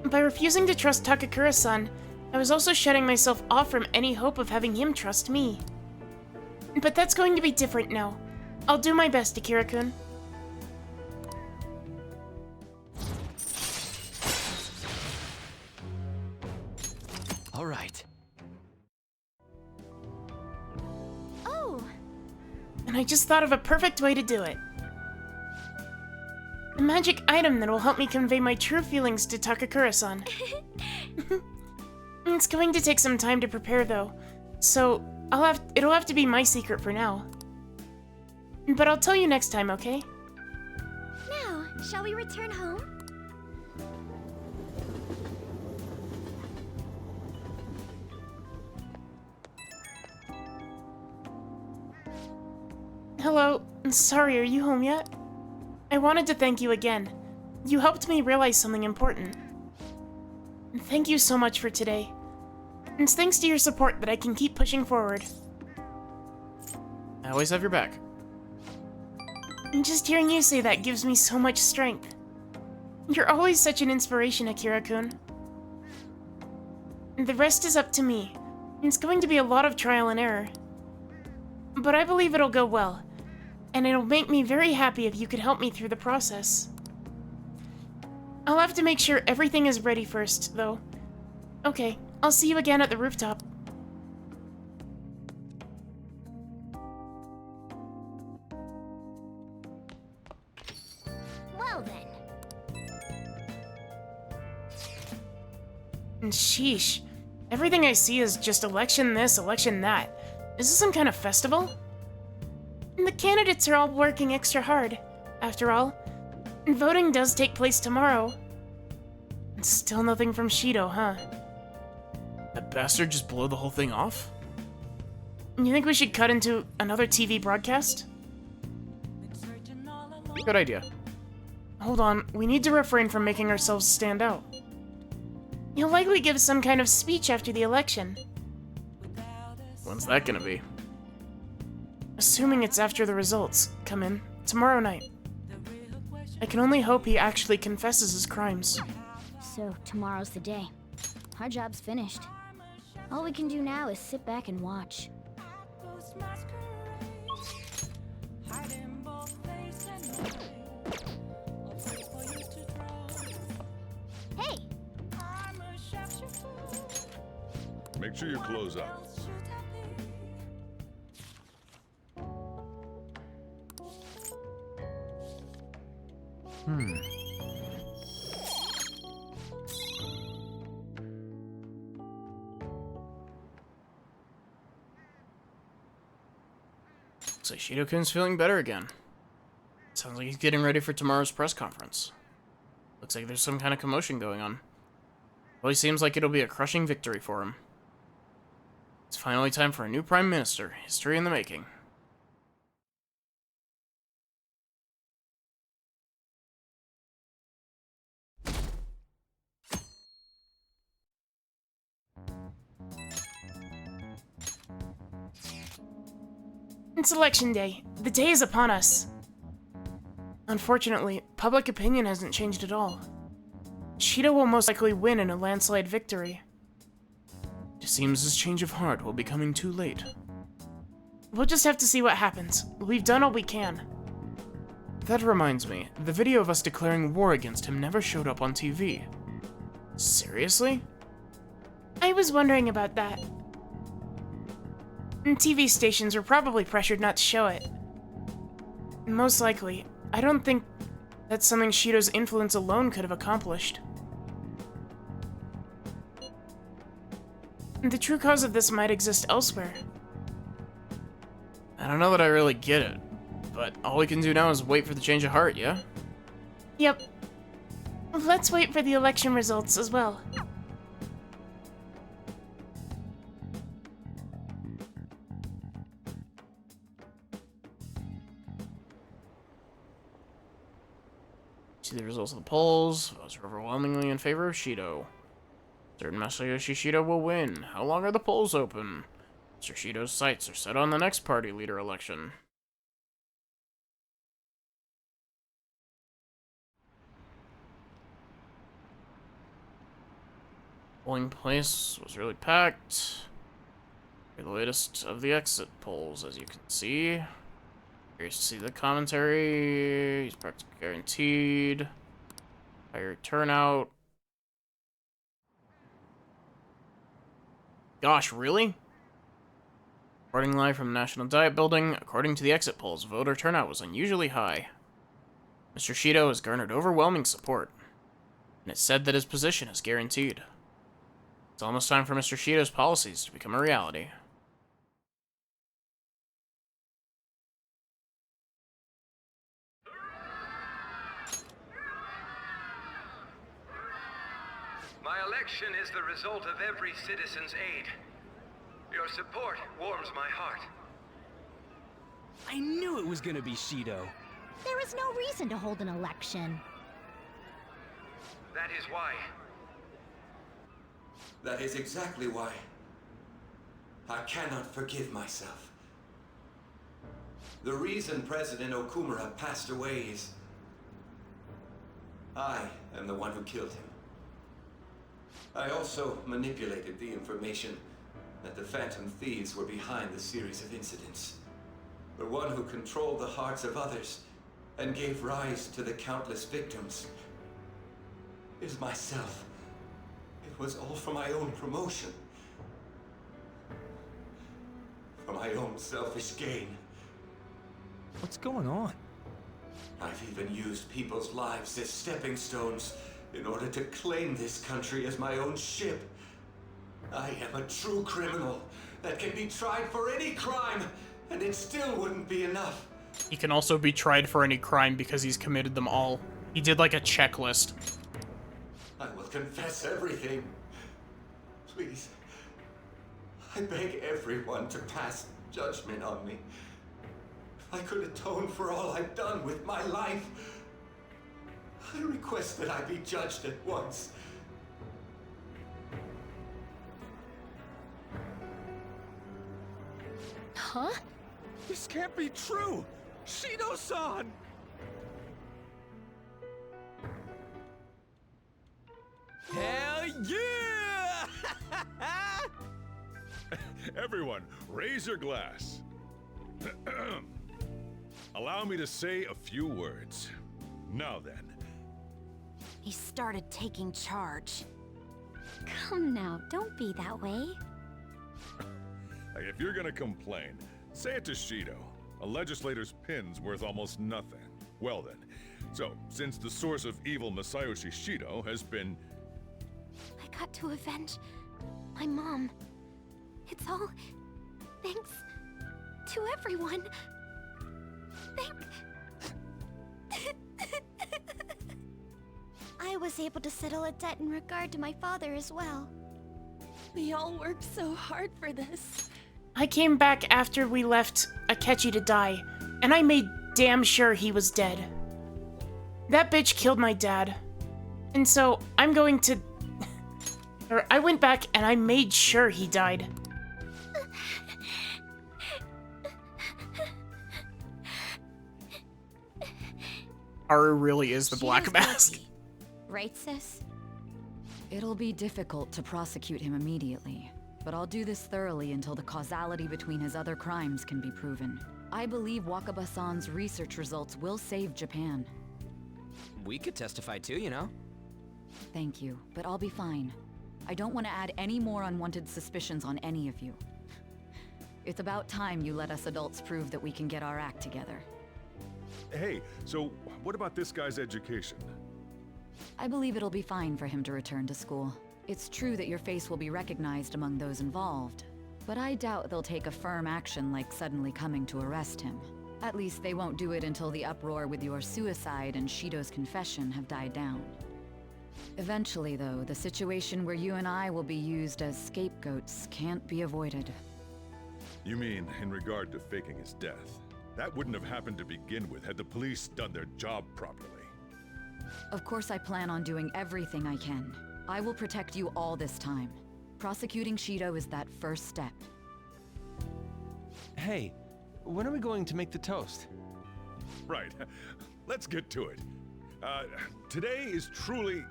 By refusing to trust Takakura-san, I was also shutting myself off from any hope of having him trust me. But that's going to be different now. I'll do my best, Akira-kun. All right. Oh, And I just thought of a perfect way to do it. A magic item that will help me convey my true feelings to Takakura-san. It's going to take some time to prepare though, so it'll have to be my secret for now. But I'll tell you next time, okay? now, shall we return home? Hello, sorry, are you home yet? I wanted to thank you again. You helped me realize something important. Thank you so much for today. It's thanks to your support that I can keep pushing forward. I always have your back. And just hearing you say that gives me so much strength. You're always such an inspiration, Akira-kun. The rest is up to me. It's going to be a lot of trial and error. But I believe it'll go well. And it'll make me very happy if you could help me through the process. I'll have to make sure everything is ready first, though. Okay, I'll see you again at the rooftop. Well then. And sheesh, everything I see is just election this, election that. Is this some kind of festival? And the candidates are all working extra hard. After all, voting does take place tomorrow. And still nothing from Shido, huh? That bastard just blew the whole thing off? You think we should cut into another TV broadcast? Good idea. Hold on, we need to refrain from making ourselves stand out. He'll likely give some kind of speech after the election. When's that gonna be? Assuming it's after the results come in, tomorrow night. I can only hope he actually confesses his crimes. So, tomorrow's the day. Our job's finished. All we can do now is sit back and watch. Hey! Make sure your clothes up. Looks like Shido-kun's feeling better again. Sounds like he's getting ready for tomorrow's press conference. Looks like there's some kind of commotion going on. Well, he seems like it'll be a crushing victory for him. It's finally time for a new Prime Minister. History in the making. It's election day. The day is upon us. Unfortunately, public opinion hasn't changed at all. Shido will most likely win in a landslide victory. It seems his change of heart will be coming too late. We'll just have to see what happens. We've done all we can. That reminds me, the video of us declaring war against him never showed up on TV. Seriously? I was wondering about that. And TV stations were probably pressured not to show it. Most likely. I don't think that's something Shido's influence alone could have accomplished. The true cause of this might exist elsewhere. I don't know that I really get it, but all we can do now is wait for the change of heart, yeah? Yep. Let's wait for the election results as well. See the results of the polls. Votes are overwhelmingly in favor of Shido. Certain Masayoshi Shido will win. How long are the polls open? Mr. Shido's sights are set on the next party leader election. Polling place was really packed. Here the latest of the exit polls, as you can see. Curious to see the commentary. He's practically guaranteed. Higher turnout. Gosh, really? Reporting live from National Diet Building, according to the exit polls, voter turnout was unusually high. Mr. Shido has garnered overwhelming support, and it's said that his position is guaranteed. It's almost time for Mr. Shido's policies to become a reality. My election is the result of every citizen's aid. Your support warms my heart. I knew it was gonna be Shido. There is no reason to hold an election. That is why. That is exactly why. I cannot forgive myself. The reason President Okumura passed away is... I am the one who killed him. I also manipulated the information that the Phantom Thieves were behind the series of incidents. The one who controlled the hearts of others and gave rise to the countless victims is myself. It was all for my own promotion. For my own selfish gain. What's going on? I've even used people's lives as stepping stones in order to claim this country as my own ship. I am a true criminal that can be tried for any crime, and it still wouldn't be enough. He can also be tried for any crime because he's committed them all. He did like a checklist. I will confess everything. Please. I beg everyone to pass judgment on me. If I could atone for all I've done with my life, I request that I be judged at once. Huh? This can't be true! Shido-san! Hell yeah! Everyone, raise your glass. Allow me to say a few words. Now then. He started taking charge. Come now, don't be that way. Like, if you're gonna complain, say it to Shido. A legislator's pin's worth almost nothing. Well then, so since the source of evil Masayoshi Shido has been... I got to avenge my mom. It's all thanks to everyone. I was able to settle a debt in regard to my father as well. We all worked so hard for this. I came back after we left Akechi to die, and I made damn sure he was dead. That bitch killed my dad. And so, I'm going to... or I went back and I made sure he died. Haru really is the She Black is Mask. guilty. Right, sis? It'll be difficult to prosecute him immediately, but I'll do this thoroughly until the causality between his other crimes can be proven. I believe Wakaba-san's research results will save Japan. We could testify too, you know? Thank you, but I'll be fine. I don't want to add any more unwanted suspicions on any of you. It's about time you let us adults prove that we can get our act together. Hey, so what about this guy's education? I believe it'll be fine for him to return to school. It's true that your face will be recognized among those involved, but I doubt they'll take a firm action like suddenly coming to arrest him. At least they won't do it until the uproar with your suicide and Shido's confession have died down. Eventually, though, the situation where you and I will be used as scapegoats can't be avoided. You mean in regard to faking his death? That wouldn't have happened to begin with had the police done their job properly. Of course I plan on doing everything I can. I will protect you all this time. Prosecuting Shido is that first step. Hey, when are we going to make the toast? Right. Let's get to it. Today is truly...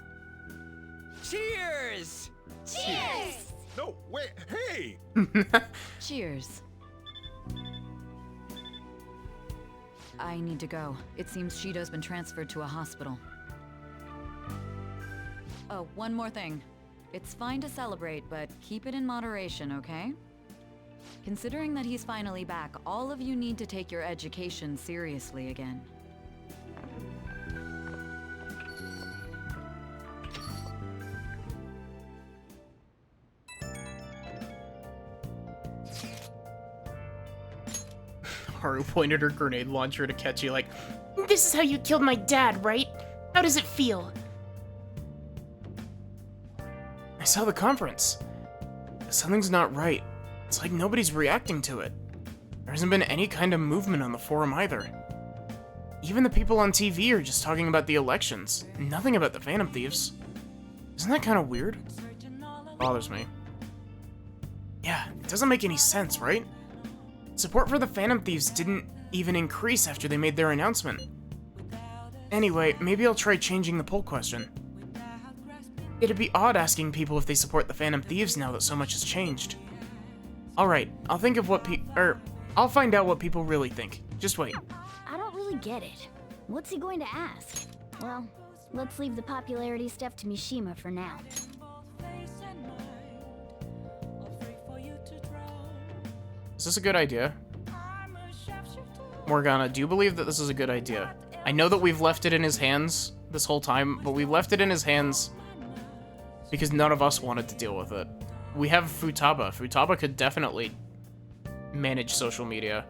Cheers! Cheers! No, wait, hey! Cheers. I need to go. It seems Shido's been transferred to a hospital. Oh, one more thing. It's fine to celebrate, but keep it in moderation, okay? Considering that he's finally back, all of you need to take your education seriously again. Haru pointed her grenade launcher to Ketchy like, This is how you killed my dad, right? How does it feel? I saw the conference. Something's not right. It's like nobody's reacting to it. There hasn't been any kind of movement on the forum either. Even the people on TV are just talking about the elections, nothing about the Phantom Thieves. Isn't that kind of weird? Bothers me. Yeah, it doesn't make any sense, right? Support for the Phantom Thieves didn't even increase after they made their announcement. Anyway, maybe I'll try changing the poll question. It'd be odd asking people if they support the Phantom Thieves now that so much has changed. Alright, I'll think of what I'll find out what people really think. Just wait. I don't really get it. What's he going to ask? Well, let's leave the popularity stuff to Mishima for now. Is this a good idea? Morgana, do you believe that this is a good idea? I know that we've left it in his hands this whole time, but we left it in his hands because none of us wanted to deal with it. We have Futaba. Futaba could definitely manage social media.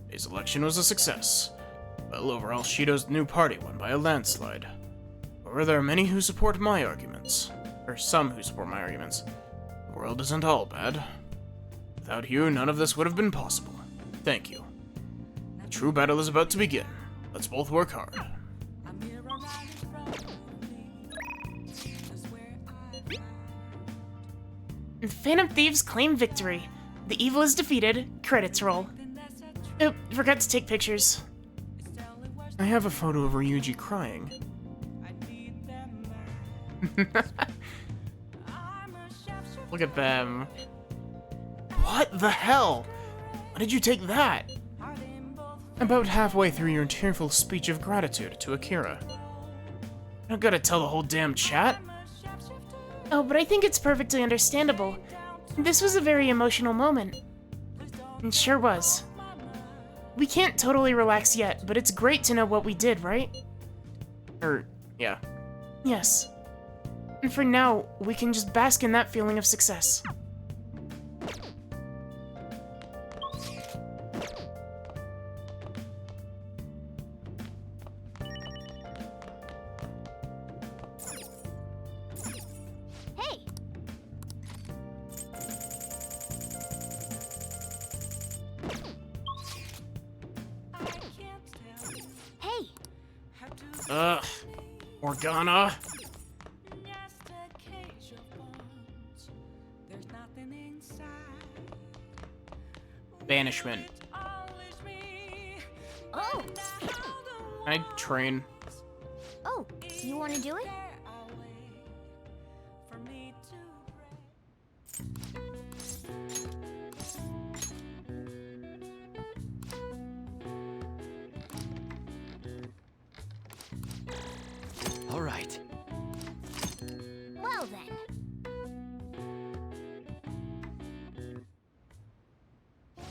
Today's election was a success. Well, overall, Shido's new party won by a landslide. However, there are many who support my arguments. Or some who support my arguments. The world isn't all bad. Without you, none of this would have been possible. Thank you. The true battle is about to begin. Let's both work hard. The Phantom Thieves claim victory. The evil is defeated. Credits roll. Oh, forgot to take pictures. I have a photo of Ryuji crying. Look at them. What the hell? Why did you take that? About halfway through your tearful speech of gratitude to Akira. I don't gotta tell the whole damn chat. Oh, but I think it's perfectly understandable. This was a very emotional moment. It sure was. We can't totally relax yet, but it's great to know what we did, right? Yeah. Yes. And for now, we can just bask in that feeling of success. Hey! Hey! Morgana? Banishment. Oh! Can I train? Oh, you want to do it? All right. Well then.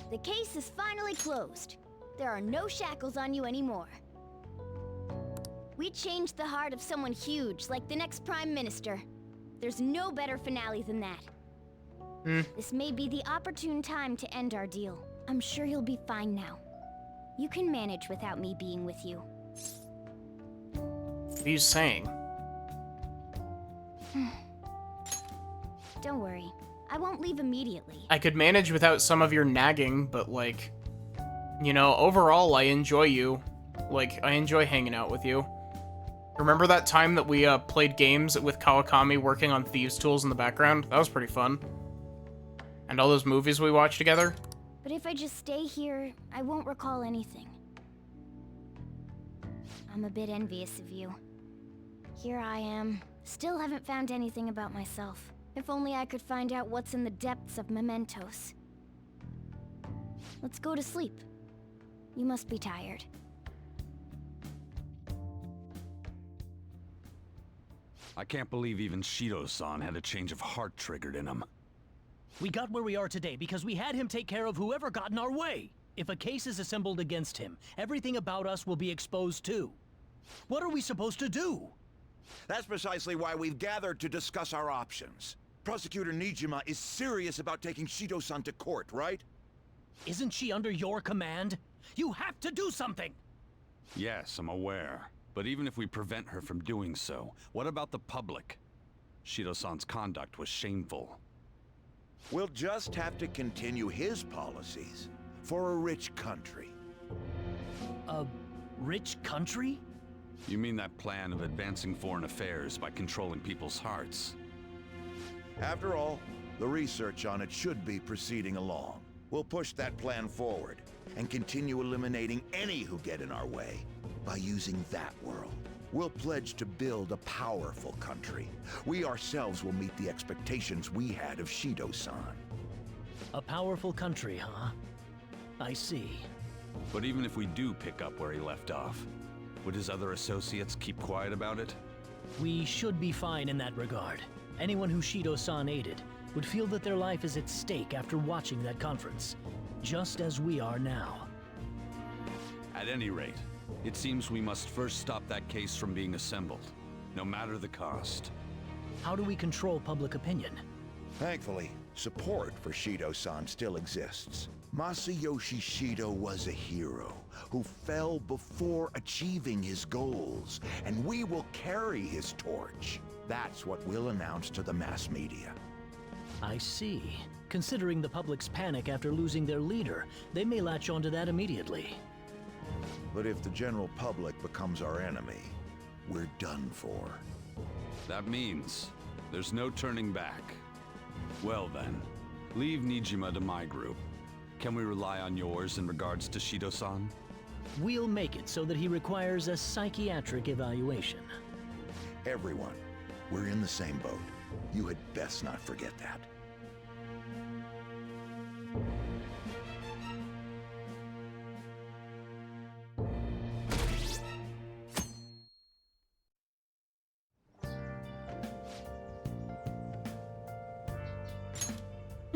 The case is finally closed. There are no shackles on you anymore. We changed the heart of someone huge, like the next Prime Minister. There's no better finale than that. This may be the opportune time to end our deal. I'm sure you'll be fine now. You can manage without me being with you. What are you saying? Don't worry. I won't leave immediately. I could manage without some of your nagging, but like, you know, overall I enjoy you. Like, I enjoy hanging out with you. Remember that time that we played games with Kawakami working on Thieves' Tools in the background? That was pretty fun. And all those movies we watched together? But if I just stay here, I won't recall anything. I'm a bit envious of you. Here I am. Still haven't found anything about myself. If only I could find out what's in the depths of mementos. Let's go to sleep. You must be tired. I can't believe even Shido-san had a change of heart triggered in him. We got where we are today because we had him take care of whoever got in our way. If a case is assembled against him, everything about us will be exposed too. What are we supposed to do? That's precisely why we've gathered to discuss our options. Prosecutor Nijima is serious about taking Shido-san to court, right? Isn't she under your command? You have to do something! Yes, I'm aware. But even if we prevent her from doing so, what about the public? Shido-san's conduct was shameful. We'll just have to continue his policies for a rich country. A rich country? You mean that plan of advancing foreign affairs by controlling people's hearts? After all, the research on it should be proceeding along. We'll push that plan forward and continue eliminating any who get in our way by using that world. We'll pledge to build a powerful country. We ourselves will meet the expectations we had of Shido-san. A powerful country, huh? I see. But even if we do pick up where he left off, would his other associates keep quiet about it? We should be fine in that regard. Anyone who Shido-san aided would feel that their life is at stake after watching that conference, just as we are now. At any rate, it seems we must first stop that case from being assembled, no matter the cost. How do we control public opinion? Thankfully, support for Shido-san still exists. Masayoshi Shido was a hero who fell before achieving his goals, and we will carry his torch. That's what we'll announce to the mass media. I see. Considering the public's panic after losing their leader, they may latch onto that immediately. But if the general public becomes our enemy, we're done for. That means there's no turning back. Well then, leave Nijima to my group. Can we rely on yours in regards to Shido-san? We'll make it so that he requires a psychiatric evaluation. Everyone, we're in the same boat. You had best not forget that.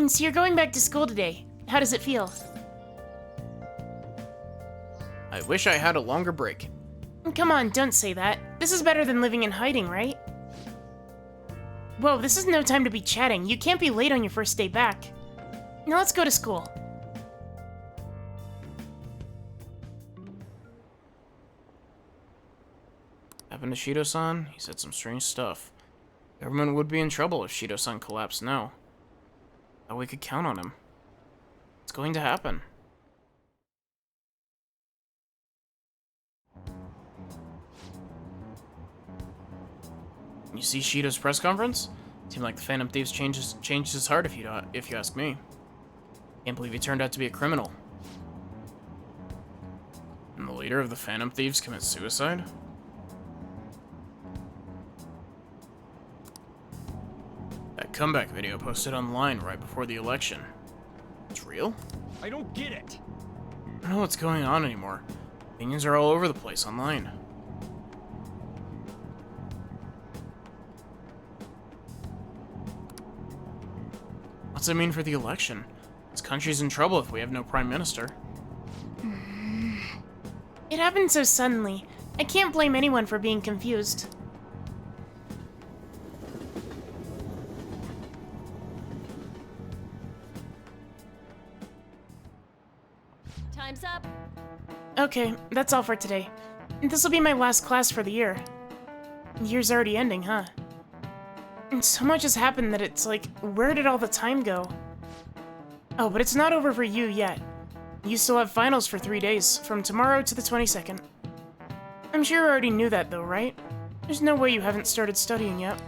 So you're going back to school today. How does it feel? I wish I had a longer break. Come on, don't say that. This is better than living in hiding, right? Whoa, this is no time to be chatting. You can't be late on your first day back. Now let's go to school. Happened to Shido-san? He said some strange stuff. Government would be in trouble if Shido-san collapsed now. Thought we could count on him. It's going to happen. You see Shido's press conference? Seemed like the Phantom Thieves changed his heart, if you ask me. Can't believe he turned out to be a criminal. And the leader of the Phantom Thieves commits suicide? That comeback video posted online right before the election. It's real? I don't get it! I don't know what's going on anymore. Opinions are all over the place online. What's it mean for the election? This country's in trouble if we have no prime minister. It happened so suddenly. I can't blame anyone for being confused. Time's up. Okay, that's all for today. This'll be my last class for the year. The year's already ending, huh? And so much has happened that it's like, where did all the time go? Oh, but it's not over for you yet. You still have finals for 3 days, from tomorrow to the 22nd. I'm sure you already knew that though, right? There's no way you haven't started studying yet.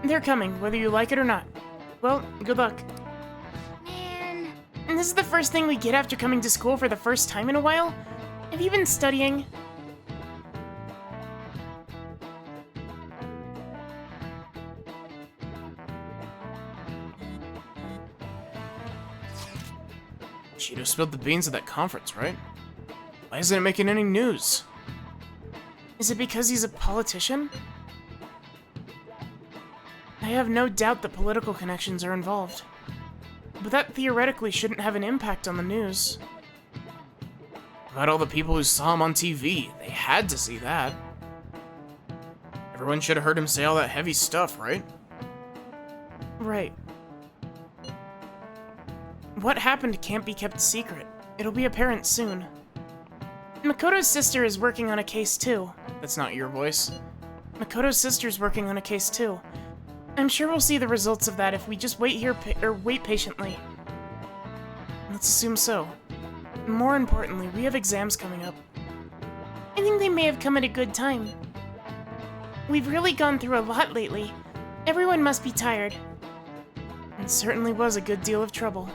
They're coming, whether you like it or not. Well, good luck. Man. And this is the first thing we get after coming to school for the first time in a while? Have you been studying? Shido spilled the beans at that conference, right? Why isn't it making any news? Is it because he's a politician? I have no doubt that political connections are involved. But that theoretically shouldn't have an impact on the news. About all the people who saw him on TV. They had to see that. Everyone should have heard him say all that heavy stuff, right? Right. What happened can't be kept secret. It'll be apparent soon. Makoto's sister is working on a case too. That's not your voice. Makoto's sister's working on a case too. I'm sure we'll see the results of that if we just wait here wait patiently. Let's assume so. More importantly, we have exams coming up. I think they may have come at a good time. We've really gone through a lot lately. Everyone must be tired. It certainly was a good deal of trouble.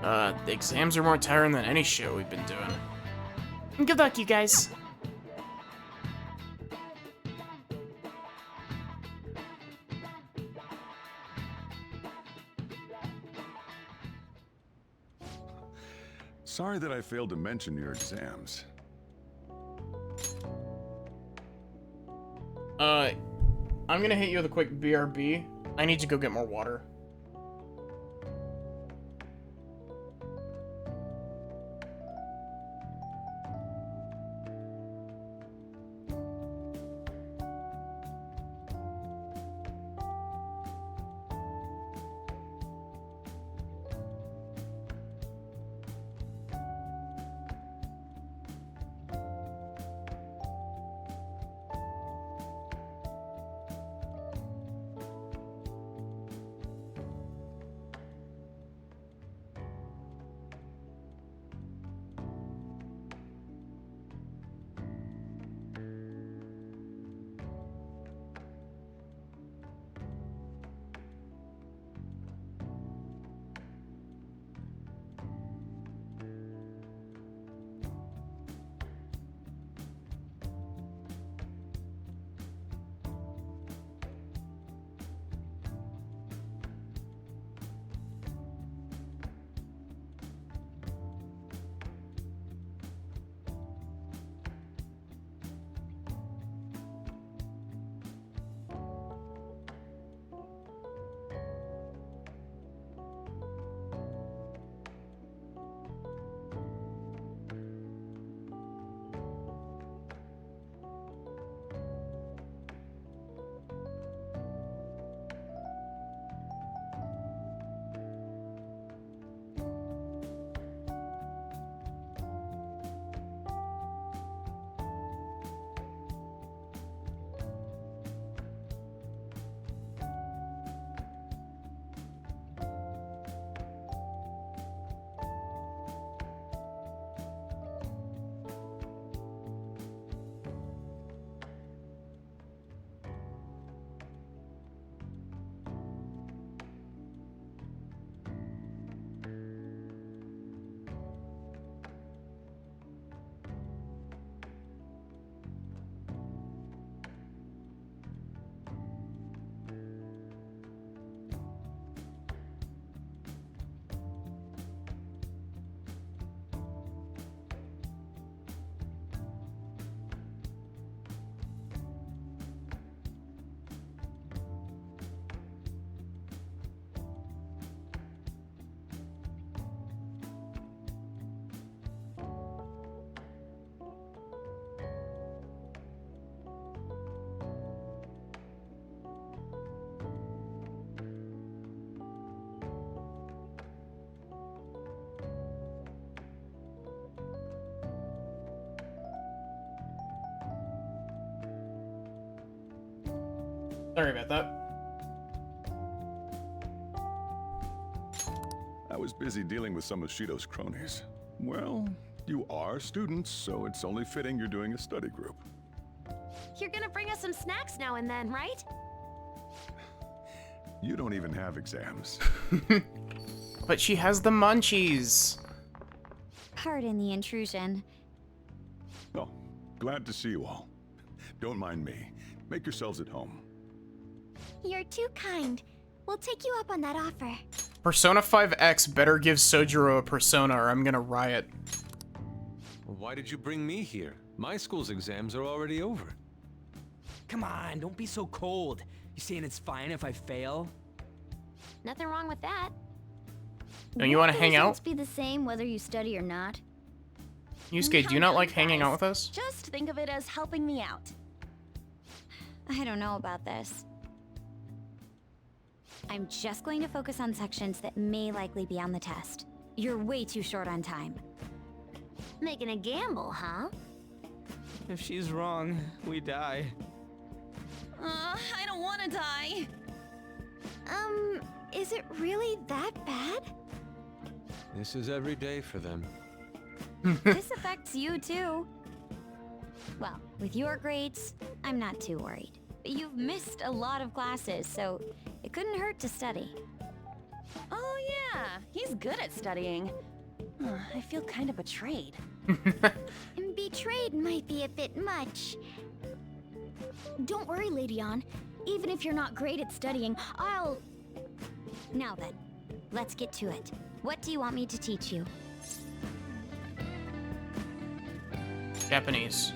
The exams are more tiring than any show we've been doing. Good luck, you guys. Sorry that I failed to mention your exams. I'm gonna hit you with a quick BRB. I need to go get more water. Sorry about that. I was busy dealing with some of Shido's cronies. Well, you are students, so it's only fitting you're doing a study group. You're gonna bring us some snacks now and then, right? You don't even have exams. But she has the munchies. Pardon the intrusion. Oh, glad to see you all. Don't mind me. Make yourselves at home. You're too kind. We'll take you up on that offer. Persona 5X better give Sojiro a persona or I'm gonna riot. Why did you bring me here? My school's exams are already over. Come on, don't be so cold. You saying it's fine if I fail? Nothing wrong with that. Don't you want to hang out? Results be the same whether you study or not. Yusuke, do you not like hanging out with us? Just think of it as helping me out. I don't know about this. I'm just going to focus on sections that may likely be on the test. You're way too short on time. Making a gamble, huh? If she's wrong, we die. I don't want to die. Is it really that bad? This is every day for them. This affects you too. Well, with your grades, I'm not too worried. You've missed a lot of classes, so it couldn't hurt to study. Oh yeah, he's good at studying. I feel kind of betrayed. And betrayed might be a bit much. Don't worry, Lady Ann. Even if you're not great at studying, I'll... Now then, let's get to it. What do you want me to teach you? Japanese.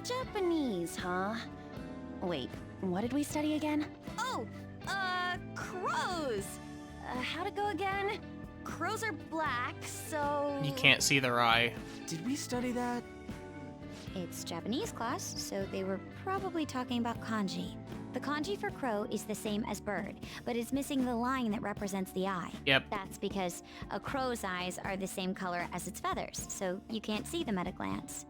Japanese, huh? Wait, what did we study again? Oh, crows! How'd it go again? Crows are black, so... You can't see their eye. Did we study that? It's Japanese class, so they were probably talking about kanji. The kanji for crow is the same as bird, but it's missing the line that represents the eye. Yep. That's because a crow's eyes are the same color as its feathers, so you can't see them at a glance.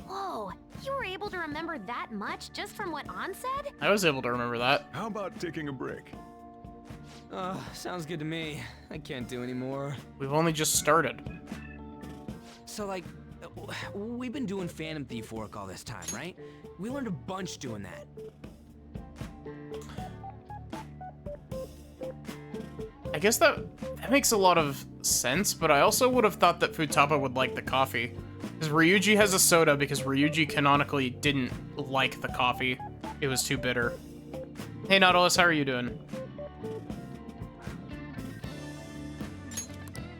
Whoa, you were able to remember that much just from what Ann said? I was able to remember that. How about taking a break? Sounds good to me. I can't do anymore. We've only just started. So, like, we've been doing Phantom Thief work all this time, right? We learned a bunch doing that. I guess that makes a lot of sense, but I also would have thought that Futaba would like the coffee. Because Ryuji has a soda because Ryuji canonically didn't like the coffee. It was too bitter. Hey Nautilus, how are you doing?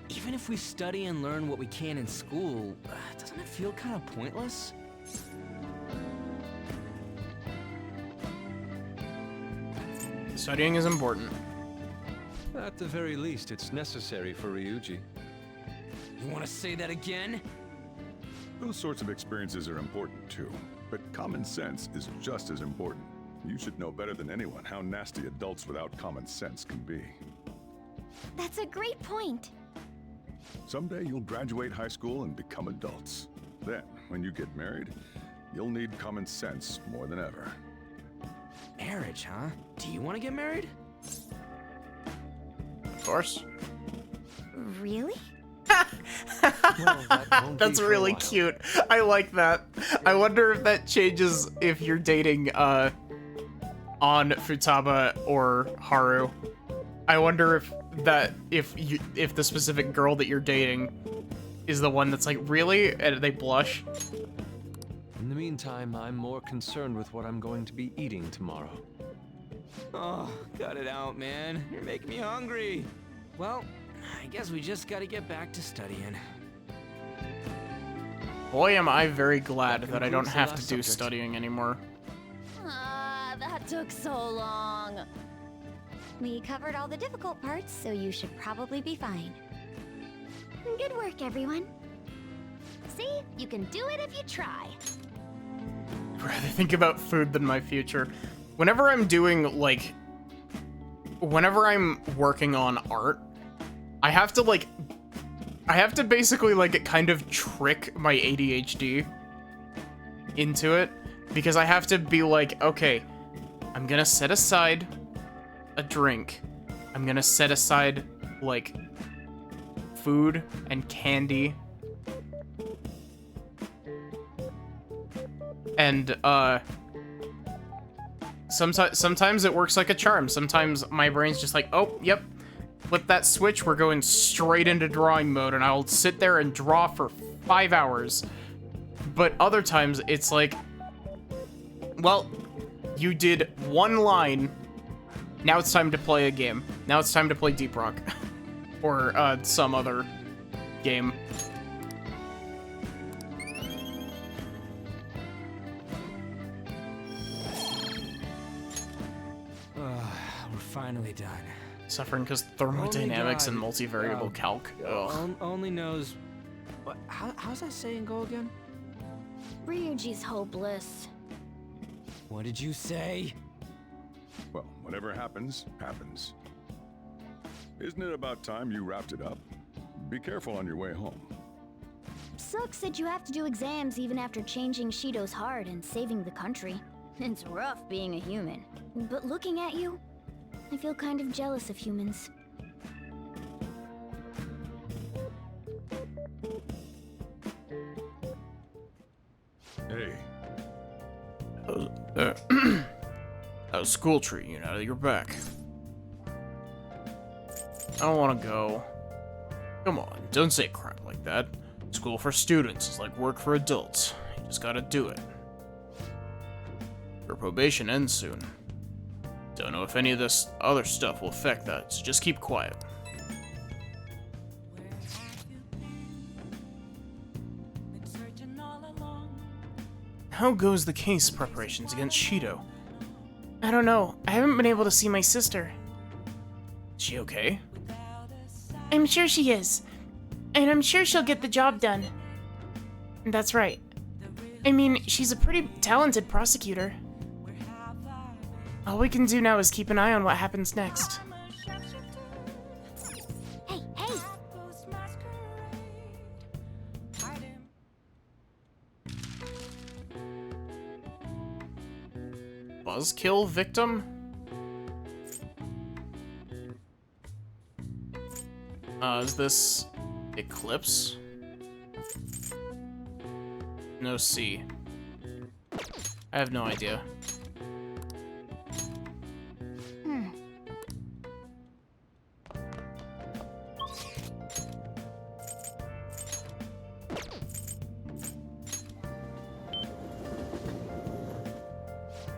Even if we study and learn what we can in school, doesn't it feel kind of pointless? Studying is important. At the very least, it's necessary for Ryuji. You want to say that again? Those sorts of experiences are important too, but common sense is just as important. You should know better than anyone how nasty adults without common sense can be. That's a great point. Someday you'll graduate high school and become adults. Then, when you get married, you'll need common sense more than ever. Marriage, huh? Do you want to get married? Of course. Really? That's really cute. I like that. I wonder if that changes if you're dating on Futaba or Haru. I wonder if the specific girl that you're dating is the one that's like, really? And they blush. In the meantime, I'm more concerned with what I'm going to be eating tomorrow. Oh, cut it out, man. You're making me hungry. Well, I guess we just gotta get back to studying. Boy, am I very glad that I don't have to do studying anymore. That took so long. We covered all the difficult parts, so you should probably be fine. Good work, everyone. See? You can do it if you try. I'd rather think about food than my future. Whenever I'm doing, like... Whenever I'm working on art, I have to basically, like, kind of trick my ADHD into it. because I have to be like, okay, I'm gonna set aside a drink. I'm gonna set aside, like, food and candy. And, sometimes it works like a charm. Sometimes my brain's just like, oh, yep, flip that switch, we're going straight into drawing mode, and I'll sit there and draw for 5 hours. But other times, it's like, well, you did one line, now it's time to play a game. Now it's time to play Deep Rock. Or, some other game. We're finally done. Suffering because thermodynamics and multivariable calc. Ugh. Only knows... What, how's that saying go again? Ryuji's hopeless. What did you say? Well, whatever happens, happens. Isn't it about time you wrapped it up? Be careful on your way home. Sucks that you have to do exams even after changing Shido's heart and saving the country. It's rough being a human. But looking at you, I feel kind of jealous of humans. Hey. How's school treating you now that you're back? I don't want to go. Come on, don't say crap like that. School for students is like work for adults. You just gotta do it. Your probation ends soon. Don't know if any of this other stuff will affect that, so just keep quiet. How goes the case preparations against Shido? I don't know. I haven't been able to see my sister. Is she okay? I'm sure she is. And I'm sure she'll get the job done. That's right. I mean, she's a pretty talented prosecutor. All we can do now is keep an eye on what happens next. Hey, hey! Buzzkill victim? Is this Eclipse? No C. I have no idea.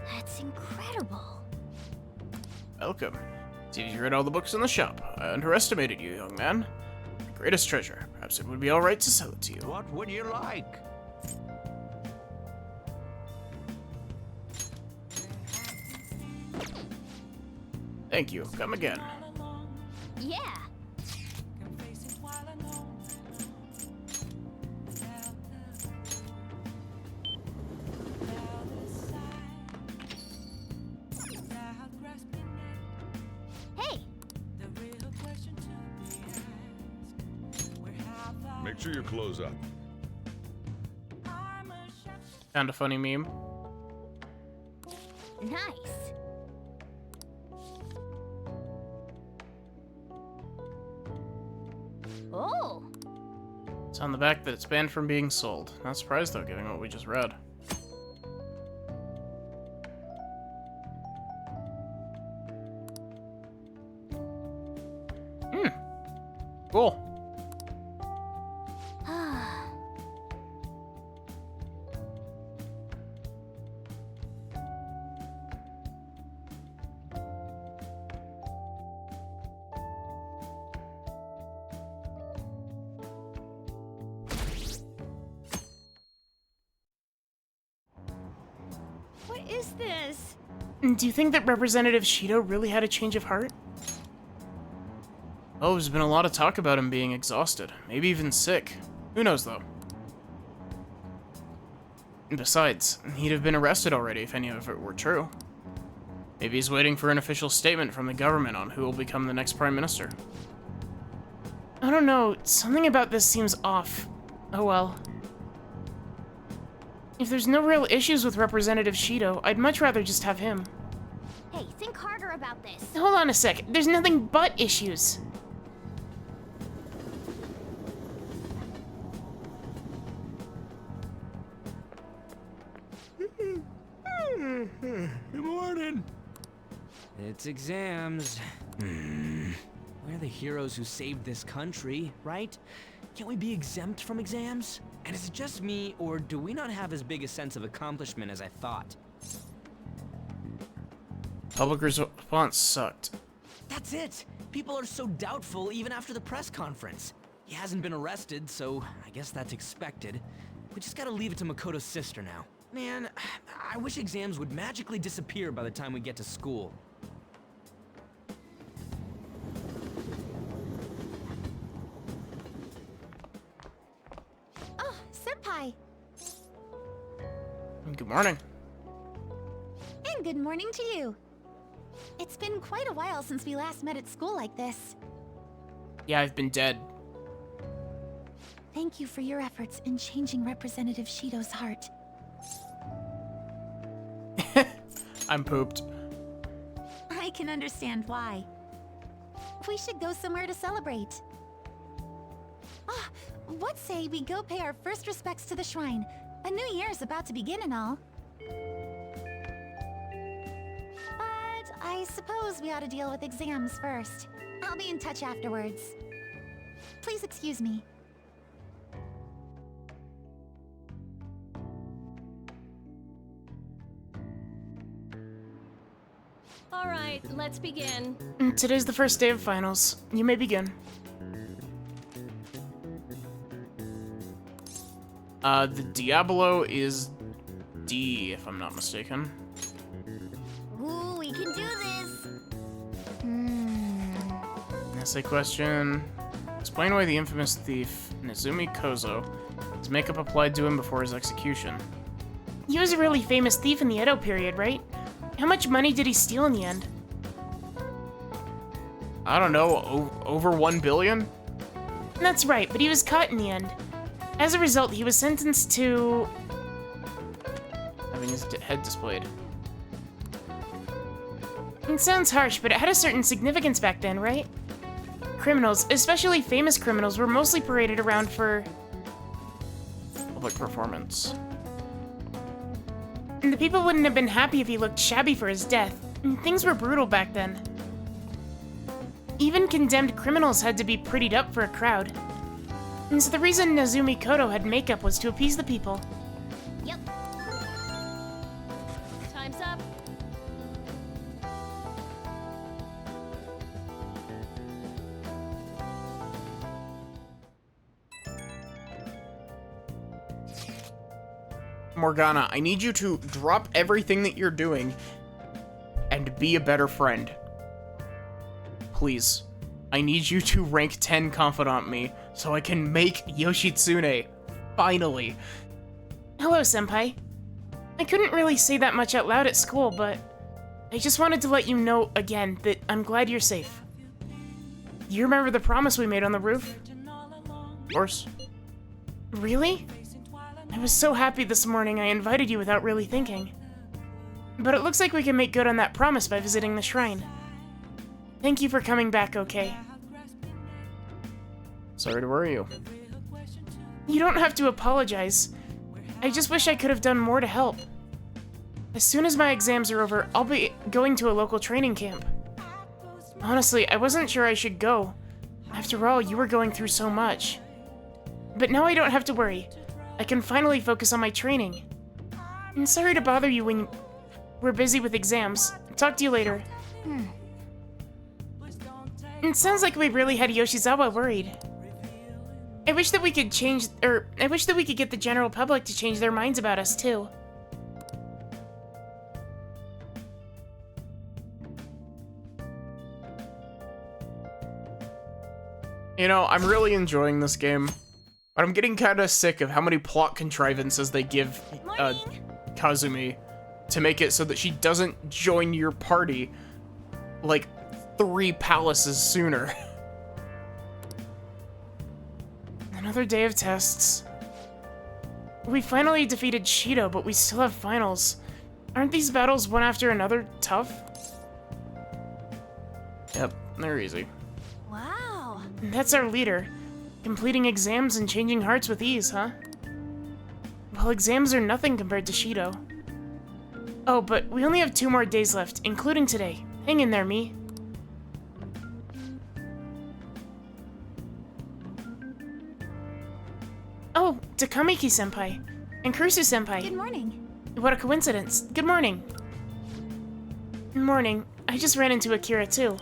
That's incredible. Welcome. Seems you read all the books in the shop. I underestimated you, young man. My greatest treasure. Perhaps it would be alright to sell it to you. What would you like? Thank you. Come again. Yeah. Hey. Make sure you close up. Found a funny meme. Nice. Oh. It's on the back that it's banned from being sold. Not surprised though, given what we just read. Cool. What is this? Do you think that Representative Shido really had a change of heart? Oh, there's been a lot of talk about him being exhausted. Maybe even sick. Who knows, though? And besides, he'd have been arrested already if any of it were true. Maybe he's waiting for an official statement from the government on who will become the next prime minister. I don't know. Something about this seems off. Oh well. If there's no real issues with Representative Shido, I'd much rather just have him. Hey, think harder about this. Hold on a sec. There's nothing but issues. Good morning. It's exams. We're the heroes who saved this country, right? Can't we be exempt from exams? And is it just me, or do we not have as big a sense of accomplishment as I thought? Public response sucked. That's it! People are so doubtful even after the press conference. He hasn't been arrested, so I guess that's expected. We just gotta leave it to Makoto's sister now. Man, I wish exams would magically disappear by the time we get to school. Oh, Senpai! Good morning. And good morning to you. It's been quite a while since we last met at school like this. Yeah, I've been dead. Thank you for your efforts in changing Representative Shido's heart. I'm pooped. I can understand why. We should go somewhere to celebrate. Ah, what say we go pay our first respects to the shrine? A new year is about to begin and all. But I suppose we ought to deal with exams first. I'll be in touch afterwards. Please excuse me. All right, let's begin. Today's the first day of finals. You may begin. The Diablo is D, if I'm not mistaken. Ooh, we can do this. Essay question. Explain why the infamous thief, Nezumi Kozo, his makeup applied to him before his execution. He was a really famous thief in the Edo period, right? How much money did he steal in the end? I don't know, over 1 billion? That's right, but he was caught in the end. As a result, he was sentenced to having his head displayed. It sounds harsh, but it had a certain significance back then, right? Criminals, especially famous criminals, were mostly paraded around for public performance. And the people wouldn't have been happy if he looked shabby for his death. And things were brutal back then. Even condemned criminals had to be prettied up for a crowd. And so the reason Nezumi Koto had makeup was to appease the people. Yep. Time's up. Morgana, I need you to drop everything that you're doing and be a better friend. Please. I need you to rank 10 Confidant me so I can make Yoshitsune. Finally. Hello, Senpai. I couldn't really say that much out loud at school, but I just wanted to let you know again that I'm glad you're safe. You remember the promise we made on the roof? Of course. Really? I was so happy this morning I invited you without really thinking. But it looks like we can make good on that promise by visiting the shrine. Thank you for coming back, okay? Sorry to worry you. You don't have to apologize. I just wish I could have done more to help. As soon as my exams are over, I'll be going to a local training camp. Honestly, I wasn't sure I should go. After all, you were going through so much. But now I don't have to worry. I can finally focus on my training. I'm sorry to bother you when we're busy with exams. Talk to you later. It sounds like we really had Yoshizawa worried. I wish that we could get the general public to change their minds about us too. You know, I'm really enjoying this game, but I'm getting kind of sick of how many plot contrivances they give Kazumi to make it so that she doesn't join your party like 3 palaces sooner. Another day of tests. We finally defeated Shido, but we still have finals. Aren't these battles one after another tough? Yep, they're easy. Wow. That's our leader. Completing exams and changing hearts with ease, huh? Well, exams are nothing compared to Shido. Oh, but we only have 2 more days left, including today. Hang in there, me. Oh, Takamiki-senpai. And Kurusu-senpai. Good morning. What a coincidence. Good morning. Morning. I just ran into Akira, too.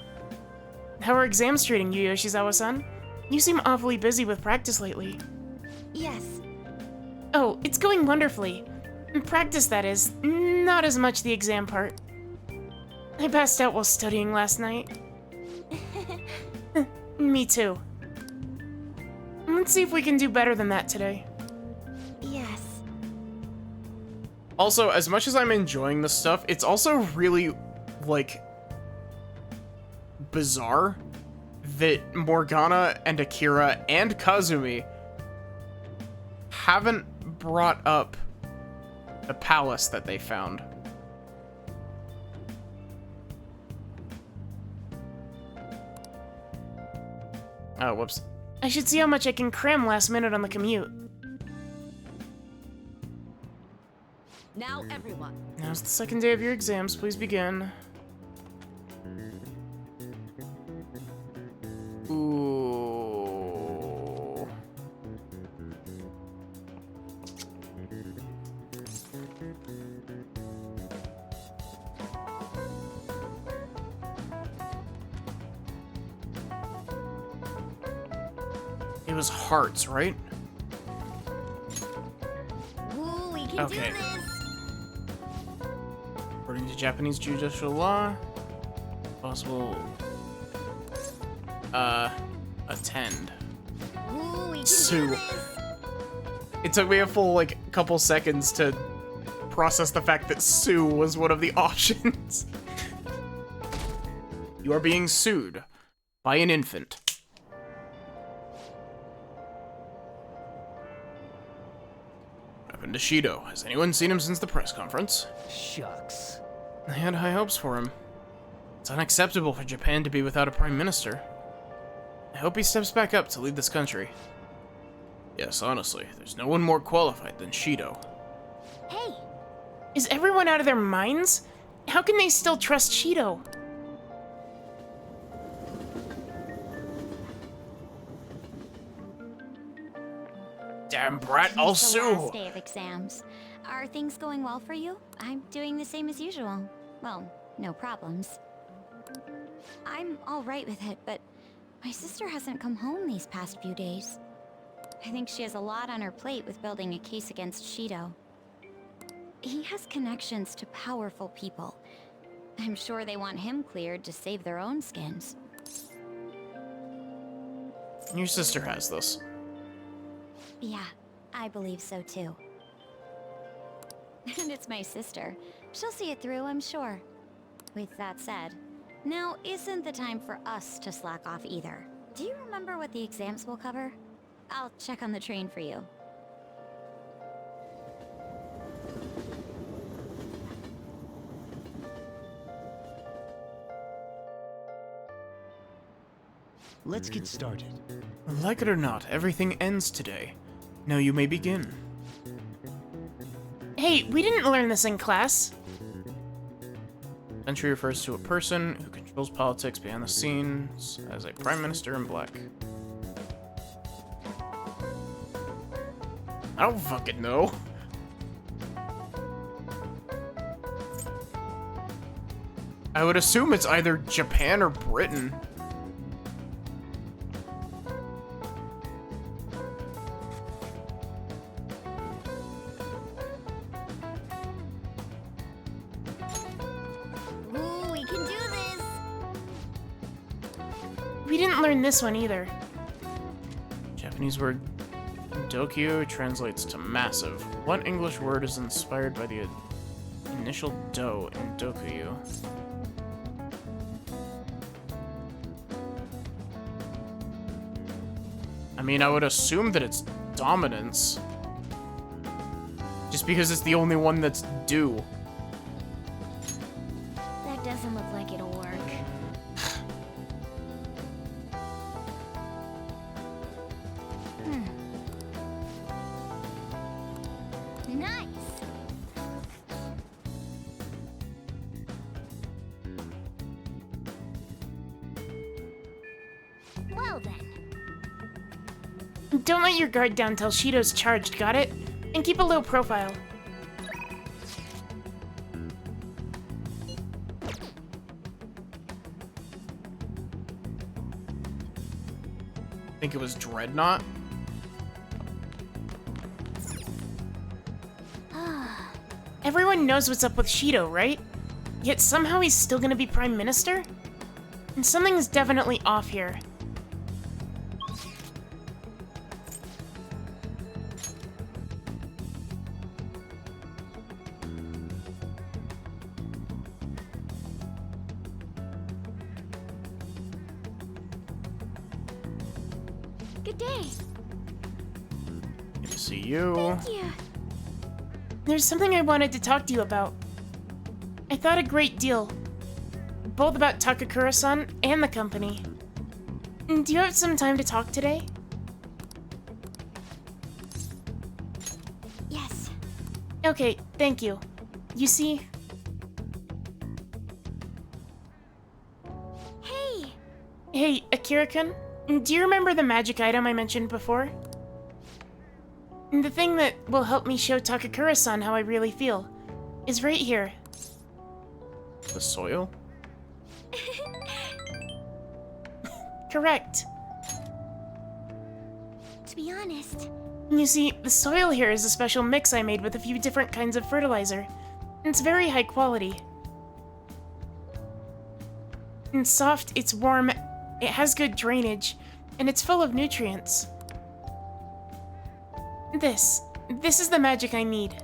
How are exams treating you, Yoshizawa-san? You seem awfully busy with practice lately. Yes. Oh, it's going wonderfully. Practice, that is. Not as much the exam part. I passed out while studying last night. Me too. Let's see if we can do better than that today. Yes. Also, as much as I'm enjoying this stuff, it's also really, like, bizarre that Morgana and Akira and Kazumi haven't brought up the palace that they found. Oh, whoops. I should see how much I can cram last minute on the commute. Now, everyone. Now's the second day of your exams. Please begin. Ooh. It was hearts, right? Ooh, we can Okay. do this. According to Japanese judicial law, possible attend. Ooh, we can Sue. do this. It took me a full, like, couple seconds to process the fact that sue was one of the options. You are being sued by an infant. What happened to Shido? Has anyone seen him since the press conference? Shucks. I had high hopes for him. It's unacceptable for Japan to be without a prime minister. I hope he steps back up to lead this country. Yes, honestly, there's no one more qualified than Shido. Hey, Is everyone out of their minds? How can they still trust Shido? Damn brat, I'll It's the sue! last day of exams. Are things going well for you? I'm doing the same as usual. Well, no problems. I'm all right with it, but my sister hasn't come home these past few days. I think she has a lot on her plate with building a case against Shido. He has connections to powerful people. I'm sure they want him cleared to save their own skins. Your sister has this. Yeah, I believe so too. And it's my sister. She'll see it through, I'm sure. With that said, now isn't the time for us to slack off either. Do you remember what the exams will cover? I'll check on the train for you. Let's get started. Like it or not, everything ends today. Now you may begin. Hey, we didn't learn this in class. Country refers to a person who controls politics behind the scenes as a prime minister in black. I don't fucking know. I would assume it's either Japan or Britain. ooh, we can do this. We didn't learn this one either. Japanese word Dokyu translates to massive. What English word is inspired by the initial do in Dokuyu? I mean, I would assume that it's dominance. Just because it's the only one that's due. That doesn't look like it'll work. Nice! Well then. Don't let your guard down till Shido's charged, got it? And keep a low profile. I think it was Dreadnought. Everyone knows what's up with Shido, right? Yet somehow he's still gonna be Prime Minister? And something's definitely off here. Good day. Good to see you. Thank you. There's something I wanted to talk to you about. I thought a great deal. Both about Takakura-san and the company. Do you have some time to talk today? Yes. Okay, thank you. You see... Hey! Hey, Akira-kun, do you remember the magic item I mentioned before? The thing that will help me show Takakura-san how I really feel is right here. The soil? Correct. To be honest, You see, the soil here is a special mix I made with a few different kinds of fertilizer. It's very high quality. It's soft, it's warm, it has good drainage, and it's full of nutrients. This is the magic I need.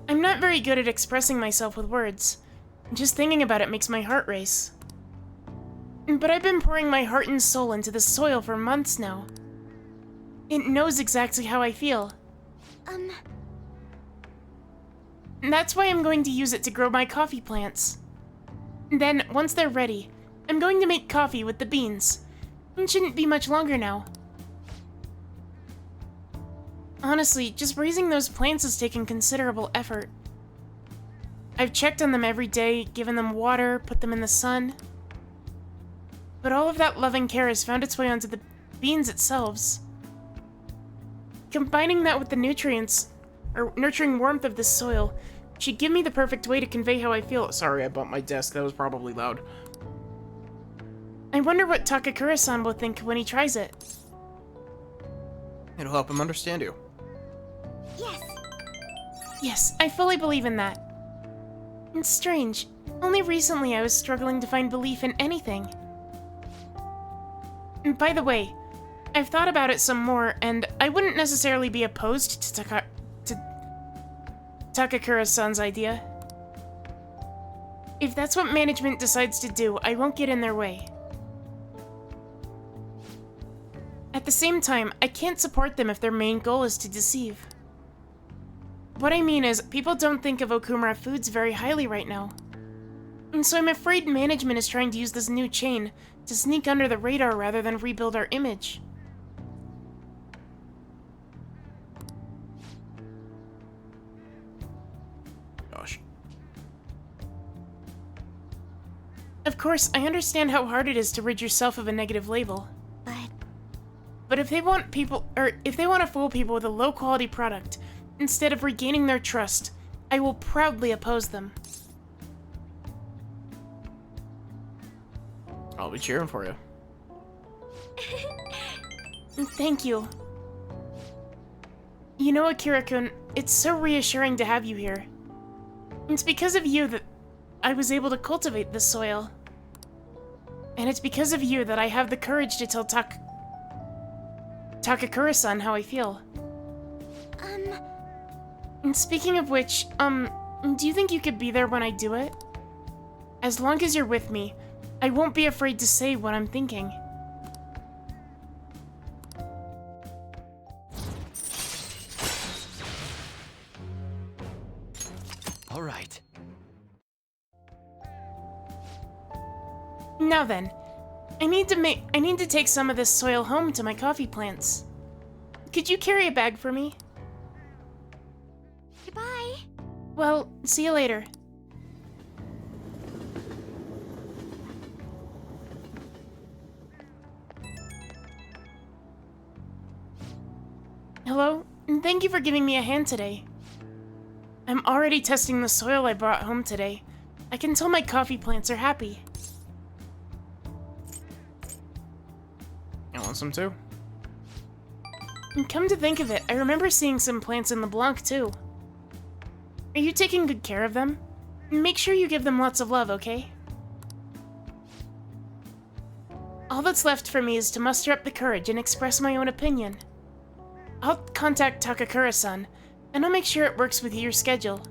I'm not very good at expressing myself with words. Just thinking about it makes my heart race. But I've been pouring my heart and soul into the soil for months now. It knows exactly how I feel. And that's why I'm going to use it to grow my coffee plants. Then, once they're ready, I'm going to make coffee with the beans. It shouldn't be much longer now. Honestly, just raising those plants has taken considerable effort. I've checked on them every day, given them water, put them in the sun. But all of that loving care has found its way onto the beans itself. Combining that with the nutrients, or nurturing warmth of this soil, should give me the perfect way to convey how I feel. Sorry, I bumped my desk. That was probably loud. I wonder what Takakura-san will think when he tries it. It'll help him understand you. yes. Yes, I fully believe in that. It's strange. Only recently I was struggling to find belief in anything. And by the way, I've thought about it some more, and I wouldn't necessarily be opposed to Takakura-san's idea. If that's what management decides to do, I won't get in their way. At the same time, I can't support them if their main goal is to deceive. What I mean is, people don't think of Okumura Foods very highly right now. And so I'm afraid management is trying to use this new chain to sneak under the radar rather than rebuild our image. Gosh. Of course, I understand how hard it is to rid yourself of a negative label. But if they want to fool people with a low-quality product, instead of regaining their trust, I will proudly oppose them. I'll be cheering for you. Thank you. You know, Akira-kun, it's so reassuring to have you here. It's because of you that I was able to cultivate this soil. And it's because of you that I have the courage to tell Takakura-san how I feel. And speaking of which, do you think you could be there when I do it? As long as you're with me, I won't be afraid to say what I'm thinking. Now then, I need to take some of this soil home to my coffee plants. Could you carry a bag for me? Goodbye. Well, see you later. Hello, and thank you for giving me a hand today. I'm already testing the soil I brought home today. I can tell my coffee plants are happy. You want some too? And come to think of it, I remember seeing some plants in LeBlanc too. Are you taking good care of them? Make sure you give them lots of love, okay? All that's left for me is to muster up the courage and express my own opinion. I'll contact Takakura-san, and I'll make sure it works with your schedule.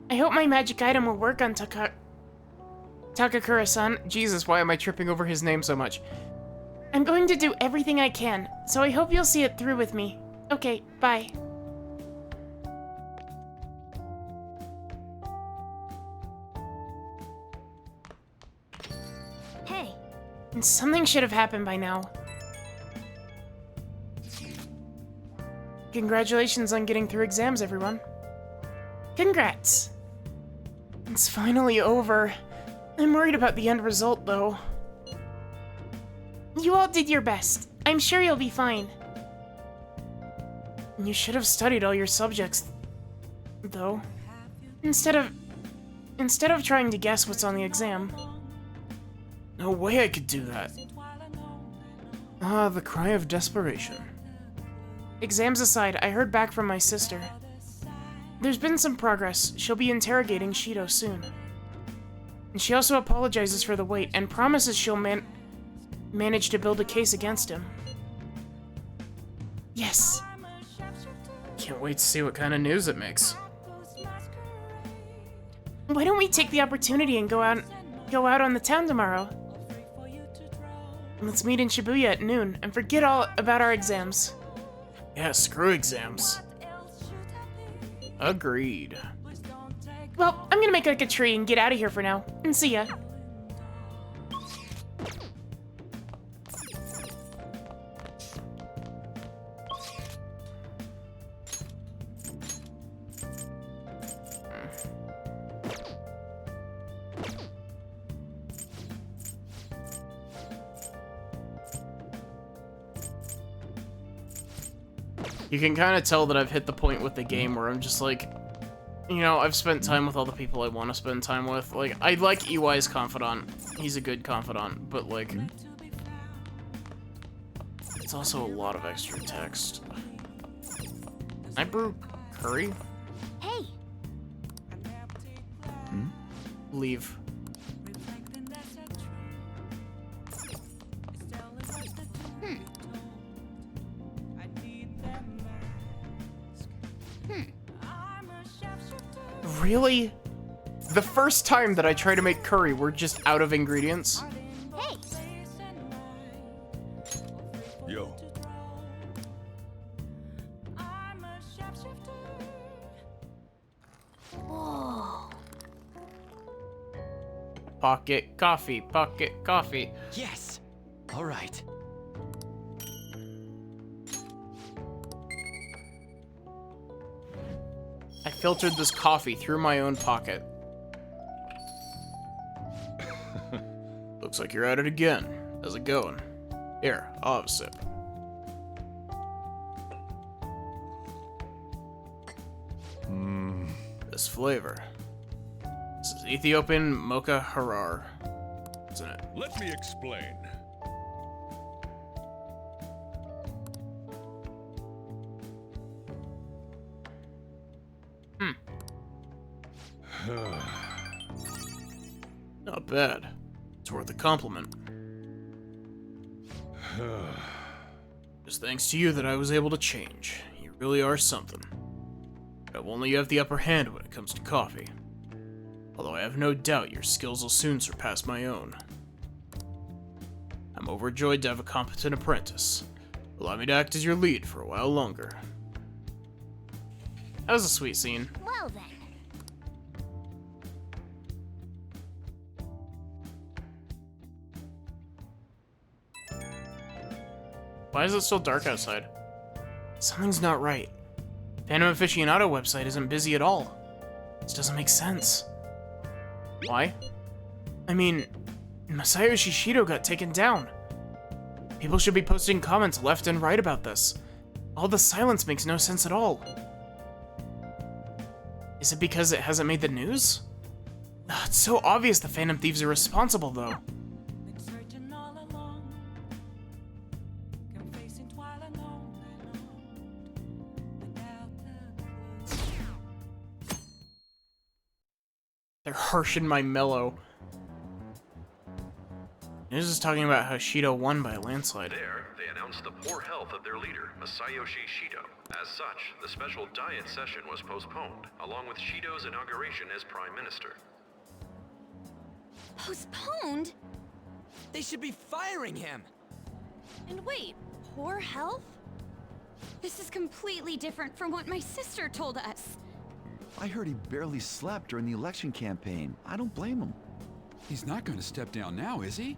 I hope my magic item will work on Takakura-san. Jesus, why am I tripping over his name so much? I'm going to do everything I can, so I hope you'll see it through with me. Okay, bye. Hey. Something should have happened by now. Congratulations on getting through exams, everyone. Congrats. It's finally over. I'm worried about the end result, though. You all did your best. I'm sure you'll be fine. You should have studied all your subjects, though. Instead of trying to guess what's on the exam. No way I could do that. Ah, the cry of desperation. Exams aside, I heard back from my sister. There's been some progress. She'll be interrogating Shido soon. And she also apologizes for the wait and promises she'll manage to build a case against him. Yes. Can't wait to see what kind of news it makes. Why don't we take the opportunity and go out on the town tomorrow? Let's meet in Shibuya at noon and forget all about our exams. Yeah, screw exams. Agreed. Well, I'm gonna make like a tree and get out of here for now. And see ya. You can kind of tell that I've hit the point with the game where I'm just like, you know, I've spent time with all the people I want to spend time with. Like, I like EY's confidant. He's a good confidant, but like, it's also a lot of extra text. Can I brew curry? Hey. Leave. Really? The first time that I try to make curry, we're just out of ingredients? Hey. Yo. Whoa. Pocket coffee, pocket coffee. Yes! All right. I filtered this coffee through my own pocket. Looks like you're at it again. How's it going? Here, I'll have a sip. This flavor. This is Ethiopian Mocha Harar, isn't it? Let me explain. Not bad. It's worth a compliment. It's thanks to you that I was able to change. You really are something. But only you have the upper hand when it comes to coffee. Although I have no doubt your skills will soon surpass my own. I'm overjoyed to have a competent apprentice. Allow me to act as your lead for a while longer. That was a sweet scene. Well then. Why is it still dark outside? Something's not right. Phantom Aficionado website isn't busy at all. This doesn't make sense. Why? I mean, Masayoshi Shido got taken down. People should be posting comments left and right about this. All the silence makes no sense at all. Is it because it hasn't made the news? Ugh, it's so obvious the Phantom Thieves are responsible, though. They're harshing my mellow. News is talking about how Shido won by a landslide. There, they announced the poor health of their leader, Masayoshi Shido. As such, the special diet session was postponed, along with Shido's inauguration as Prime Minister. Postponed? They should be firing him! And wait, poor health? This is completely different from what my sister told us. I heard he barely slept during the election campaign. I don't blame him. He's not going to step down now, is he?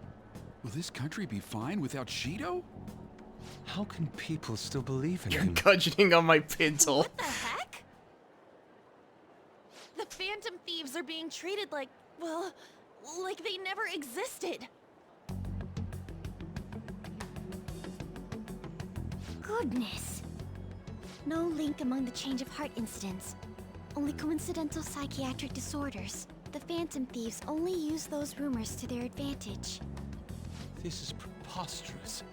Will this country be fine without Shido? How can people still believe in You're him? gudgeoning on my pintle. What the heck? The Phantom Thieves are being treated like, well, like they never existed. Goodness. No link among the change of heart incidents. Only coincidental psychiatric disorders. The Phantom Thieves only use those rumors to their advantage. This is preposterous.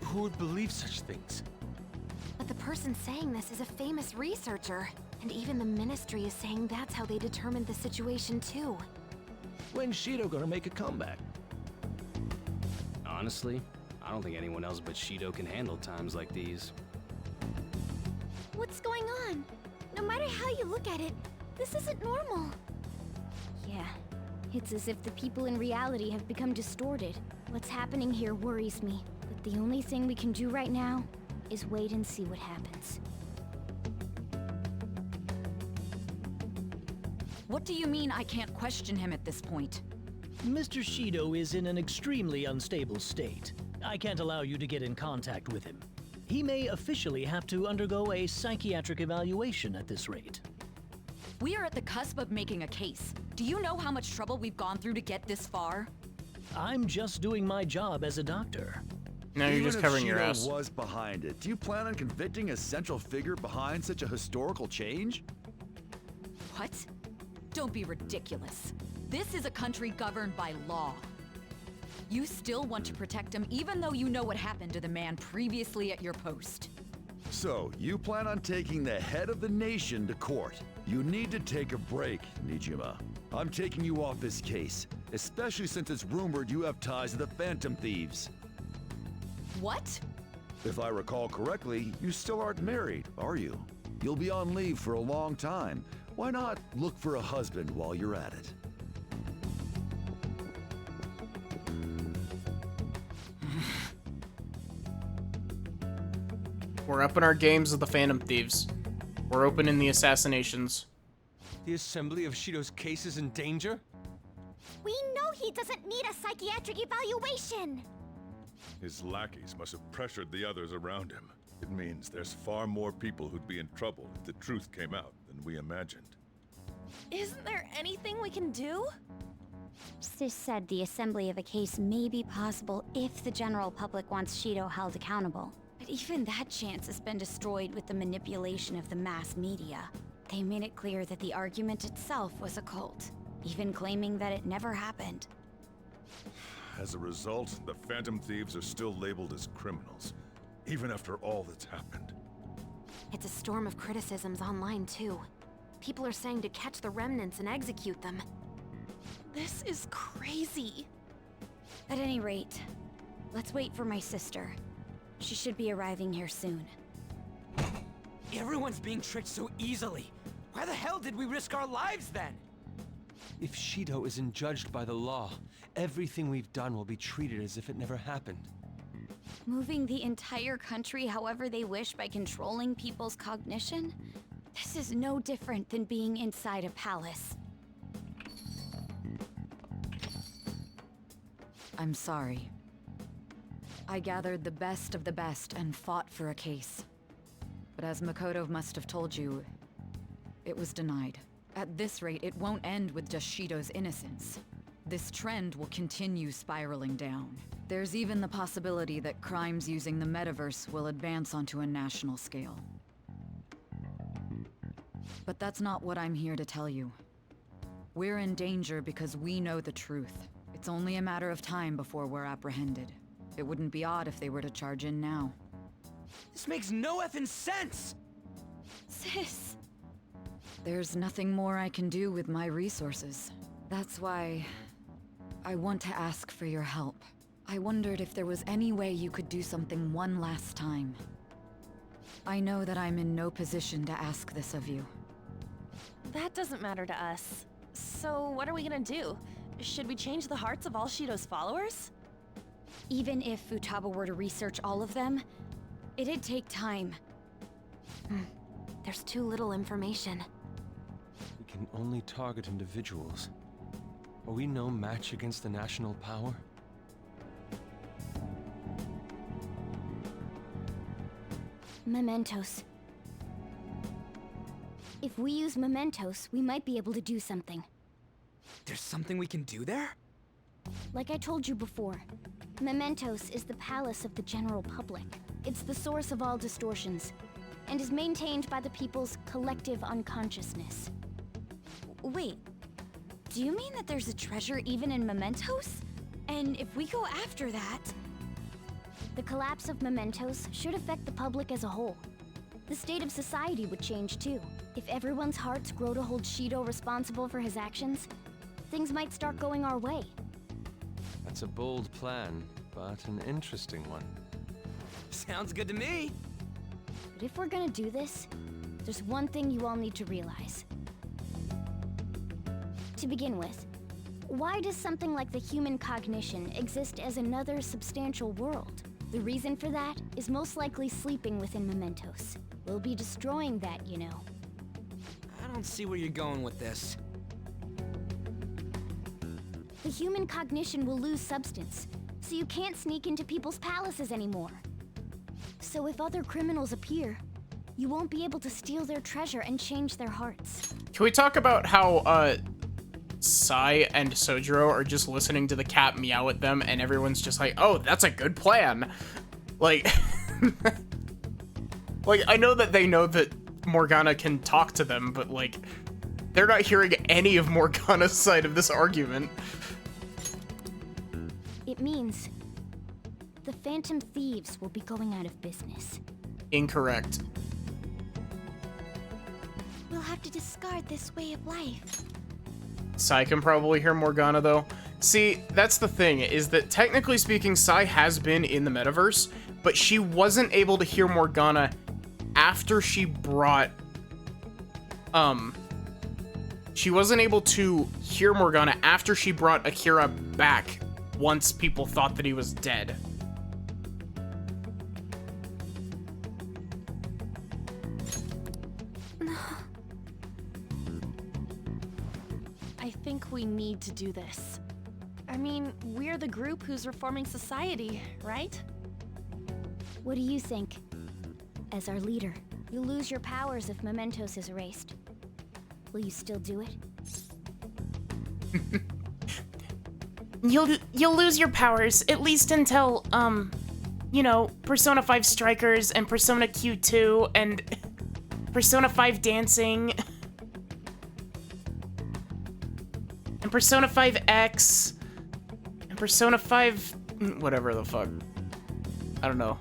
Who would believe such things? But the person saying this is a famous researcher. And even the Ministry is saying that's how they determined the situation too. When's Shido gonna make a comeback? Honestly, I don't think anyone else but Shido can handle times like these. What's going on? No matter how you look at it, this isn't normal. Yeah, it's as if the people in reality have become distorted. What's happening here worries me, but the only thing we can do right now is wait and see what happens. What do you mean I can't question him at this point? Mr. Shido is in an extremely unstable state. I can't allow you to get in contact with him. He may officially have to undergo a psychiatric evaluation at this rate. We are at the cusp of making a case. Do you know how much trouble we've gone through to get this far? I'm just doing my job as a doctor. No, you're just covering your ass. Even if Shido was behind it, do you plan on convicting a central figure behind such a historical change? What? Don't be ridiculous. This is a country governed by law. You still want to protect him even though you know what happened to the man previously at your post. So, you plan on taking the head of the nation to court. You need to take a break, Nijima. I'm taking you off this case, especially since it's rumored you have ties to the Phantom Thieves. What? If I recall correctly, you still aren't married, are you? You'll be on leave for a long time. Why not look for a husband while you're at it? We're upping our games with the Phantom Thieves. We're opening the assassinations. The assembly of Shido's case is in danger? We know he doesn't need a psychiatric evaluation! His lackeys must have pressured the others around him. It means there's far more people who'd be in trouble if the truth came out than we imagined. Isn't there anything we can do? Sis said the assembly of a case may be possible if the general public wants Shido held accountable. But even that chance has been destroyed with the manipulation of the mass media. They made it clear that the argument itself was a cult, even claiming that it never happened. As a result, the Phantom Thieves are still labeled as criminals, even after all that's happened. It's a storm of criticisms online too. People are saying to catch the remnants and execute them. This is crazy. At any rate, let's wait for my sister. She should be arriving here soon. Everyone's being tricked so easily. Why the hell did we risk our lives then? If Shido isn't judged by the law, everything we've done will be treated as if it never happened. Moving the entire country however they wish by controlling people's cognition? This is no different than being inside a palace. I'm sorry. I gathered the best of the best and fought for a case. But as Makoto must have told you, it was denied. At this rate, it won't end with just Shido's innocence. This trend will continue spiraling down. There's even the possibility that crimes using the metaverse will advance onto a national scale. But that's not what I'm here to tell you. We're in danger because we know the truth. It's only a matter of time before we're apprehended. It wouldn't be odd if they were to charge in now. This makes no effing sense! Sis! There's nothing more I can do with my resources. That's why I want to ask for your help. I wondered if there was any way you could do something one last time. I know that I'm in no position to ask this of you. That doesn't matter to us. So what are we gonna do? Should we change the hearts of all Shido's followers? Even if Futaba were to research all of them, it'd take time. There's too little information. We can only target individuals. Are we no match against the national power? Mementos. If we use mementos, we might be able to do something. There's something we can do there? Like I told you before, mementos is the palace of the general public. It's the source of all distortions, and is maintained by the people's collective unconsciousness. Wait, do you mean that there's a treasure even in mementos? And if we go after that... The collapse of mementos should affect the public as a whole. The state of society would change too. If everyone's hearts grow to hold Shido responsible for his actions, things might start going our way. That's a bold plan, but an interesting one. Sounds good to me. But if we're gonna do this, there's one thing you all need to realize. To begin with, why does something like the human cognition exist as another substantial world? The reason for that is most likely sleeping within mementos. We'll be destroying that, you know. I don't see where you're going with this. The human cognition will lose substance, so you can't sneak into people's palaces anymore. So if other criminals appear, you won't be able to steal their treasure and change their hearts. Can we talk about how, Sai and Sojiro are just listening to the cat meow at them, and everyone's just like, oh, that's a good plan. Like, like, I know that they know that Morgana can talk to them, but, like, they're not hearing any of Morgana's side of this argument. It means the Phantom Thieves will be going out of business. Incorrect. We'll have to discard this way of life. Sai can probably hear Morgana, though. See, that's the thing, is that technically speaking, Sai has been in the metaverse, but she wasn't able to hear Morgana after she brought... She wasn't able to hear Morgana after she brought Akira back once people thought that he was dead. I think we need to do this. I mean, we're the group who's reforming society, right? What do you think? As our leader, you'll lose your powers if mementos is erased. Will you still do it? You'll lose your powers, at least until, you know, Persona 5 Strikers and Persona Q2 and Persona 5 Dancing and Persona 5X and Persona 5... whatever the fuck. I don't know.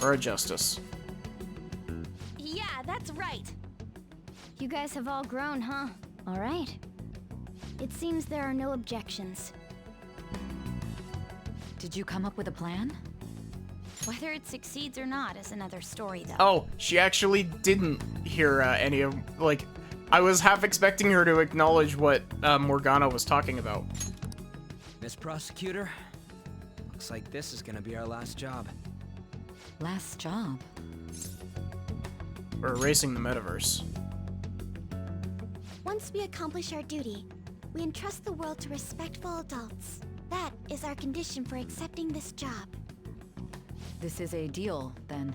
Or Justice. Yeah, that's right. You guys have all grown, huh? All right. It seems there are no objections. Did you come up with a plan? Whether it succeeds or not is another story, though. Oh, she actually didn't hear any of, like, I was half expecting her to acknowledge what Morgana was talking about. Miss Prosecutor, looks like this is gonna be our last job. Last job? We're erasing the metaverse. Once we accomplish our duty, we entrust the world to respectful adults. That is our condition for accepting this job. This is a deal, then.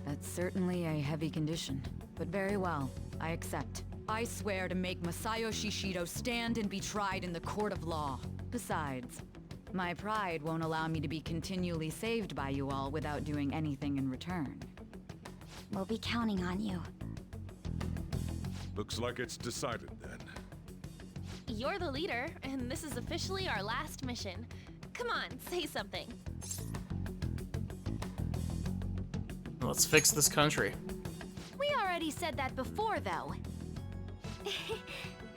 That's certainly a heavy condition. But very well, I accept. I swear to make Masayoshi Shido stand and be tried in the court of law. Besides, my pride won't allow me to be continually saved by you all without doing anything in return. We'll be counting on you. Looks like it's decided then. You're the leader, and this is officially our last mission. Come on, say something. Let's fix this country. We already said that before, though.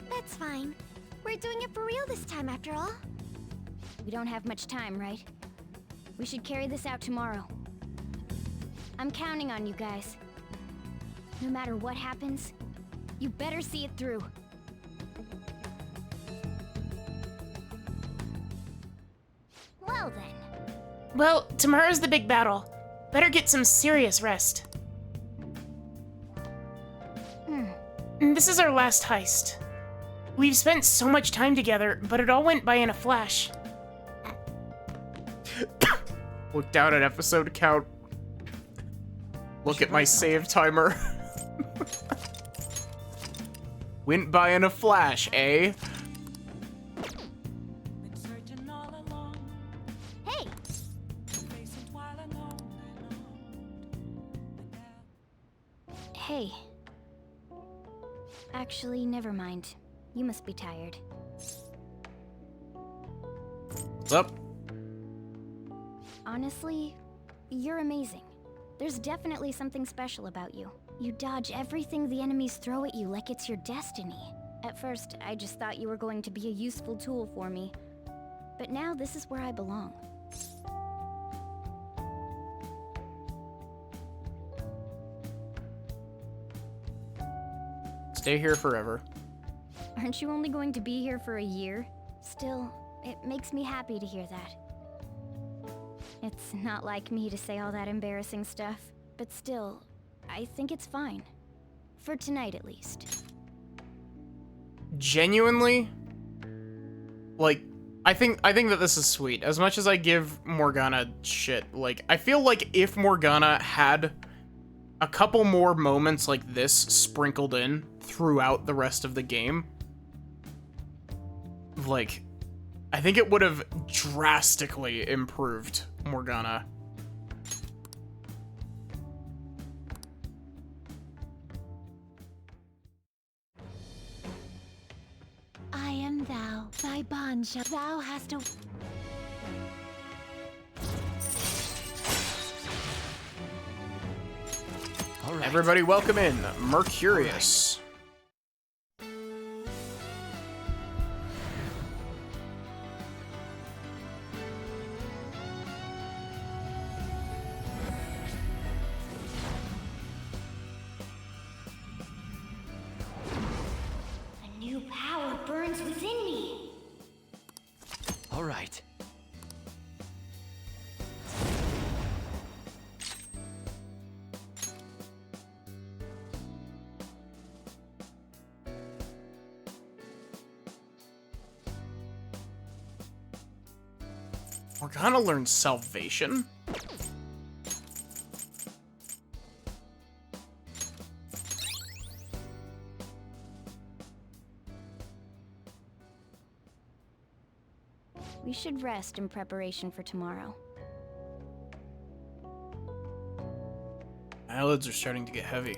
That's fine. We're doing it for real this time, after all. We don't have much time, right? We should carry this out tomorrow. I'm counting on you guys. No matter what happens, you better see it through. Well then. Well, tomorrow's the big battle. Better get some serious rest. This is our last heist. We've spent so much time together, but it all went by in a flash. Look down at episode count. Look at my save timer. Went by in a flash, eh? Hey! Hey. Actually, never mind. You must be tired. What's up? Honestly, you're amazing. There's definitely something special about you. You dodge everything the enemies throw at you like it's your destiny. At first, I just thought you were going to be a useful tool for me. But now this is where I belong. Stay here forever. Aren't you only going to be here for a year? Still, it makes me happy to hear that. It's not like me to say all that embarrassing stuff, but still, I think it's fine. For tonight, at least. Genuinely, like, I think that this is sweet. As much as I give Morgana shit, like, I feel like if Morgana had a couple more moments like this sprinkled in throughout the rest of the game, like, I think it would have drastically improved Morgana. I am thou, thy bond shall thou hast a... All right. Everybody welcome in Mercurius. A new power burns within me. All right. Morgana learns Salvation? We should rest in preparation for tomorrow. My eyelids are starting to get heavy.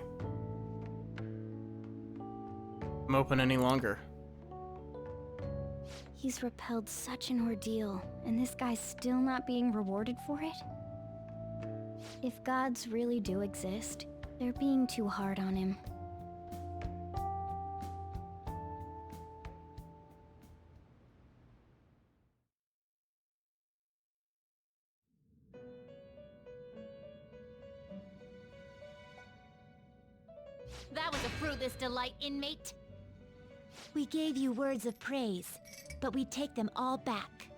I'm open any longer. He's repelled such an ordeal, and this guy's still not being rewarded for it? If gods really do exist, they're being too hard on him. That was a fruitless delight, inmate. We gave you words of praise, but we take them all back.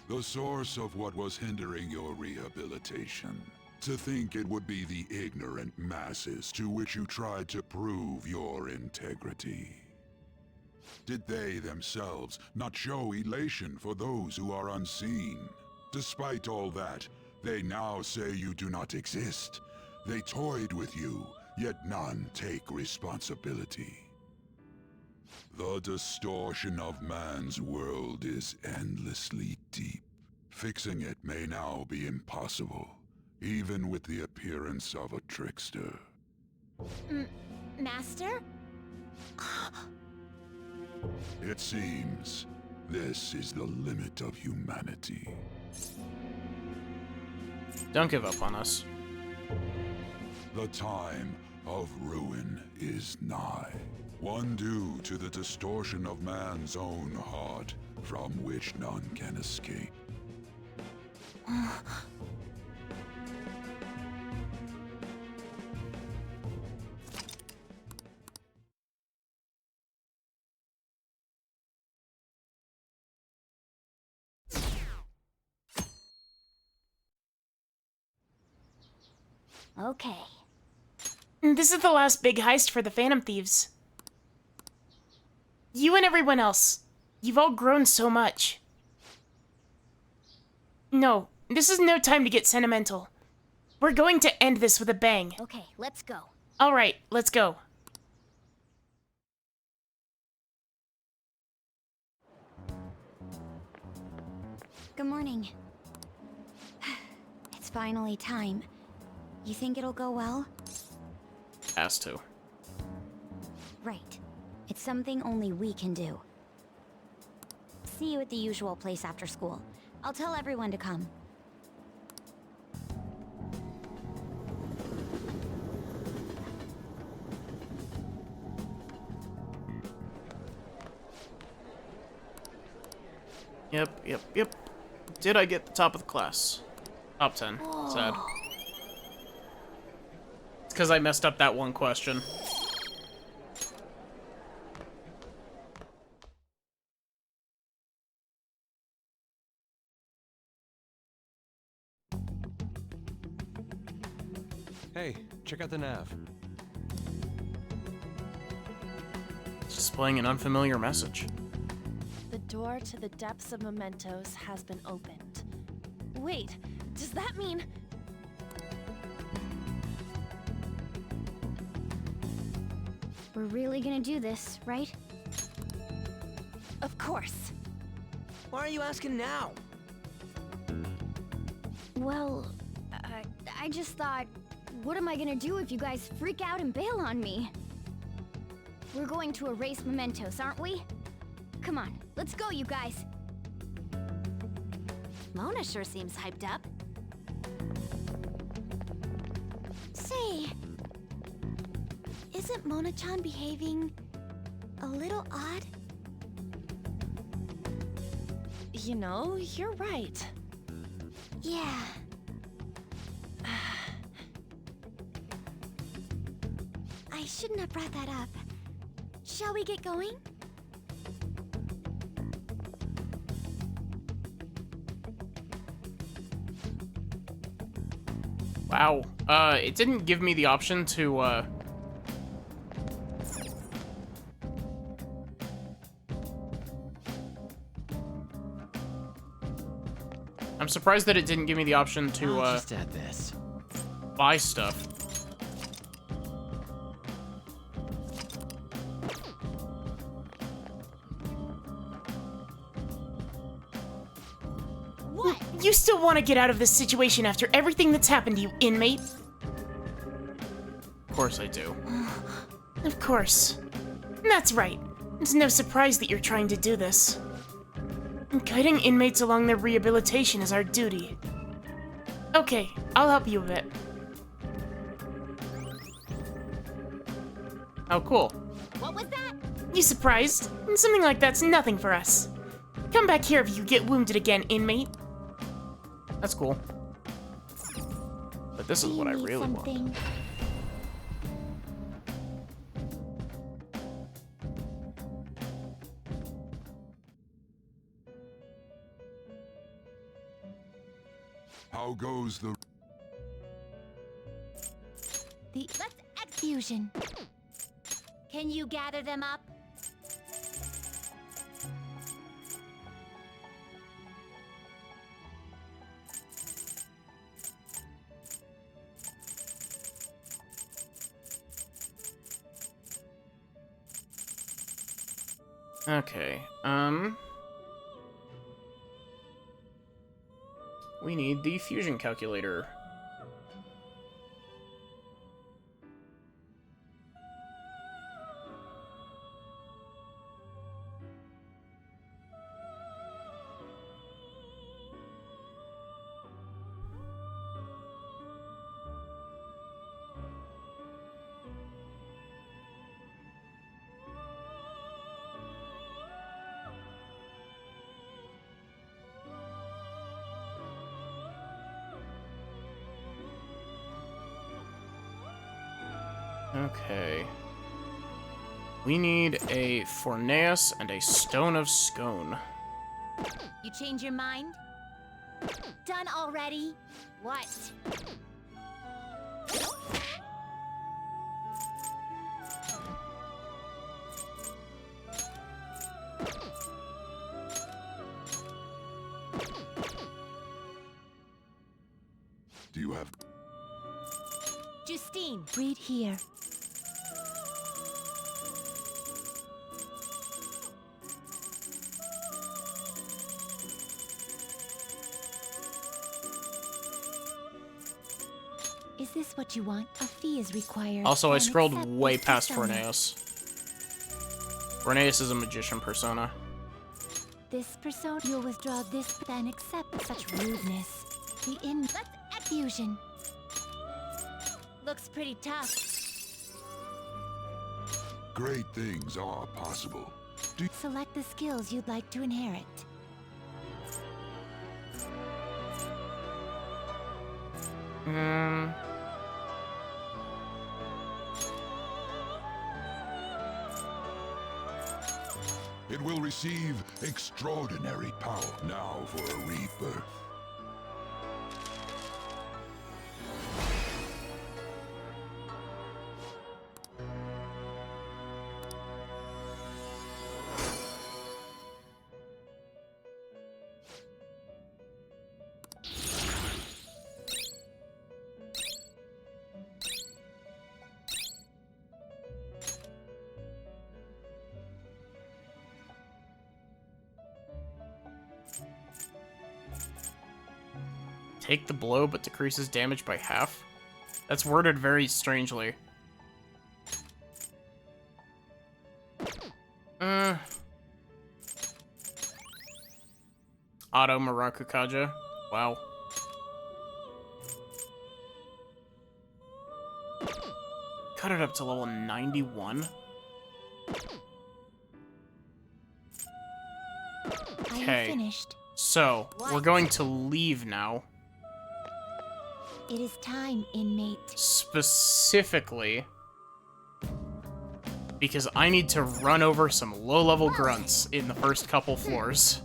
The source of what was hindering your rehabilitation. To think it would be the ignorant masses to which you tried to prove your integrity. Did they themselves not show elation for those who are unseen? Despite all that, they now say you do not exist. They toyed with you, yet none take responsibility. The distortion of man's world is endlessly deep. Fixing it may now be impossible, even with the appearance of a trickster. Master? It seems this is the limit of humanity. Don't give up on us. The time of ruin is nigh. One due to the distortion of man's own heart, from which none can escape. Okay. This is the last big heist for the Phantom Thieves. You and everyone else, you've all grown so much. No, this is no time to get sentimental. We're going to end this with a bang. Okay, let's go. All right, let's go. Good morning. It's finally time. You think it'll go well? Has to. Right. It's something only we can do. See you at the usual place after school. I'll tell everyone to come. Yep. Did I get the top of the class? Top 10. Sad. It's because I messed up that one question. Hey, check out the nav. It's displaying an unfamiliar message. The door to the depths of Mementos has been opened. Wait, does that mean... We're really gonna do this, right? Of course. Why are you asking now? Well, I just thought, what am I gonna do if you guys freak out and bail on me? We're going to erase Mementos, aren't we? Come on, let's go, you guys. Mona sure seems hyped up. Say, Isn't Mona-chan behaving a little odd? You know, you're right. Yeah. I shouldn't have brought that up. Shall we get going? Wow. It didn't give me the option to, I'm surprised that it didn't give me the option to, I'll just add this. Buy stuff. what? You still want to get out of this situation after everything that's happened to you, inmate? Of course I do. Of course. That's right. It's no surprise that you're trying to do this. Guiding inmates along their rehabilitation is our duty. Okay, I'll help you a bit. Oh, cool. What was that? You surprised? Something like that's nothing for us. Come back here if you get wounded again, inmate. That's cool. But this is what I really want. How goes the... Let's exfusion. Can you gather them up? Okay, we need the fusion calculator. Okay. We need a Forneus and a Stone of Scone. You change your mind? Done already? What? Do you have... Justine, read here. Is this what you want? A fee is required. Also, I and scrolled accept way this past persona. Forneus. Forneus is a magician persona. This persona, you'll withdraw this, then accept such rudeness. The Let's fusion. Looks pretty tough. Great things are possible. Select the skills you'd like to inherit. It will receive extraordinary power. Now for a rebirth. Take the blow, but decreases damage by half? That's worded very strangely. Auto Marakukaja. Wow. Cut it up to level 91? Okay. Finished. So, we're going to leave now. It is time, inmate. Specifically because I need to run over some low-level grunts in the first couple floors.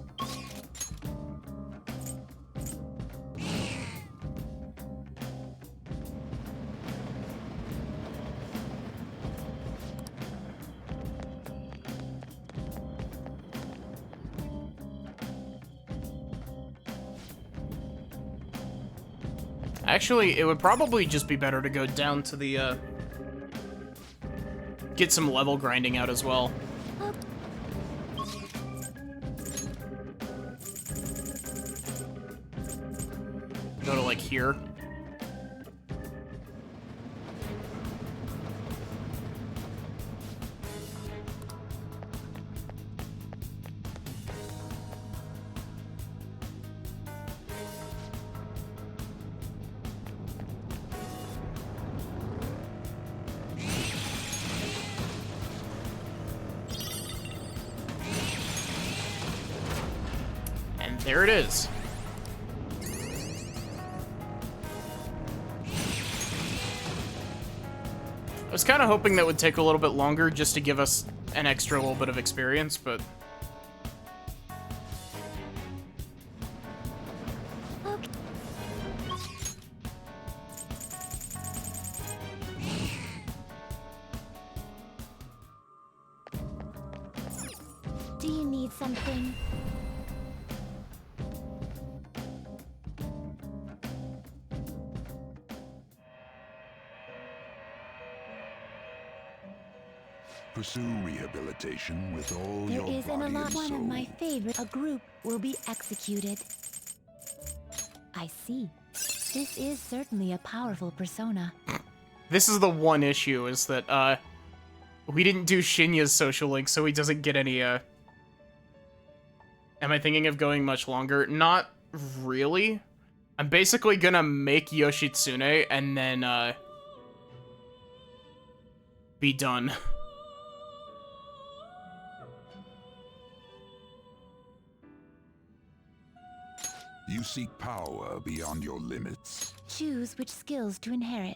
Actually, it would probably just be better to go down to the, get some level grinding out as well. Go to, like, here. There it is. I was kind of hoping that would take a little bit longer just to give us an extra little bit of experience, but... Do you need something? Pursue rehabilitation with all There your is an body alarm. and One soul. of my favorite. A group will be executed. I see. This is certainly a powerful persona. This is the one issue, is that, we didn't do Shinya's social link, so he doesn't get any, Am I thinking of going much longer? Not really. I'm basically gonna make Yoshitsune and then, be done. You seek power beyond your limits. Choose which skills to inherit.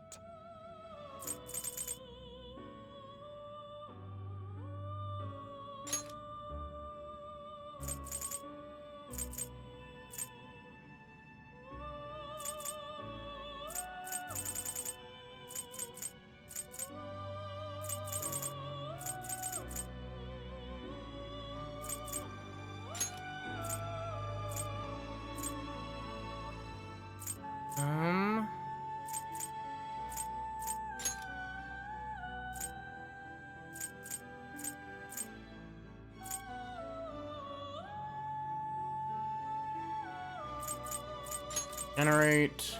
Generate.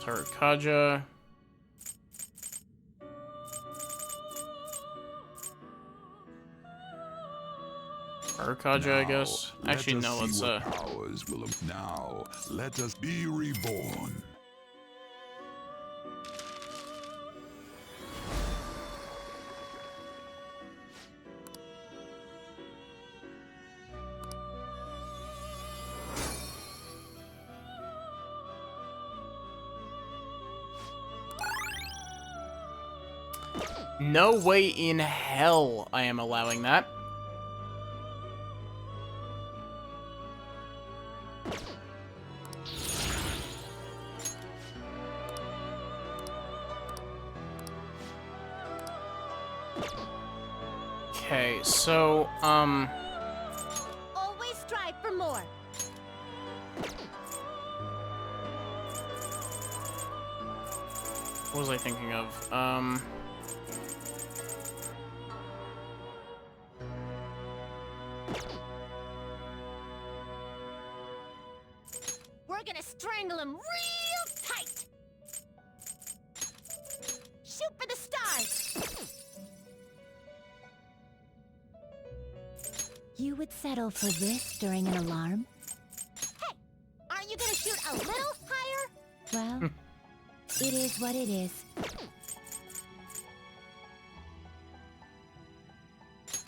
Tarakaja. Tarakaja, I guess. Actually, no, let's, powers will now let us be reborn. No way in hell I am allowing that. Okay, so, Always strive for more. what was I thinking of? We're gonna strangle him real tight. Shoot for the stars. You would settle for this during an alarm? Hey, aren't you gonna shoot a little higher? Well, it is what it is.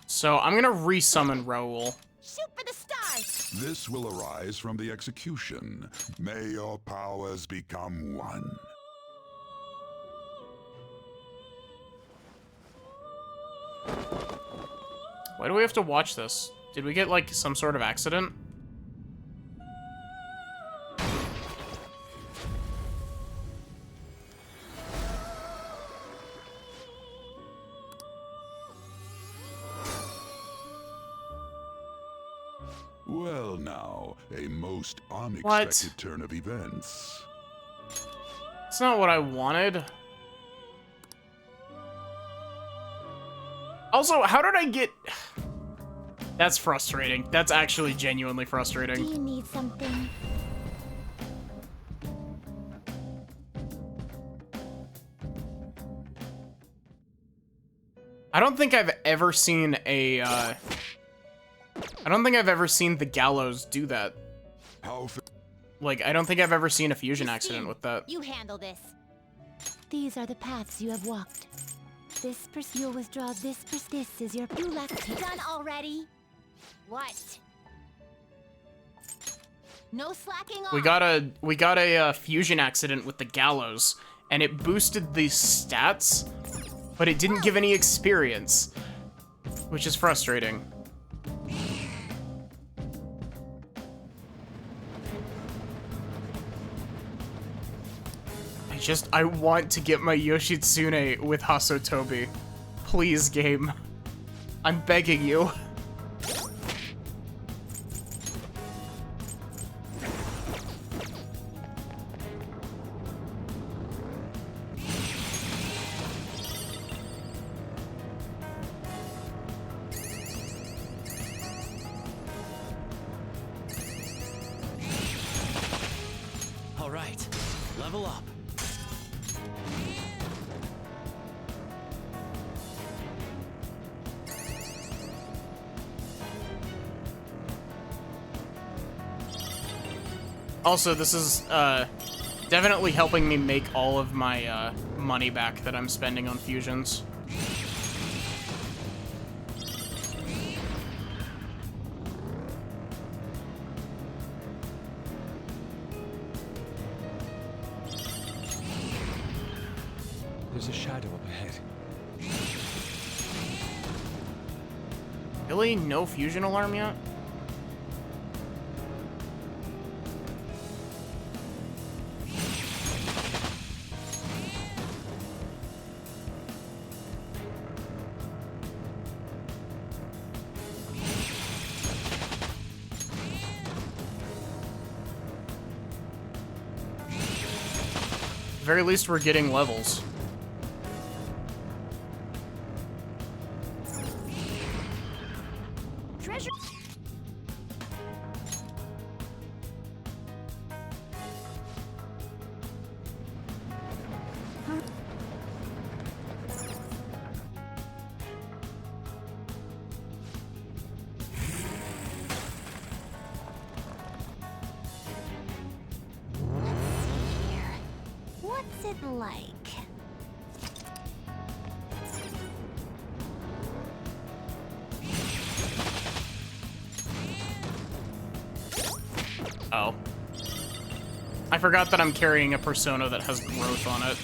So I'm gonna resummon Raoul. Shoot for the stars. This will arise from the execution. May your powers become one. Why do we have to watch this? Did we get, like, some sort of accident? Well now, a most unexpected turn of events. It's not what I wanted. Also, how did I get... That's frustrating. That's actually genuinely frustrating. Do you need something? I don't think I've ever seen a, I don't think I've ever seen the Gallows do that. Like, I don't think I've ever seen a fusion accident with that. You handle this. These are the paths you have walked. You'll withdraw this is your you left. Done already? What? No slacking off. We got a fusion accident with the Gallows, and it boosted the stats, but it didn't give any experience, which is frustrating. I want to get my Yoshitsune with Hasotobi. Please, game. I'm begging you. right, level up. Also, this is definitely helping me make all of my money back that I'm spending on fusions. There's a shadow up ahead. Really? No fusion alarm yet? At the very least, we're getting levels. Treasure. What's it like? Oh. I forgot that I'm carrying a persona that has growth on it.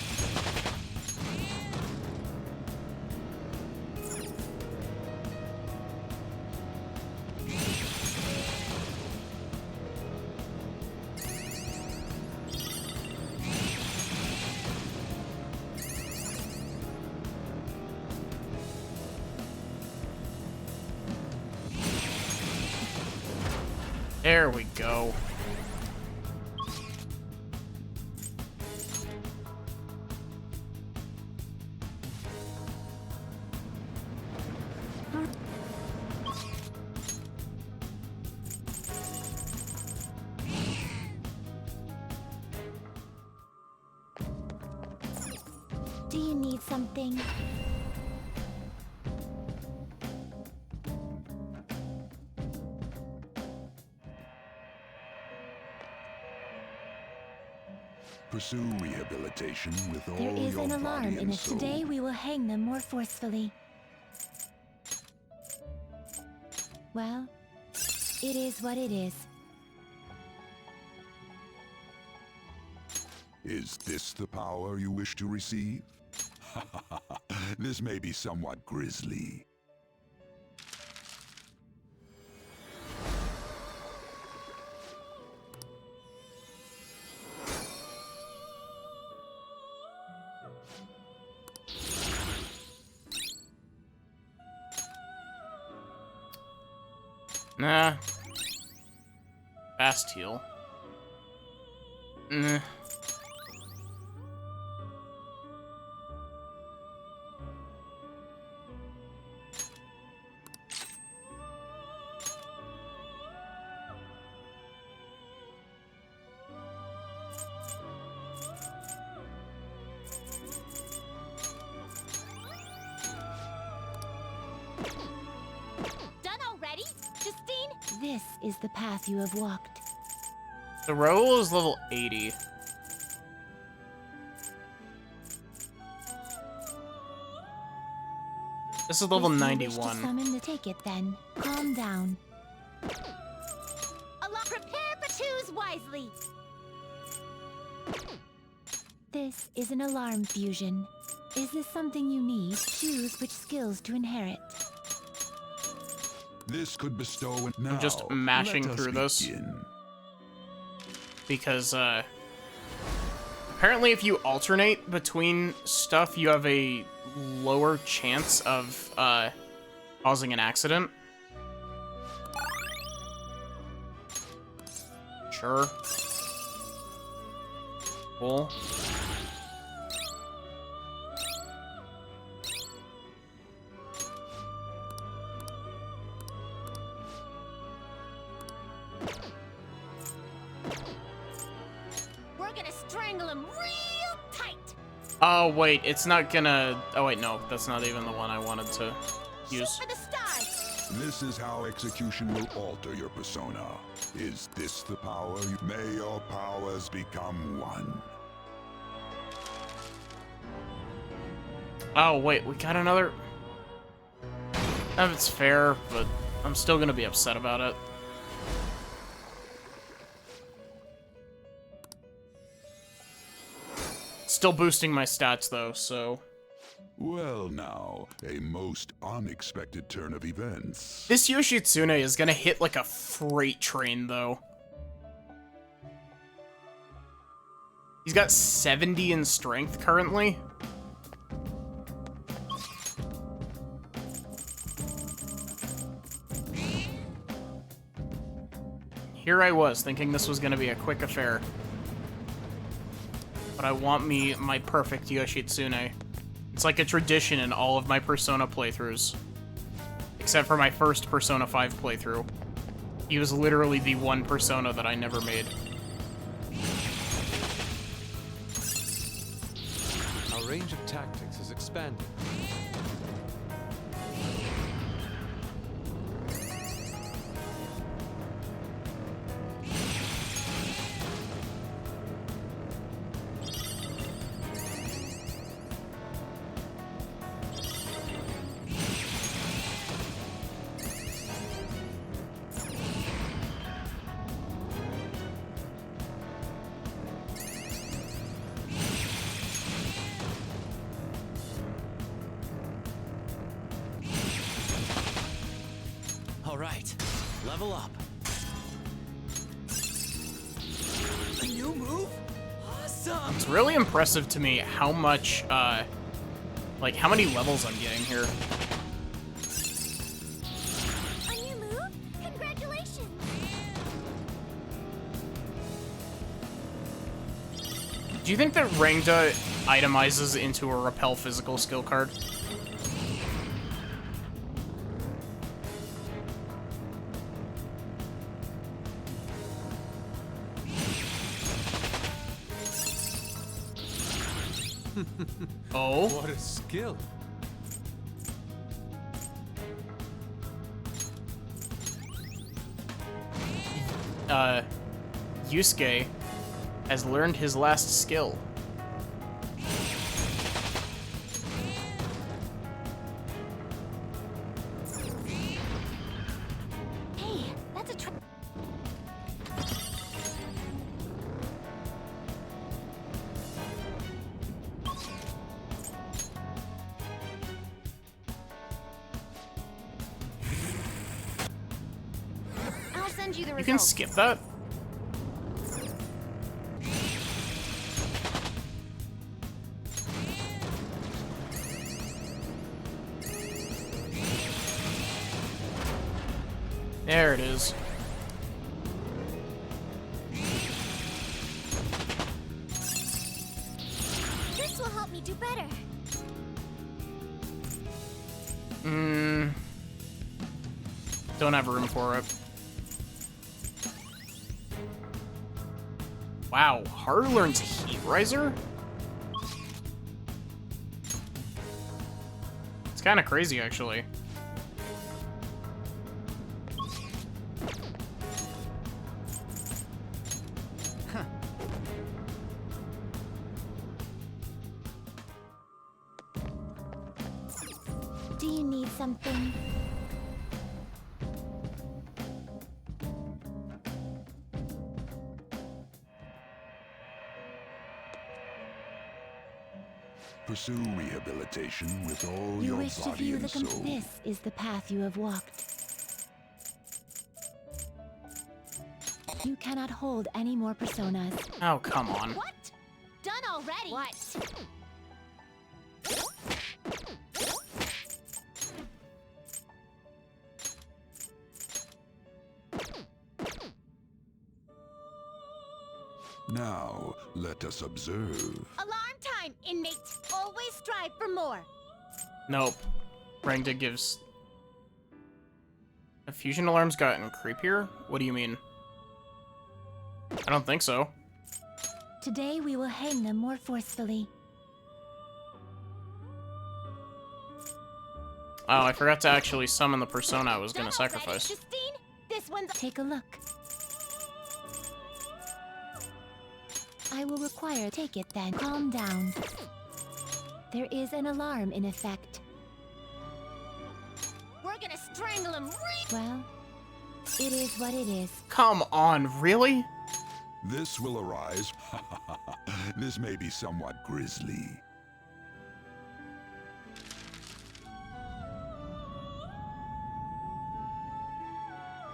There we go. Do you need something? Pursue rehabilitation with all There is your an body alarm and in it. soul. Today we will hang them more forcefully. Well, it is what it is. Is this the power you wish to receive? This may be somewhat grisly. Nah. Fast heal. Nah. Done already? Justine? This is the path you have walked. The Raoul is level 80. This is level If you 91. wish to summon the ticket, then calm down. Prepare for choose wisely. This is an alarm fusion. Is this something you need? Choose which skills to inherit. This could bestow an now. I'm just mashing let us through this. begin. Because, apparently if you alternate between stuff, you have a lower chance of, causing an accident. Sure. Cool. We're gonna strangle him real tight. Oh, wait, it's not gonna... Oh, wait, no, that's not even the one I wanted to use. For the stars. This is how execution will alter your persona. Is this the power? May your powers become one. Oh, wait, we got another... That's fair, but I'm still gonna be upset about it. Still boosting my stats, though, so... Well now, a most unexpected turn of events. This Yoshitsune is gonna hit like a freight train, though. He's got 70 in strength currently. Here I was, thinking this was gonna be a quick affair. But I want me my perfect Yoshitsune. It's like a tradition in all of my Persona playthroughs. Except for my first Persona 5 playthrough. He was literally the one Persona that I never made. Our range of tactics is expanding. All right, level up. A new move? Awesome! It's really impressive to me how much, like, how many levels I'm getting here. A new move? Congratulations! Do you think that Rangda itemizes into a repel physical skill card? Oh? What a skill. Yusuke has learned his last skill. Hey, that's a I'll send you the results. You can skip that? There it is. This will help me do better. Don't have room for it. Wow, Haru learns Heat Riser? It's kind of crazy, actually. Do you need something? Pursue rehabilitation with all You your wish to body view and the soul. This is the path you have walked. You cannot hold any more personas. Oh, come on. What? Done already? What? Now, let us observe. Alarm time, inmate! Always strive for more! Nope. Rangda gives... Have fusion alarms gotten creepier? What do you mean? I don't think so. Today we will hang them more forcefully. Oh, I forgot to actually summon the persona I was gonna sacrifice. Justine, this one's... Take a look. I will require... Take it then. Calm down. There is an alarm in effect. We're gonna strangle him right... Well, it is what it is. Come on, really? This will arise. This may be somewhat grisly.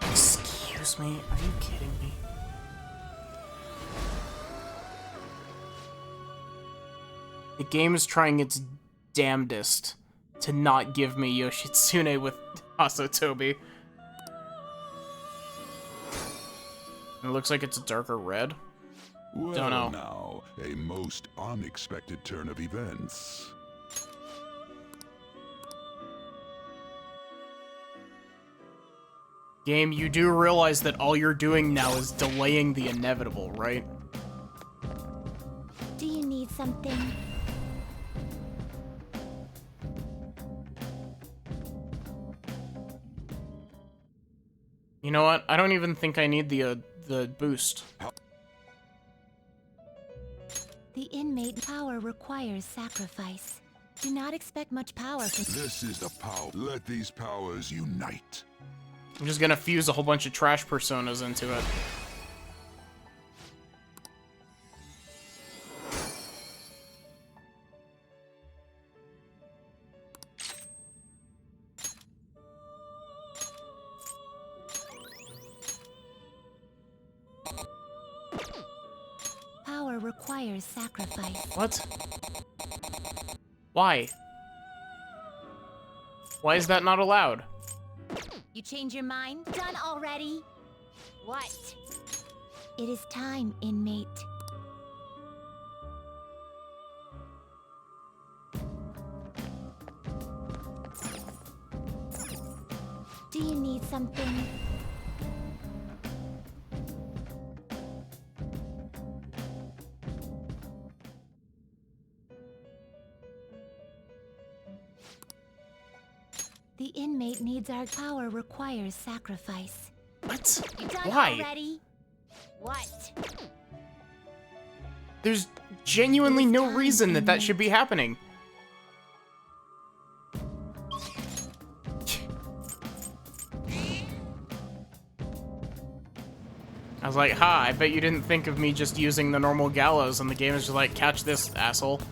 Excuse me, are you kidding me? The game is trying its damnedest to not give me Yoshitsune with Asotobi. It looks like it's a darker red. Well, Don't know. Now, a most unexpected turn of events. Game, you do realize that all you're doing now is delaying the inevitable, right? Do you need something? You know what? I don't even think I need the boost. The inmate power requires sacrifice. Do not expect much power from... This is the power. Let these powers unite. I'm just gonna fuse a whole bunch of trash personas into it. Power requires sacrifice. What? Why? Why is that not allowed? You change your mind? Done already? What? It is time, inmate. Do you need something? The inmate needs our power requires sacrifice. What? You done Why? already? What? There's genuinely no reason that that should be happening. I was like, ha, I bet you didn't think of me just using the normal gallows, and the game is just like, catch this, asshole.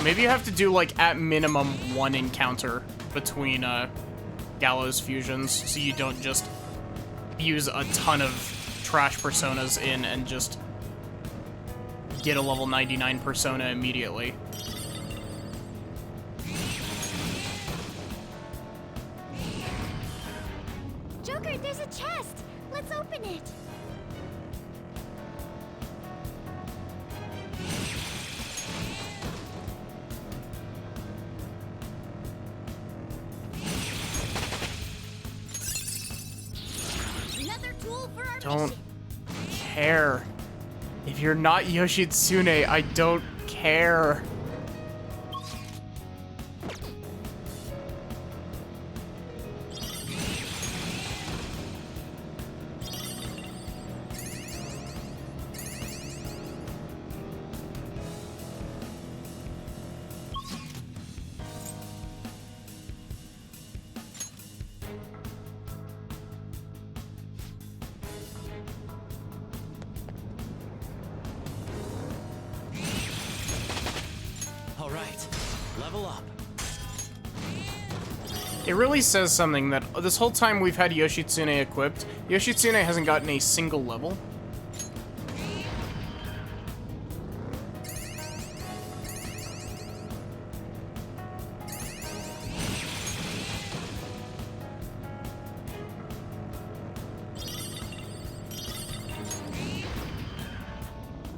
Maybe you have to do, like, at minimum one encounter between, Gallows fusions, so you don't just use a ton of trash personas in and just get a level 99 persona immediately. Joker, there's a chest! Let's open it! Another tool for our Don't care. If you're not Yoshitsune, I don't care. All right, level up. It really says something that this whole time we've had Yoshitsune equipped, Yoshitsune hasn't gotten a single level.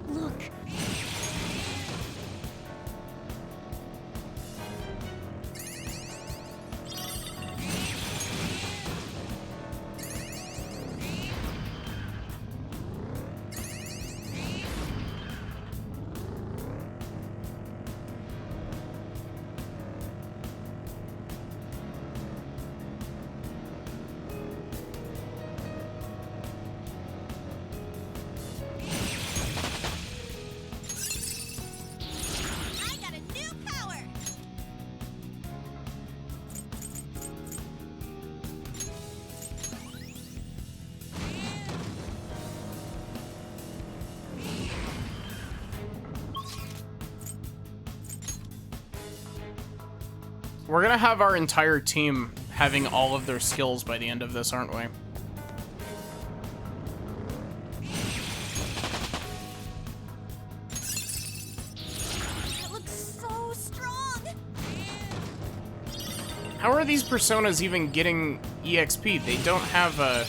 Look. We're gonna have our entire team having all of their skills by the end of this, aren't we? That looks so strong. How are these personas even getting EXP? They don't have a...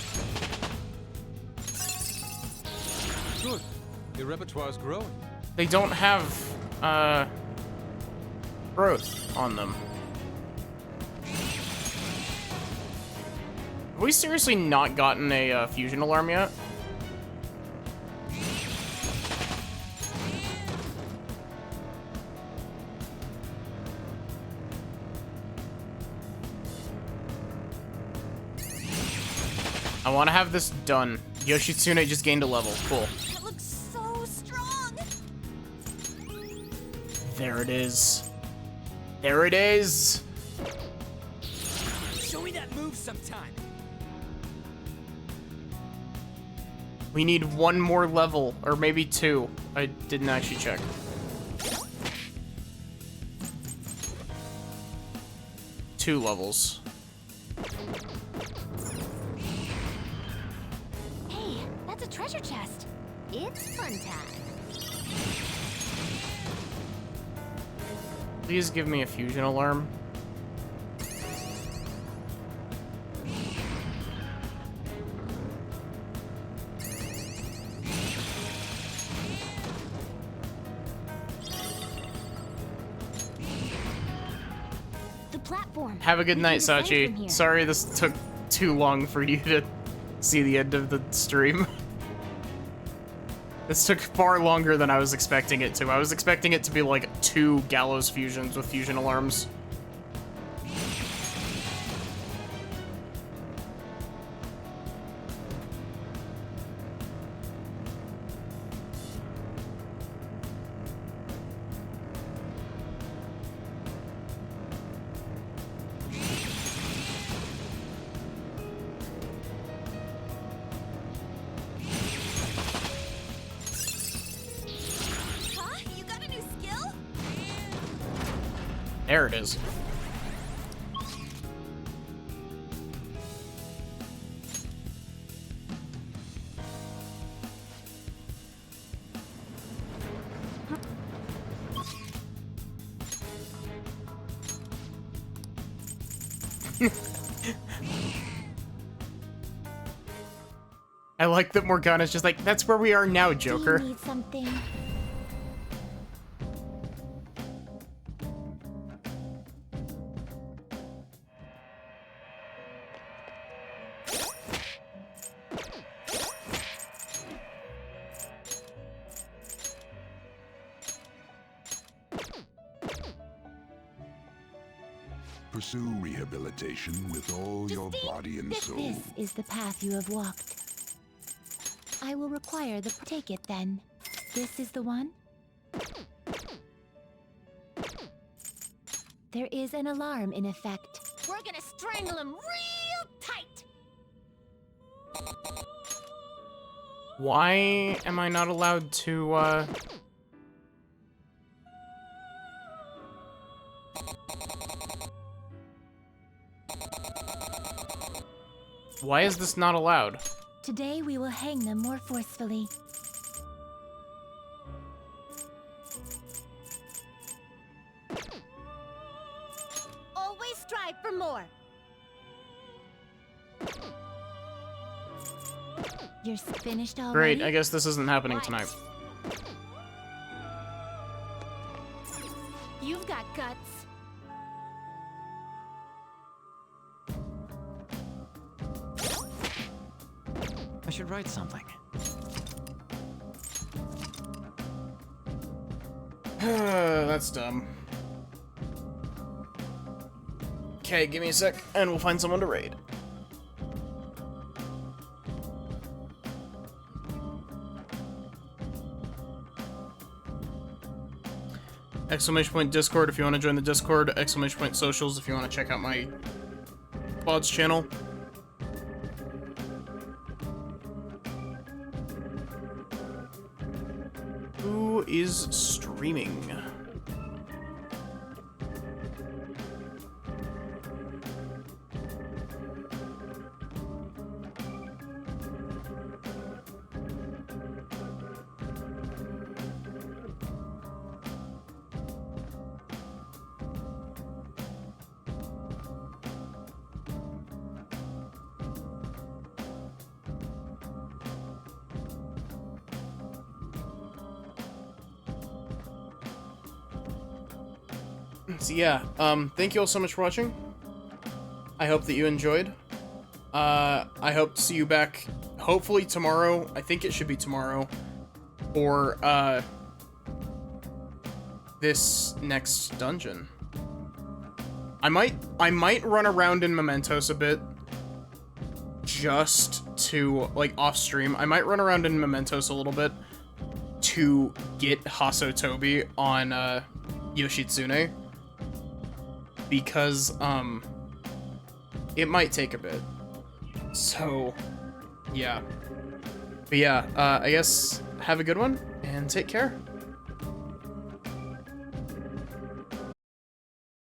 Good. Your repertoire is growing. They don't have, growth on them. Have we seriously not gotten a fusion alarm yet? I want to have this done. Yoshitsune just gained a level. Cool. That looks so strong. There it is. There it is. Show me that move sometime. We need one more level, or maybe two. I didn't actually check. Two levels. Hey, that's a treasure chest. It's fun time. Please give me a fusion alarm. The platform. Have a good We night, can descend from Sachi. here. Sorry this took too long for you to see the end of the stream. This took far longer than I was expecting it to. I was expecting it to be like 2 Gallows fusions with fusion alarms. Huh? You got a new skill? There it is. I like that Morgana's just like, that's where we are now, Joker. Do you need something? Pursue rehabilitation with all your body and soul. This is the path you have walked. I will require the... Take it then. This is the one? There is an alarm in effect. We're gonna strangle him real tight. Why am I not allowed to, Why is this not allowed? Today we will hang them more forcefully. Always strive for more. You're finished already? Great, I guess this isn't happening tonight. You've got guts. I should write something. That's dumb. Okay, give me a sec, and we'll find someone to raid. Exclamation point Discord if you want to join the Discord. Exclamation point socials if you want to check out my VODs channel. Who is streaming? So yeah, thank you all so much for watching. I hope that you enjoyed. I hope to see you back, hopefully tomorrow. I think it should be tomorrow. For, this next dungeon. I might run around in Mementos a bit. Just to, like, off-stream. I might run around in Mementos a little bit. To get Hasotobi on, Yoshitsune. Because, it might take a bit. So, yeah. But yeah, I guess have a good one, and take care.